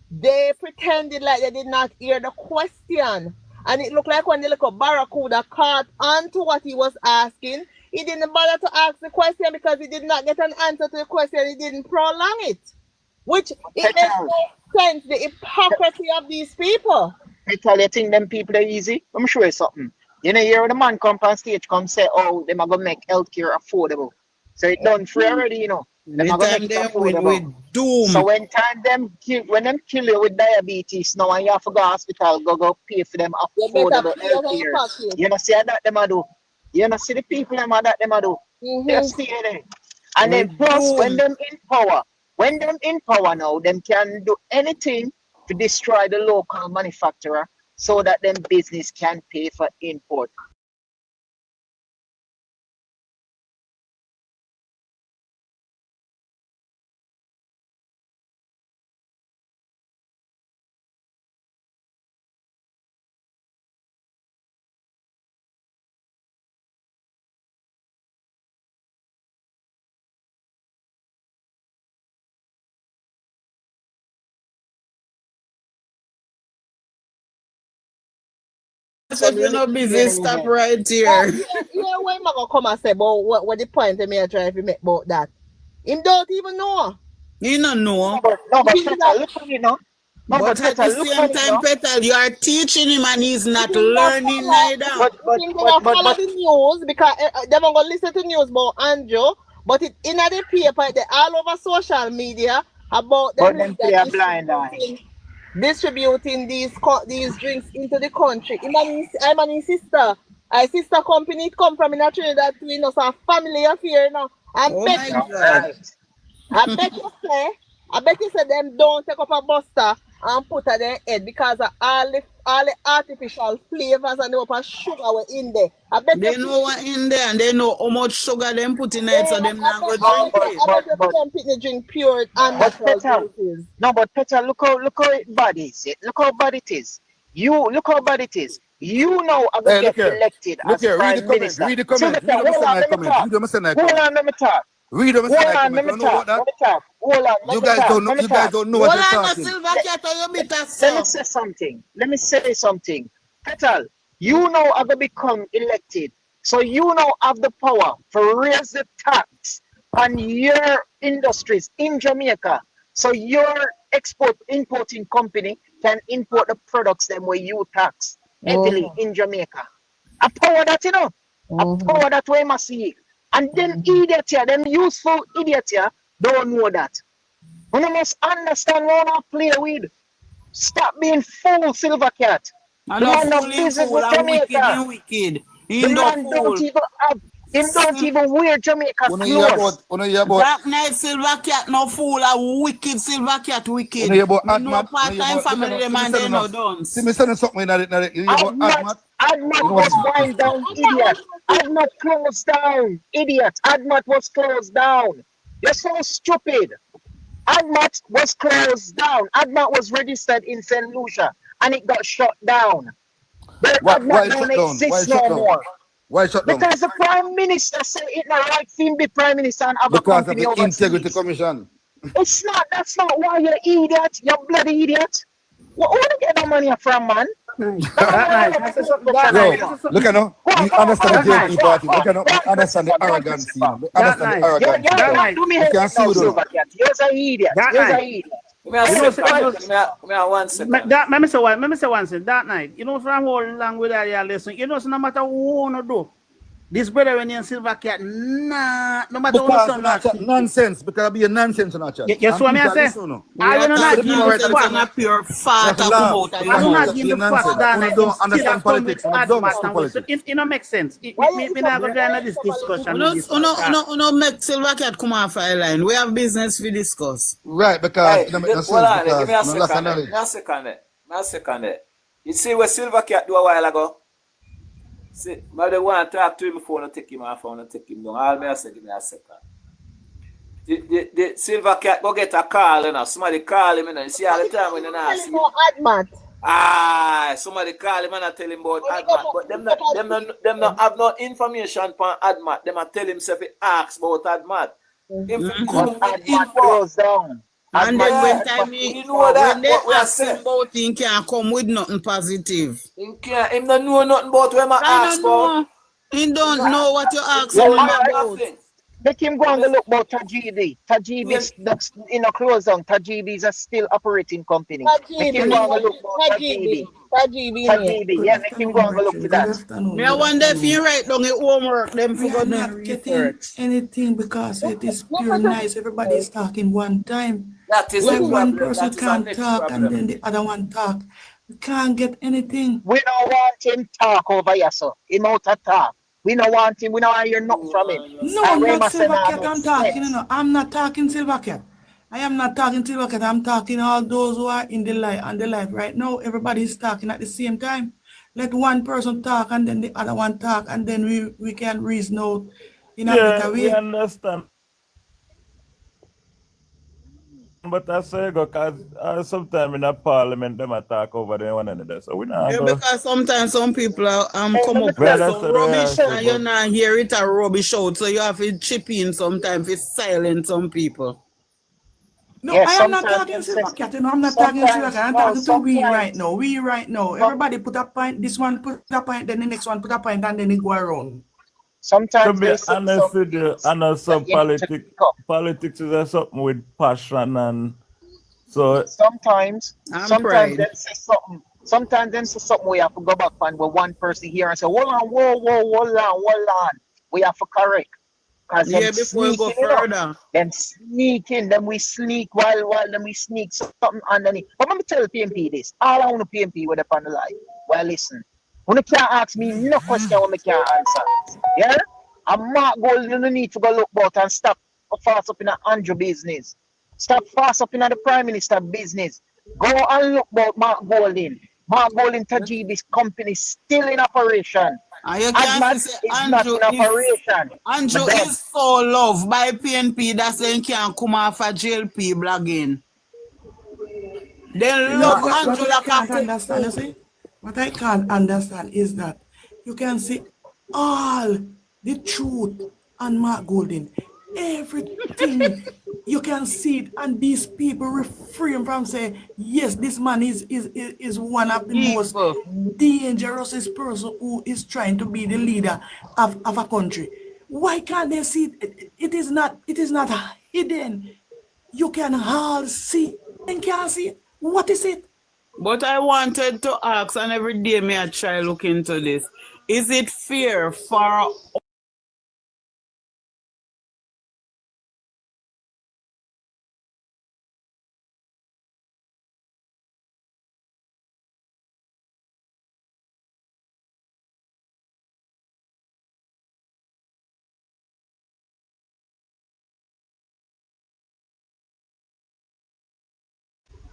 they pretended like they did not hear the question. And it looked like when the little barracuda caught onto what he was asking, he didn't bother to ask the question because he did not get an answer to the question. He didn't prolong it. Which it makes no sense, the hypocrisy of these people. I tell you, think them people are easy. I'm sure it's something. You know, hear the man come on stage, come say, oh, they're going to make healthcare affordable. So it's done free already, you know. They're going to make it affordable. So when them kill you with diabetes now and you have to go to hospital, go pay for them affordable healthcare. You know, see that them do. You know, see the people them that them do. They stay there. And then plus when them in power now, them can do anything to destroy the local manufacturer so that them business can pay for import. So you know business stop right here. Yeah, when am I gonna come and say about what the point me try to make about that? Him don't even know. He don't know. No, but Petal, look at it now. But at the same time, Petal, you are teaching him and he's not learning neither. But follow the news because they're gonna listen to news about Andrew, but it in the paper, they all over social media about them distributing these drinks into the country. I'm an sister. A sister company it come from in a Trinidad too, you know, so a family affair now. I bet you say them don't take up a Buster and put at their head because of all the artificial flavors and the sugar were in there. I bet they know what in there and they know how much sugar them put in it, so them not go drink it. I bet them people drink pure and natural juices. No, but Petal, look how bad it is. Look how bad it is. Look how bad it is. You know I'm going to get elected as Prime Minister. Read the comment. Hold on, let me talk. Read them. Hold on. You guys don't know what you're talking. Let me say something. Petal, You now are going to become elected. So you now have the power to raise the tax on your industries in Jamaica. So your importing company can import the products them where you tax heavily in Jamaica. A power that, you know, a power that we must see. And then idiot here, them useful idiot here, don't know that. We must understand what we play with. Stop being fool, Silver Cat. I The love man of fooling business fool with and wicked Jamaica. and wicked. The man don't even have, him don't even wear Jamaica clothes. Dark Knight Silver Cat no fool, a wicked Silver Cat wicked. You hear about Me know Admat? part-time family them and they no done. See me sending something in it. You hear about Admat? Admat was wind down, idiot. Admat closed down, idiot. Admat was closed down. You're so stupid. Admat was closed down. Admat was registered in St. Lucia and it got shut down. But Admat don't exist no more. Why shut down? Because the Prime Minister said it's not right for him be Prime Minister and have Because a of company the overseas. Integrity Commission. It's not, that's not why you idiot, you bloody idiot. Well, where do you get the money from, man? Yo, look at now. We understand the JLP party. Look at now. We understand the arrogance. We understand the arrogance. You can see what you're an idiot. You're an idiot. Let me say one thing. That night, you know, from how long with that listen, you know, so no matter what you want to do, this brother when you're Silver Cat, nah, no matter what not nonsense, because it'll be a nonsense on our chat. Yes, what I say. I will not give the facts. A pure fat I will not give the facts that I don't understand politics. I don't understand politics. It don't make sense. Me not going to join this discussion. No, make Silver Cat come off our line. We have business we discuss. Right, because give me a second. You see what Silver Cat do a while ago? See, but they want to talk to him before I take him off, I want to take him down. All me I say, give me a second. The Silver Cat go get a call, you know. Somebody call him, you know. You see all the time when you ask him. Somebody call him and I tell him about Admat. But them not have no information on Admat. Them I tell himself he asks about Admat. Admat goes down. And then when time you know that when they ask him about him can't come with nothing positive. Him don't know nothing about what I ask about. He don't know what you ask him about. Make him go and look about Tajibi. Tajibi is that's in a close down. Tajibi is a still operating company. Make him go and look about Tajibi. Tajibi. Yeah, make him go and look to that. Me I wonder if you write down your homework, them We are not getting anything because it is pure nice. Everybody is talking one time. That is when one person can't talk and then the other one talk. We can't get anything. We don't want him talk over here, so him out to talk. We don't want him. We don't want to hear nothing from him. No, I'm not Silver Cat. I'm talking. No, I'm not talking Silver Cat. I am not talking Silver Cat. I'm talking all those who are in the life and the life right now. Everybody is talking at the same time. Let one person talk and then the other one talk, and then we can reason out in a better way. We understand. But I say because sometimes in a parliament them attack over there one another. So we not because sometimes some people come up with some rubbish and you not hear it a rubbish out. So you have to chip in sometimes to silence some people. No, I am not talking Silver Cat, you know, I'm not talking Silver Cat, I'm talking to we right now. We right now. Everybody put a point, this one put a point, then the next one put a point, and then it go around. Sometimes to be honest with you, I know some politics is something with passion, and so sometimes them say something. Sometimes them say something we have to go back and with one person here and say, hold on. We have to correct. Yeah, before we go further. Then sneaking, then we sneak while then we sneak something underneath. But let me tell PNP this. All I want to PNP with up on the line. Well, listen. When you can't ask me no question when I can't answer. Yeah? I'm not going to need to go look about and stop fast up in the Andrew business. Stop fast up in the Prime Minister business. Go and look about Mark Golding. Mark Golding Tajibi's company still in operation. And you can't say Andrew is so loved by PNP that they can't come off a JLP blogging. Then look, Andrew like what I can't understand is that you can see all the truth on Mark Golding. Everything you can see it, and these people refrain from saying, yes, this man is one of the most dangerous person who is trying to be the leader of a country. Why can't they see it? It is not hidden. You can all see and can't see it. What is it? But I wanted to ask, and every day may I try look into this. Is it fair for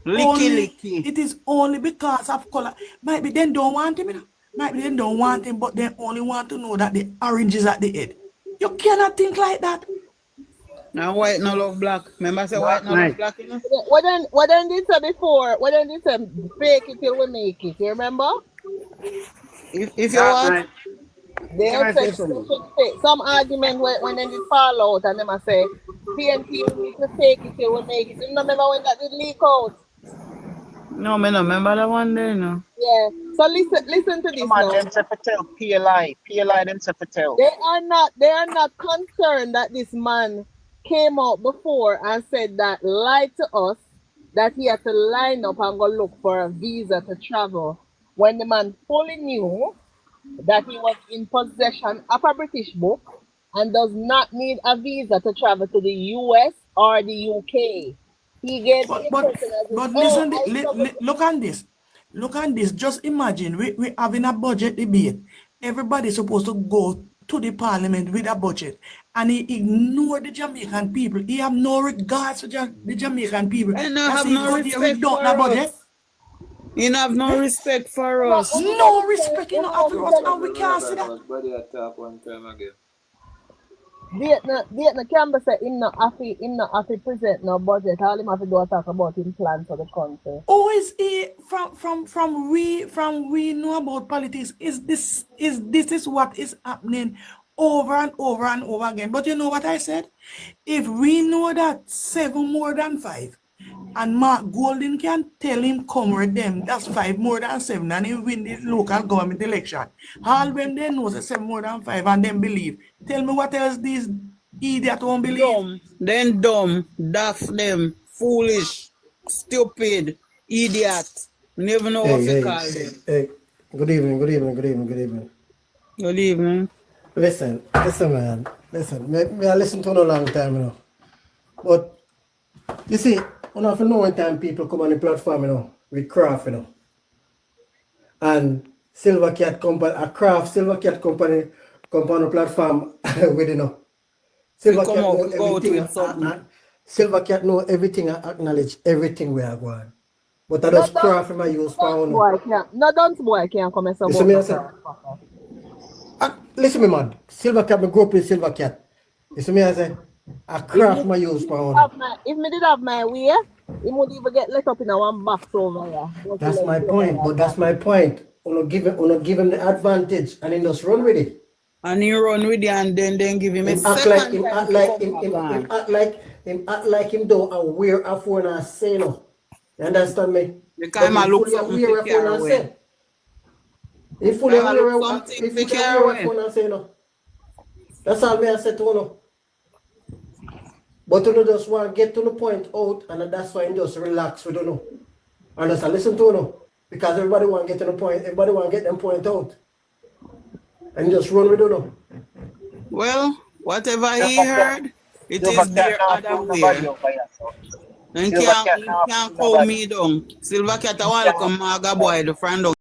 licky? It is only because of color. Might be they don't want him, you know? Might be they don't want him, but they only want to know that the orange is at the head. You cannot think like that. Now white no love black. Remember I said white no love black, you know? What then did say before? What then did say fake it till we make it? You remember? If you want, they say some argument when they did fall out and them I say PNP need to fake it till we make it. You remember when that did leak out? No, me no remember that one there, no. Yeah. So listen to this now. Them say for tell PLI them say for tell. They are not concerned that this man came out before and said that lied to us that he had to line up and go look for a visa to travel when the man fully knew that he was in possession of a British book and does not need a visa to travel to the US or the UK. He gave but listen, look on this. Look on this. Just imagine we having a budget debate. Everybody's supposed to go to the parliament with a budget, and he ignored the Jamaican people. He have no regards for the Jamaican people. And I have no respect for us. You have no respect for us. No respect for us, and we can't see that. Vietnam Campbell said him not happy present no budget. All him have to do is talk about him plans for the country. Who is he from we know about politics? This is what is happening over and over and over again. But you know what I said? If we know that 7 more than 5, and Mark Golden can tell him come with them, that's 5 more than 7, and he win the local government election. All them they know say 7 more than 5 and them believe. Tell me what else these idiots won't believe. Dumb, daft them, foolish, stupid, idiot. Never know what to call them. Hey, good evening. Good evening. Listen, man. Listen, I listen to a long time, you know. But you see, you know, for no one time people come on the platform, you know, with craft, you know. And Silver Cat company, a craft Silver Cat company come on the platform with, you know. Silver Cat know everything. Silver Cat know everything and acknowledge everything we are going. But I just craft my use pound. No dance boy can't come and say listen me, man. Silver Cat, me grew up with Silver Cat. You see me, I say, I craft my use pound. If me did have my way, he would even get let up in a one box over here. That's my point, but that's my point. Uno give him the advantage and he just run with it. And he run with it and then give him a second. Him act like him don't aware of what I say no. You understand me? Because I look something to carry away. He fully aware of what I say no. That's all me I say to you. But you just want to get to the point out, and that's why you just relax with you. And just listen to you. Because everybody want to get to the point, everybody want to get them point out. And just run with you. Well, whatever he heard, it is there other way. And can't call me down. Silver Cat, I want to come, Maga boy, the friend of